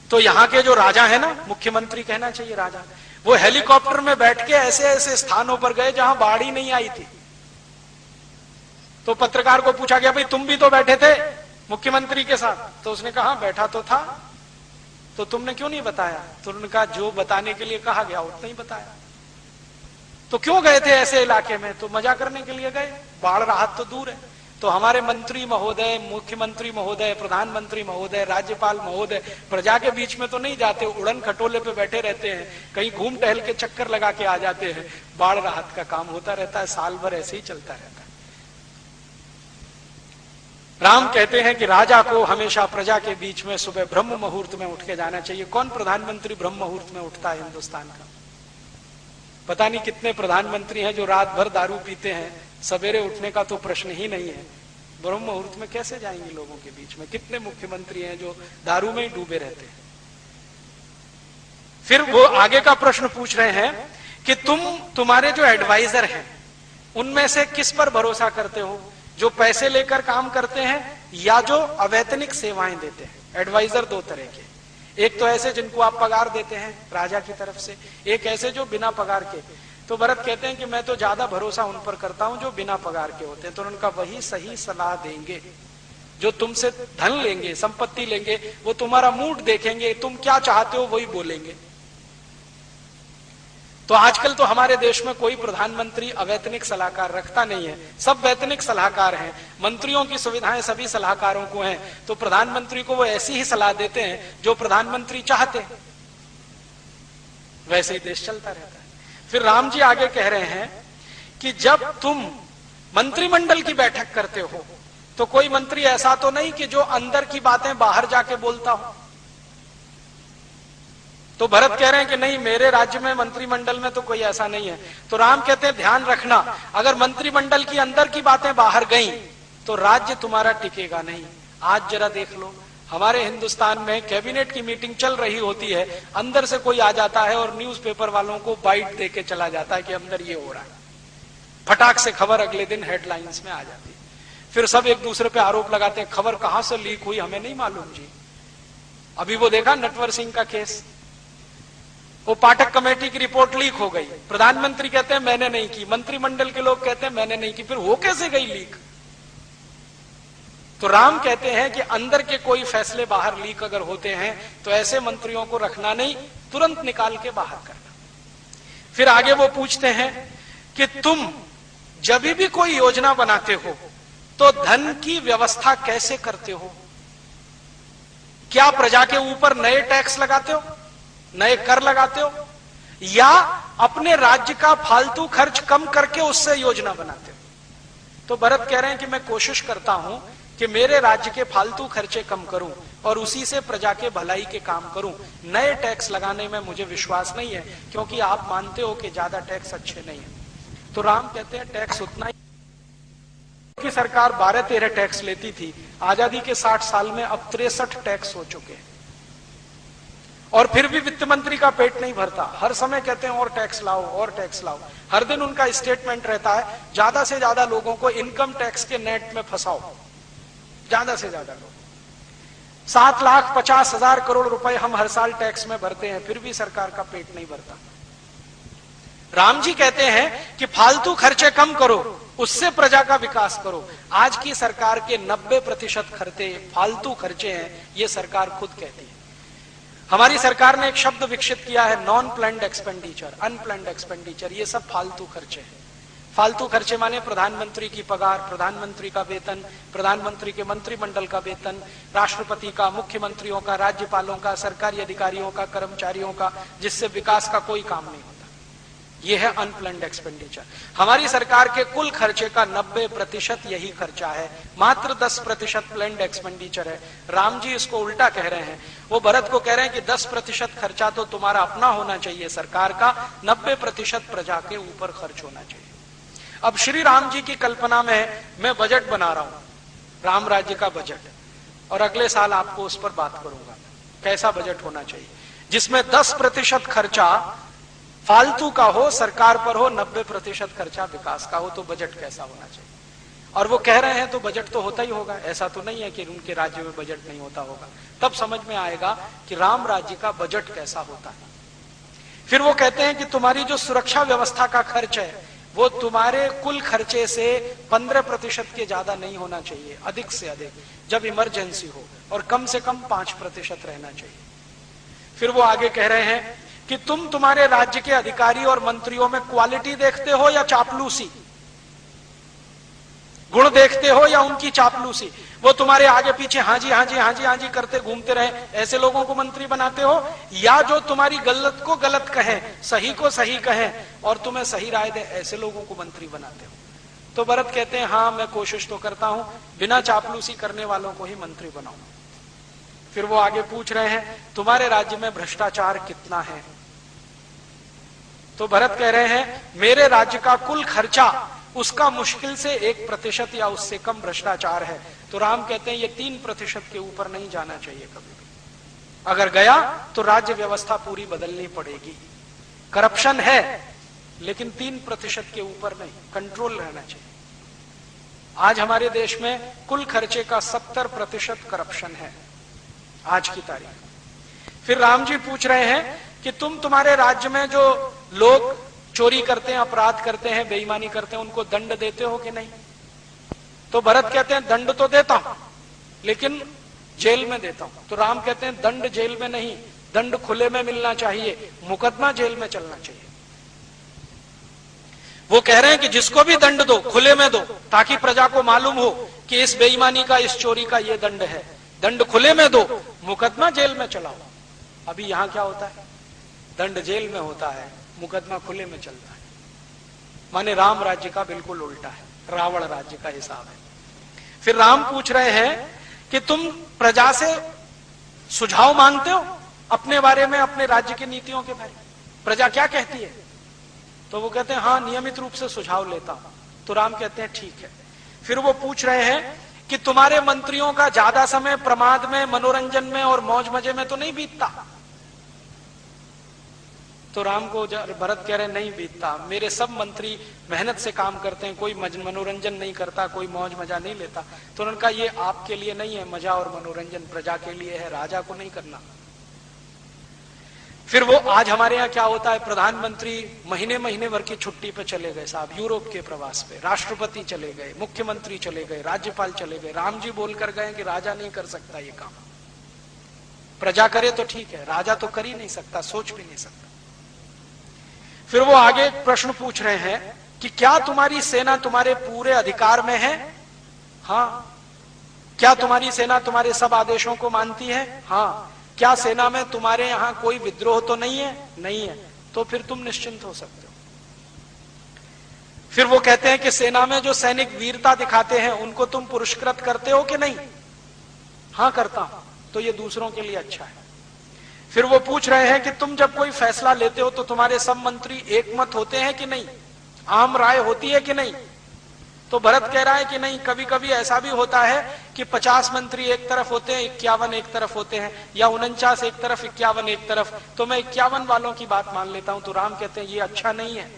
तो यहाँ के जो राजा है ना, मुख्यमंत्री कहना चाहिए राजा, वो हेलीकॉप्टर में बैठ के ऐसे ऐसे स्थानों पर गए जहां बाढ़ ही नहीं आई थी। तो पत्रकार को पूछा गया, भाई तुम भी तो बैठे थे मुख्यमंत्री के साथ? तो उसने कहा बैठा तो था, तो तुमने क्यों नहीं बताया? तो उन्होंने कहा जो बताने के लिए कहा गया उतना ही बताया। तो क्यों गए थे ऐसे इलाके में? तो मजा करने के लिए गए, बाढ़ राहत तो दूर है। तो हमारे मंत्री महोदय, मुख्यमंत्री महोदय, प्रधानमंत्री महोदय, राज्यपाल महोदय प्रजा के बीच में तो नहीं जाते, उड़न खटोले पे बैठे रहते हैं, कहीं घूम टहल के चक्कर लगा के आ जाते हैं। बाढ़ राहत का काम होता रहता है, साल भर ऐसे ही चलता रहता है। राम कहते हैं कि राजा को हमेशा प्रजा के बीच में सुबह ब्रह्म मुहूर्त में उठ के जाना चाहिए। कौन प्रधानमंत्री ब्रह्म मुहूर्त में उठता है हिंदुस्तान का? पता नहीं कितने प्रधानमंत्री हैं जो रात भर दारू पीते हैं, सवेरे उठने का तो प्रश्न ही नहीं है। ब्रह्म मुहूर्त में कैसे जाएंगे लोगों के बीच में? कितने मुख्यमंत्री हैं जो दारू में ही डूबे रहते हैं। फिर वो आगे का प्रश्न पूछ रहे हैं कि तुम्हारे जो एडवाइजर हैं उनमें से किस पर भरोसा करते हो, जो पैसे लेकर काम करते हैं या जो अवैतनिक सेवाएं देते हैं? एडवाइजर दो तरह के, एक तो ऐसे जिनको आप पगार देते हैं राजा की तरफ से, एक ऐसे जो बिना पगार के। तो भरत कहते हैं कि मैं तो ज्यादा भरोसा उन पर करता हूं जो बिना पगार के होते हैं। तो उनका वही सही सलाह देंगे, जो तुमसे धन लेंगे, संपत्ति लेंगे, वो तुम्हारा मूड देखेंगे, तुम क्या चाहते हो वही बोलेंगे। तो आजकल तो हमारे देश में कोई प्रधानमंत्री अवैतनिक सलाहकार रखता नहीं है, सब वैतनिक सलाहकार हैं। मंत्रियों की सुविधाएं सभी सलाहकारों को हैं, तो प्रधानमंत्री को वो ऐसी ही सलाह देते हैं जो प्रधानमंत्री चाहते हैं, वैसे ही देश चलता रहता है। फिर राम जी आगे कह रहे हैं कि जब तुम मंत्रिमंडल की बैठक करते हो तो कोई मंत्री ऐसा तो नहीं कि जो अंदर की बातें बाहर जाके बोलता हो। तो भरत कह रहे हैं कि नहीं, मेरे राज्य में मंत्रिमंडल में तो कोई ऐसा नहीं है। तो राम कहते हैं ध्यान रखना, अगर मंत्रिमंडल की अंदर की बातें बाहर गई तो राज्य तुम्हारा टिकेगा नहीं। आज जरा देख लो, हमारे हिंदुस्तान में कैबिनेट की मीटिंग चल रही होती है, अंदर से कोई आ जाता है और न्यूज़पेपर वालों को बाइट देके चला जाता है कि अंदर ये हो रहा है। फटाक से खबर अगले दिन हेडलाइंस में आ जाती है। फिर सब एक दूसरे पे आरोप लगाते हैं, खबर कहां से लीक हुई हमें नहीं मालूम जी। अभी वो देखा नटवर सिंह का केस, वो पाठक कमेटी की रिपोर्ट लीक हो गई, प्रधानमंत्री कहते हैं मैंने नहीं की, मंत्रिमंडल के लोग कहते हैं मैंने नहीं की, फिर हो कैसे गई लीक? तो राम कहते हैं कि अंदर के कोई फैसले बाहर लीक अगर होते हैं तो ऐसे मंत्रियों को रखना नहीं, तुरंत निकाल के बाहर करना। फिर आगे वो पूछते हैं कि तुम जब भी कोई योजना बनाते हो तो धन की व्यवस्था कैसे करते हो? क्या प्रजा के ऊपर नए टैक्स लगाते हो, नए कर लगाते हो, या अपने राज्य का फालतू खर्च कम करके उससे योजना बनाते हो? तो भरत कह रहे हैं कि मैं कोशिश करता हूं कि मेरे राज्य के फालतू खर्चे कम करूं और उसी से प्रजा के भलाई के काम करूं। नए टैक्स लगाने में मुझे विश्वास नहीं है, क्योंकि आप मानते हो कि ज्यादा टैक्स अच्छे नहीं है। तो राम कहते हैं टैक्स उतना ही की सरकार 12-13 टैक्स लेती थी, आजादी के 60 साल में अब 63 टैक्स हो चुके हैं, और फिर भी वित्त मंत्री का पेट नहीं भरता। हर समय कहते हैं और टैक्स लाओ और टैक्स लाओ। हर दिन उनका स्टेटमेंट रहता है ज्यादा से ज्यादा लोगों को इनकम टैक्स के नेट में फंसाओ, ज्यादा से ज्यादा लोग। 7,50,000 करोड़ रुपए हम हर साल टैक्स में भरते हैं, फिर भी सरकार का पेट नहीं भरता। राम जी कहते हैं कि फालतू खर्चे कम करो, उससे प्रजा का विकास करो। आज की सरकार के 90% खर्चे फालतू खर्चे हैं, ये सरकार खुद कहती है। हमारी सरकार ने एक शब्द विकसित किया है, non planned expenditure, unplanned expenditure. ये सब फालतू खर्चे हैं। फालतू खर्चे माने प्रधानमंत्री की पगार, प्रधानमंत्री का वेतन, प्रधानमंत्री के मंत्रिमंडल का वेतन, राष्ट्रपति का, मुख्यमंत्रियों का, राज्यपालों का, सरकारी अधिकारियों का, कर्मचारियों का, जिससे विकास का कोई काम नहीं होता। यह है अनप्लान्ड एक्सपेंडिचर। हमारी सरकार के कुल खर्चे का 90% यही खर्चा है, मात्र 10% प्लान्ड एक्सपेंडिचर है। राम जी इसको उल्टा कह रहे हैं। वो भरत को कह रहे हैं कि 10% खर्चा तो तुम्हारा अपना होना चाहिए सरकार का, 90% प्रजा के ऊपर खर्च होना चाहिए। अब श्री राम जी की कल्पना में मैं बजट बना रहा हूं, राम राज्य का बजट, और अगले साल आपको उस पर बात करूंगा कैसा बजट होना चाहिए, जिसमें 10% खर्चा फालतू का हो, सरकार पर हो, 90% खर्चा विकास का हो। तो बजट कैसा होना चाहिए? और वो कह रहे हैं तो बजट तो होता ही होगा, ऐसा तो नहीं है कि उनके राज्य में बजट नहीं होता होगा। तब समझ में आएगा कि राम राज्य का बजट कैसा होता है। फिर वो कहते हैं कि तुम्हारी जो सुरक्षा व्यवस्था का खर्च है वो तुम्हारे कुल खर्चे से 15% के ज्यादा नहीं होना चाहिए, अधिक से अधिक जब इमरजेंसी हो, और कम से कम 5% रहना चाहिए। फिर वो आगे कह रहे हैं कि तुम तुम्हारे राज्य के अधिकारी और मंत्रियों में क्वालिटी देखते हो या चापलूसी, गुण देखते हो या उनकी चापलूसी? वो तुम्हारे आगे पीछे हाँ जी हाँ जी हाँ जी हाँ जी करते घूमते रहे, ऐसे लोगों को मंत्री बनाते हो, या जो तुम्हारी गलत को गलत कहें, सही को सही कहें और तुम्हें सही राय दे, ऐसे लोगों को मंत्री बनाते हो? तो भरत कहते हैं हाँ, मैं कोशिश तो करता हूं बिना चापलूसी करने वालों को ही मंत्री बनाऊं। फिर वो आगे पूछ रहे हैं तुम्हारे राज्य में भ्रष्टाचार कितना है? तो भरत कह रहे हैं मेरे राज्य का कुल खर्चा उसका मुश्किल से 1% या उससे कम भ्रष्टाचार है, तो राम कहते हैं ये 3% के ऊपर नहीं जाना चाहिए कभी भी। अगर गया तो राज्य व्यवस्था पूरी बदलनी पड़ेगी। करप्शन है लेकिन 3% के ऊपर नहीं, कंट्रोल रहना चाहिए। आज हमारे देश में कुल खर्चे का 70% करप्शन है आज की तारीख। फिर राम जी पूछ रहे हैं कि तुम्हारे राज्य में जो लोग चोरी करते हैं, अपराध करते हैं, बेईमानी करते हैं, उनको दंड देते हो कि नहीं? तो भरत कहते हैं दंड तो देता हूं लेकिन जेल में देता हूं। तो राम कहते हैं दंड जेल में नहीं, दंड खुले में मिलना चाहिए, मुकदमा जेल में चलना चाहिए। वो कह रहे हैं कि जिसको भी दंड दो खुले में दो, ताकि प्रजा को मालूम हो कि इस बेईमानी का, इस चोरी का ये दंड है। दंड खुले में दो, मुकदमा जेल में चलाओ। अभी यहां क्या होता है? दंड जेल में होता है, मुकदमा खुले में चलता है। माने राम राज्य का बिल्कुल उल्टा है, रावण राज्य का हिसाब है। फिर राम पूछ रहे हैं कि तुम प्रजा से सुझाव मांगते हो अपने बारे में, अपने राज्य की नीतियों के बारे में, प्रजा क्या कहती है? तो वो कहते हैं हाँ, नियमित रूप से सुझाव लेता हूं। तो राम कहते हैं ठीक है। फिर वो पूछ रहे हैं कि तुम्हारे मंत्रियों का ज्यादा समय प्रमाद में, मनोरंजन में और मौज मजे में तो नहीं बीतता? तो राम को भरत कह रहे नहीं बीतता, मेरे सब मंत्री मेहनत से काम करते हैं, कोई मनोरंजन नहीं करता, कोई मौज मजा नहीं लेता। तो उन्होंने कहा ये आपके लिए नहीं है मजा और मनोरंजन, प्रजा के लिए है, राजा को नहीं करना। फिर वो आज हमारे यहाँ क्या होता है, प्रधानमंत्री महीने महीने भर की छुट्टी पे चले गए साहब, यूरोप के प्रवास पे, राष्ट्रपति चले गए, मुख्यमंत्री चले गए, राज्यपाल चले गए। राम जी बोलकर गए कि राजा नहीं कर सकता ये काम, प्रजा करे तो ठीक है, राजा तो कर ही नहीं सकता, सोच भी नहीं सकता। फिर वो आगे एक प्रश्न पूछ रहे हैं कि क्या तुम्हारी सेना तुम्हारे पूरे अधिकार में है? हाँ। क्या तुम्हारी सेना तुम्हारे सब आदेशों को मानती है? हाँ। क्या सेना में तुम्हारे यहां कोई विद्रोह तो नहीं है? नहीं है। तो फिर तुम निश्चिंत हो सकते हो। फिर वो कहते हैं कि सेना में जो सैनिक वीरता दिखाते हैं उनको तुम पुरस्कृत करते हो कि नहीं? हाँ करता हूं। तो ये दूसरों के लिए अच्छा है। फिर वो पूछ रहे हैं कि तुम जब कोई फैसला लेते हो तो तुम्हारे सब मंत्री एकमत होते हैं कि नहीं, आम राय होती है कि नहीं? तो भरत कह रहा है कि नहीं, कभी कभी ऐसा भी होता है कि 50 मंत्री एक तरफ होते हैं, 51 एक तरफ होते हैं, या 49 एक तरफ, 51 एक तरफ, तो मैं 51 वालों की बात मान लेता हूं। तो राम कहते हैं ये अच्छा नहीं है,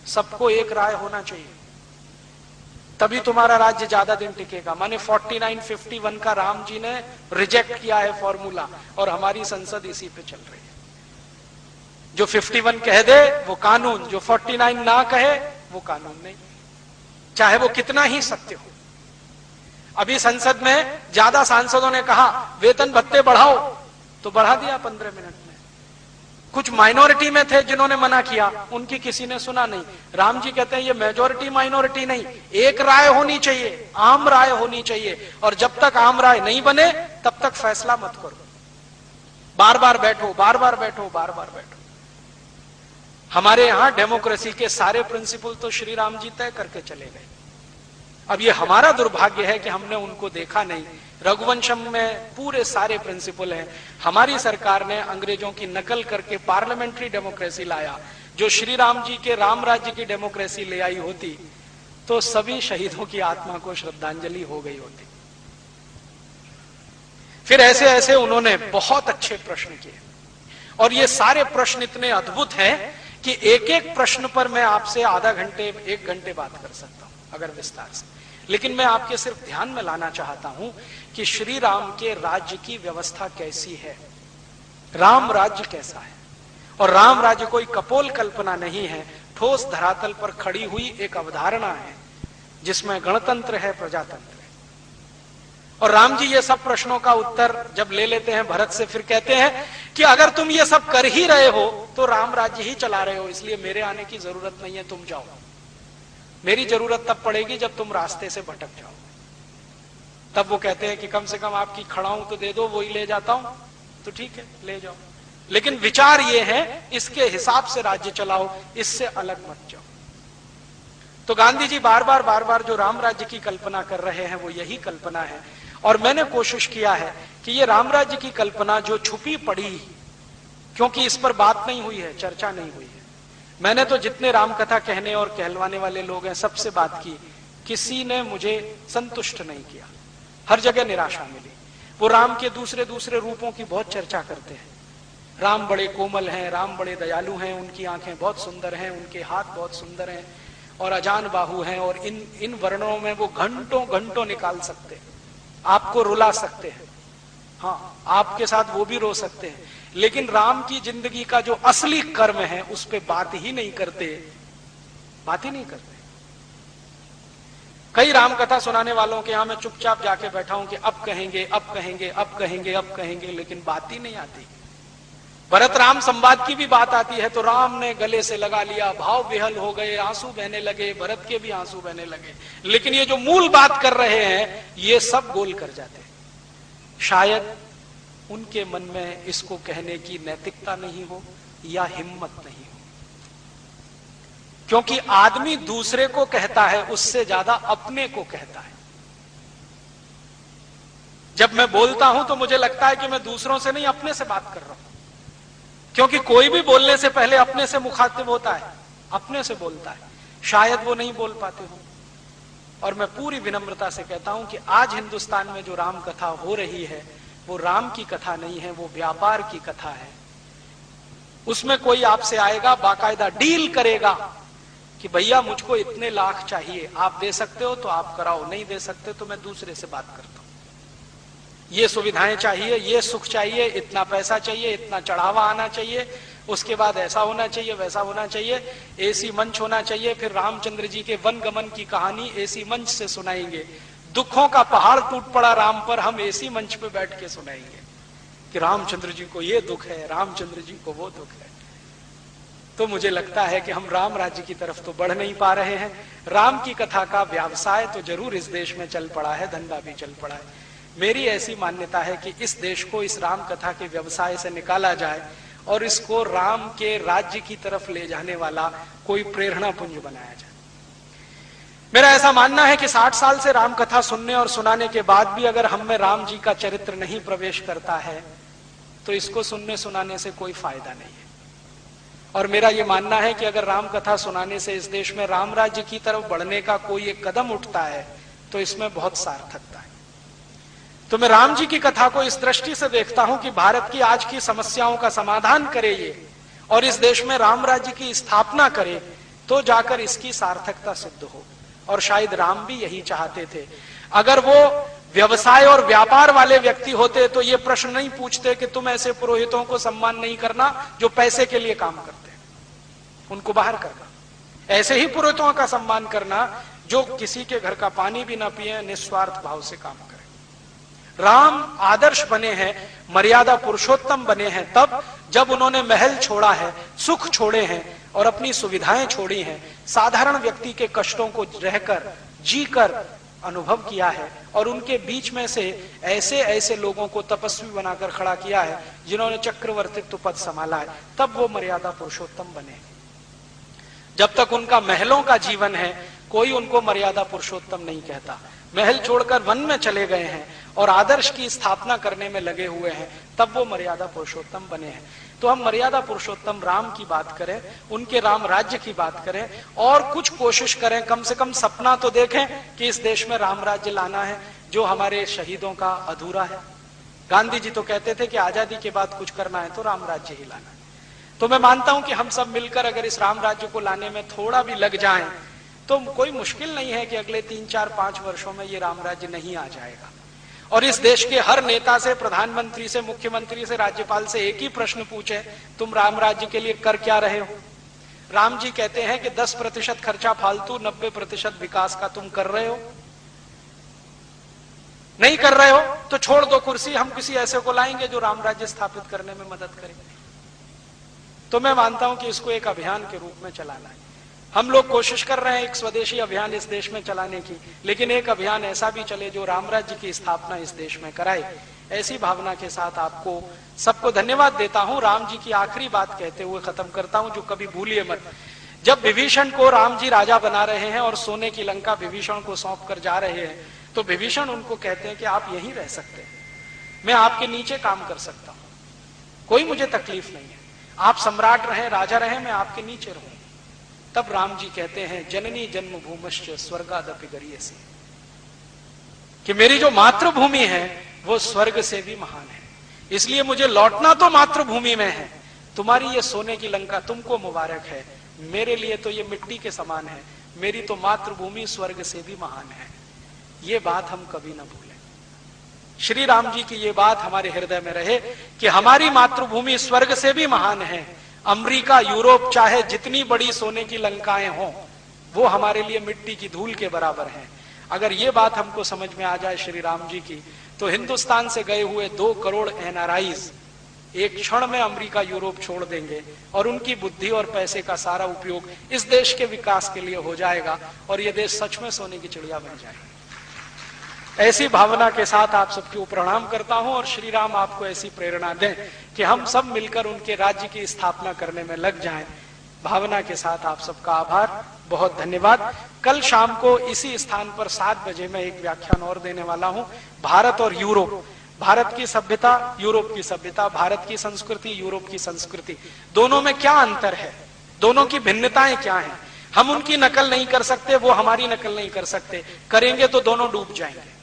सबको एक राय होना चाहिए, तभी तुम्हारा राज्य ज्यादा दिन टिकेगा। माने 49-51 का राम जी ने रिजेक्ट किया है फॉर्मूला, और हमारी संसद इसी पे चल रही है। जो 51 कह दे वो कानून, जो 49 ना कहे वो कानून नहीं, चाहे वो कितना ही सत्य हो। अभी संसद में ज्यादा सांसदों ने कहा वेतन भत्ते बढ़ाओ, तो बढ़ा दिया 15 मिनट में। कुछ माइनॉरिटी में थे जिन्होंने मना किया, उनकी किसी ने सुना नहीं। राम जी कहते हैं ये मेजॉरिटी माइनॉरिटी नहीं, एक राय होनी चाहिए, आम राय होनी चाहिए, और जब तक आम राय नहीं बने तब तक फैसला मत करो। बार बार बैठो, बार बार बैठो, बार बार बैठो। हमारे यहां डेमोक्रेसी के सारे प्रिंसिपल तो श्री राम जी तय करके चले गए। अब ये हमारा दुर्भाग्य है कि हमने उनको देखा नहीं। रघुवंशम में पूरे सारे प्रिंसिपल हैं। हमारी सरकार ने अंग्रेजों की नकल करके पार्लियामेंट्री डेमोक्रेसी लाया। जो श्री राम जी के राम राज्य की डेमोक्रेसी ले आई होती तो सभी शहीदों की आत्मा को श्रद्धांजलि हो गई होती। फिर ऐसे ऐसे उन्होंने बहुत अच्छे प्रश्न किए, और ये सारे प्रश्न इतने अद्भुत हैं कि एक एक प्रश्न पर मैं आपसे आधा घंटे, 1 घंटे बात कर सकता हूं अगर विस्तार से। लेकिन मैं आपके सिर्फ ध्यान में लाना चाहता हूं कि श्री राम के राज्य की व्यवस्था कैसी है, राम राज्य कैसा है। और राम राज्य कोई कपोल कल्पना नहीं है, ठोस धरातल पर खड़ी हुई एक अवधारणा है जिसमें गणतंत्र है, प्रजातंत्र है। और राम जी ये सब प्रश्नों का उत्तर जब ले लेते हैं भरत से, फिर कहते हैं कि अगर तुम ये सब कर ही रहे हो तो राम राज्य ही चला रहे हो, इसलिए मेरे आने की जरूरत नहीं है, तुम जाओ। मेरी जरूरत तब पड़ेगी जब तुम रास्ते से भटक जाओ। तब वो कहते हैं कि कम से कम आपकी खड़ाऊं तो दे दो, वो ही ले जाता हूं। तो ठीक है, ले जाओ, लेकिन विचार ये है इसके हिसाब से राज्य चलाओ, इससे अलग मत जाओ। तो गांधी जी बार बार जो राम राज्य की कल्पना कर रहे हैं वो यही कल्पना है। और मैंने कोशिश किया है कि ये राम राज्य की कल्पना जो छुपी पड़ी, क्योंकि इस पर बात नहीं हुई है, चर्चा नहीं हुई है, मैंने तो जितने रामकथा कहने और कहलवाने वाले लोग हैं सबसे बात की, किसी ने मुझे संतुष्ट नहीं किया, हर जगह निराशा मिली। वो राम के दूसरे दूसरे रूपों की बहुत चर्चा करते हैं। राम बड़े कोमल हैं, राम बड़े दयालु हैं, उनकी आंखें बहुत सुंदर हैं, उनके हाथ बहुत सुंदर हैं और अजान बाहु हैं, और इन वर्णों में वो घंटों घंटों निकाल सकते हैं, आपको रुला सकते हैं, हाँ आपके साथ वो भी रो सकते हैं, लेकिन राम की जिंदगी का जो असली कर्म है उस पे बात ही नहीं करते, बात ही नहीं करते। कई राम कथा सुनाने वालों के यहां मैं चुपचाप जाके बैठा हूं कि अब कहेंगे, अब कहेंगे, अब कहेंगे, अब कहेंगे, लेकिन बात ही नहीं आती। भरत राम संवाद की भी बात आती है तो राम ने गले से लगा लिया, भाव विहल हो गए, आंसू बहने लगे, भरत के भी आंसू बहने लगे, लेकिन ये जो मूल बात कर रहे हैं ये सब गोल कर जाते हैं। शायद उनके मन में इसको कहने की नैतिकता नहीं हो या हिम्मत नहीं हो, क्योंकि आदमी दूसरे को कहता है उससे ज्यादा अपने को कहता है। जब मैं बोलता हूं तो मुझे लगता है कि मैं दूसरों से नहीं अपने से बात कर रहा हूं, क्योंकि कोई भी बोलने से पहले अपने से मुखातिब होता है, अपने से बोलता है। शायद वो नहीं बोल पाते हो, और मैं पूरी विनम्रता से कहता हूं कि आज हिंदुस्तान में जो राम कथा हो रही है वो राम की कथा नहीं है, वो व्यापार की कथा है। उसमें कोई आपसे आएगा, बाकायदा डील करेगा कि भैया मुझको इतने लाख चाहिए, आप दे सकते हो तो आप कराओ, नहीं दे सकते तो मैं दूसरे से बात करता हूं। ये सुविधाएं चाहिए, ये सुख चाहिए, इतना पैसा चाहिए, इतना चढ़ावा आना चाहिए, उसके बाद ऐसा होना चाहिए, वैसा होना चाहिए, एसी मंच होना चाहिए। फिर रामचंद्र जी के वन गमन की कहानी एसी मंच से सुनाएंगे। दुखों का पहाड़ टूट पड़ा राम पर, हम एसी मंच पे बैठ के सुनाएंगे कि रामचंद्र जी को ये दुख है, रामचंद्र जी को वो दुख है। तो मुझे लगता है कि हम राम राज्य की तरफ तो बढ़ नहीं पा रहे हैं। राम की कथा का व्यवसाय तो जरूर इस देश में चल पड़ा है, धंधा भी चल पड़ा है। मेरी ऐसी मान्यता है कि इस देश को इस राम कथा के व्यवसाय से निकाला जाए और इसको राम के राज्य की तरफ ले जाने वाला कोई प्रेरणा पुंज बनाया जाए। मेरा ऐसा मानना है कि 60 साल से राम कथा सुनने और सुनाने के बाद भी अगर हम में राम जी का चरित्र नहीं प्रवेश करता है तो इसको सुनने सुनाने से कोई फायदा नहीं है। और मेरा यह मानना है कि अगर राम कथा सुनाने से इस देश में राम राज्य की तरफ बढ़ने का कोई एक कदम उठता है तो इसमें बहुत सार्थकता है। तो मैं राम जी की कथा को इस दृष्टि से देखता हूं कि भारत की आज की समस्याओं का समाधान करे ये, और इस देश में राम राज्य की स्थापना करे, तो जाकर इसकी सार्थकता सिद्ध हो। और शायद राम भी यही चाहते थे। अगर वो व्यवसाय और व्यापार वाले व्यक्ति होते तो ये प्रश्न नहीं पूछते कि तुम ऐसे पुरोहितों को सम्मान नहीं करना जो पैसे के लिए काम करते, उनको बाहर करना। ऐसे ही पुरोहितों का सम्मान करना जो किसी के घर का पानी भी ना पिए, निस्वार्थ भाव से काम करें। राम आदर्श बने हैं, मर्यादा पुरुषोत्तम बने हैं तब जब उन्होंने महल छोड़ा है, सुख छोड़े हैं और अपनी सुविधाएं छोड़ी हैं, साधारण व्यक्ति के कष्टों को रहकर, जीकर अनुभव किया है, और उनके बीच में से ऐसे ऐसे लोगों को तपस्वी बनाकर खड़ा किया है जिन्होंने चक्रवर्तित्व पद संभाला है, तब वो मर्यादा पुरुषोत्तम बने। जब तक उनका महलों का जीवन है कोई उनको मर्यादा पुरुषोत्तम नहीं कहता। महल छोड़कर वन में चले गए हैं और आदर्श की स्थापना करने में लगे हुए हैं, तब वो मर्यादा पुरुषोत्तम बने हैं। तो हम मर्यादा पुरुषोत्तम राम की बात करें, उनके राम राज्य की बात करें और कुछ कोशिश करें, कम से कम सपना तो देखें कि इस देश में राम राज्य लाना है जो हमारे शहीदों का अधूरा है। गांधी जी तो कहते थे कि आजादी के बाद कुछ करना है तो राम राज्य ही लाना है। तो मैं मानता हूं कि हम सब मिलकर अगर इस राम राज्य को लाने में थोड़ा भी लग जाएं तो कोई मुश्किल नहीं है कि अगले 3, 4, 5 वर्षों में ये राम राज्य नहीं आ जाएगा। और इस देश के हर नेता से, प्रधानमंत्री से, मुख्यमंत्री से, राज्यपाल से एक ही प्रश्न पूछे, तुम राम राज्य के लिए कर क्या रहे हो? राम जी कहते हैं कि 10% खर्चा फालतू, 90% विकास का तुम कर रहे हो। नहीं कर रहे हो तो छोड़ दो कुर्सी, हम किसी ऐसे को लाएंगे जो राम राज्य स्थापित करने में मदद करेंगे। तो मैं मानता हूं कि इसको एक अभियान के रूप में चलाना है। हम लोग कोशिश कर रहे हैं एक स्वदेशी अभियान इस देश में चलाने की, लेकिन एक अभियान ऐसा भी चले जो राम राज्य की स्थापना इस देश में कराए। ऐसी भावना के साथ आपको सबको धन्यवाद देता हूं। राम जी की आखिरी बात कहते हुए खत्म करता हूं, जो कभी भूलिए मत। जब विभीषण को राम जी राजा बना रहे हैं और सोने की लंका विभीषण को सौंप कर जा रहे हैं, तो विभीषण उनको कहते हैं कि आप यहीं रह सकते हैं, मैं आपके नीचे काम कर सकता हूं, कोई मुझे तकलीफ नहीं है, आप सम्राट रहें, राजा रहें, मैं आपके नीचे रहूं। तब राम जी कहते हैं जननी जन्मभूमश्च स्वर्गादपि गरीयसी, कि मेरी जो मातृभूमि है वो स्वर्ग से भी महान है, इसलिए मुझे लौटना तो मातृभूमि में है। तुम्हारी ये सोने की लंका तुमको मुबारक है, मेरे लिए तो ये मिट्टी के समान है, मेरी तो मातृभूमि स्वर्ग से भी महान है। ये बात हम कभी ना भूलें। श्री राम जी की ये बात हमारे हृदय में रहे कि हमारी मातृभूमि स्वर्ग से भी महान है। अमेरिका, यूरोप, चाहे जितनी बड़ी सोने की लंकाएं हों, वो हमारे लिए मिट्टी की धूल के बराबर हैं। अगर ये बात हमको समझ में आ जाए श्री राम जी की, तो हिंदुस्तान से गए हुए 2 करोड़ एनआरआईज एक क्षण में अमेरिका, यूरोप छोड़ देंगे और उनकी बुद्धि और पैसे का सारा उपयोग इस देश के विकास के लिए हो जाएगा और ये देश सच में सोने की चिड़िया बन जाएगा। ऐसी भावना के साथ आप सबको प्रणाम करता हूं और श्री राम आपको ऐसी प्रेरणा दें कि हम सब मिलकर उनके राज्य की स्थापना करने में लग जाएं। भावना के साथ आप सबका आभार, बहुत धन्यवाद। कल शाम को इसी स्थान पर 7 बजे मैं एक व्याख्यान और देने वाला हूं, भारत और यूरोप, भारत की सभ्यता, यूरोप की सभ्यता, भारत की संस्कृति, यूरोप की संस्कृति, दोनों में क्या अंतर है, दोनों की भिन्नताएं क्या हैं। हम उनकी नकल नहीं कर सकते, वो हमारी नकल नहीं कर सकते, करेंगे तो दोनों डूब जाएंगे।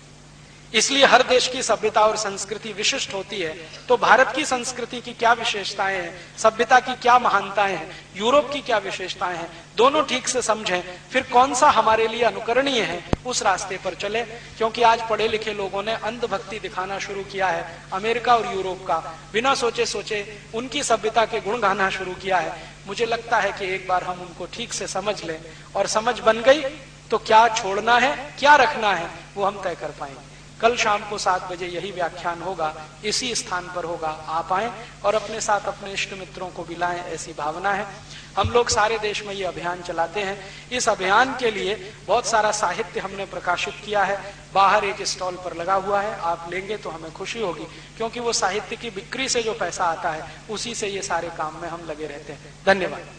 इसलिए हर देश की सभ्यता और संस्कृति विशिष्ट होती है। तो भारत की संस्कृति की क्या विशेषताएं हैं, सभ्यता की क्या महानताएं हैं, यूरोप की क्या विशेषताएं हैं, दोनों ठीक से समझें, फिर कौन सा हमारे लिए अनुकरणीय है उस रास्ते पर चले। क्योंकि आज पढ़े लिखे लोगों ने अंधभक्ति दिखाना शुरू किया है अमेरिका और यूरोप का, बिना सोचे सोचे उनकी सभ्यता के गुण गाना शुरू किया है। मुझे लगता है कि एक बार हम उनको ठीक से समझ लें और समझ बन गई तो क्या छोड़ना है क्या रखना है वो हम तय कर पाएंगे। कल शाम को 7 बजे यही व्याख्यान होगा, इसी स्थान पर होगा। आप आएं और अपने साथ अपने इष्ट मित्रों को भी लाएं, ऐसी भावना है। हम लोग सारे देश में ये अभियान चलाते हैं। इस अभियान के लिए बहुत सारा साहित्य हमने प्रकाशित किया है, बाहर एक स्टॉल पर लगा हुआ है, आप लेंगे तो हमें खुशी होगी, क्योंकि वो साहित्य की बिक्री से जो पैसा आता है उसी से ये सारे काम में हम लगे रहते हैं। धन्यवाद।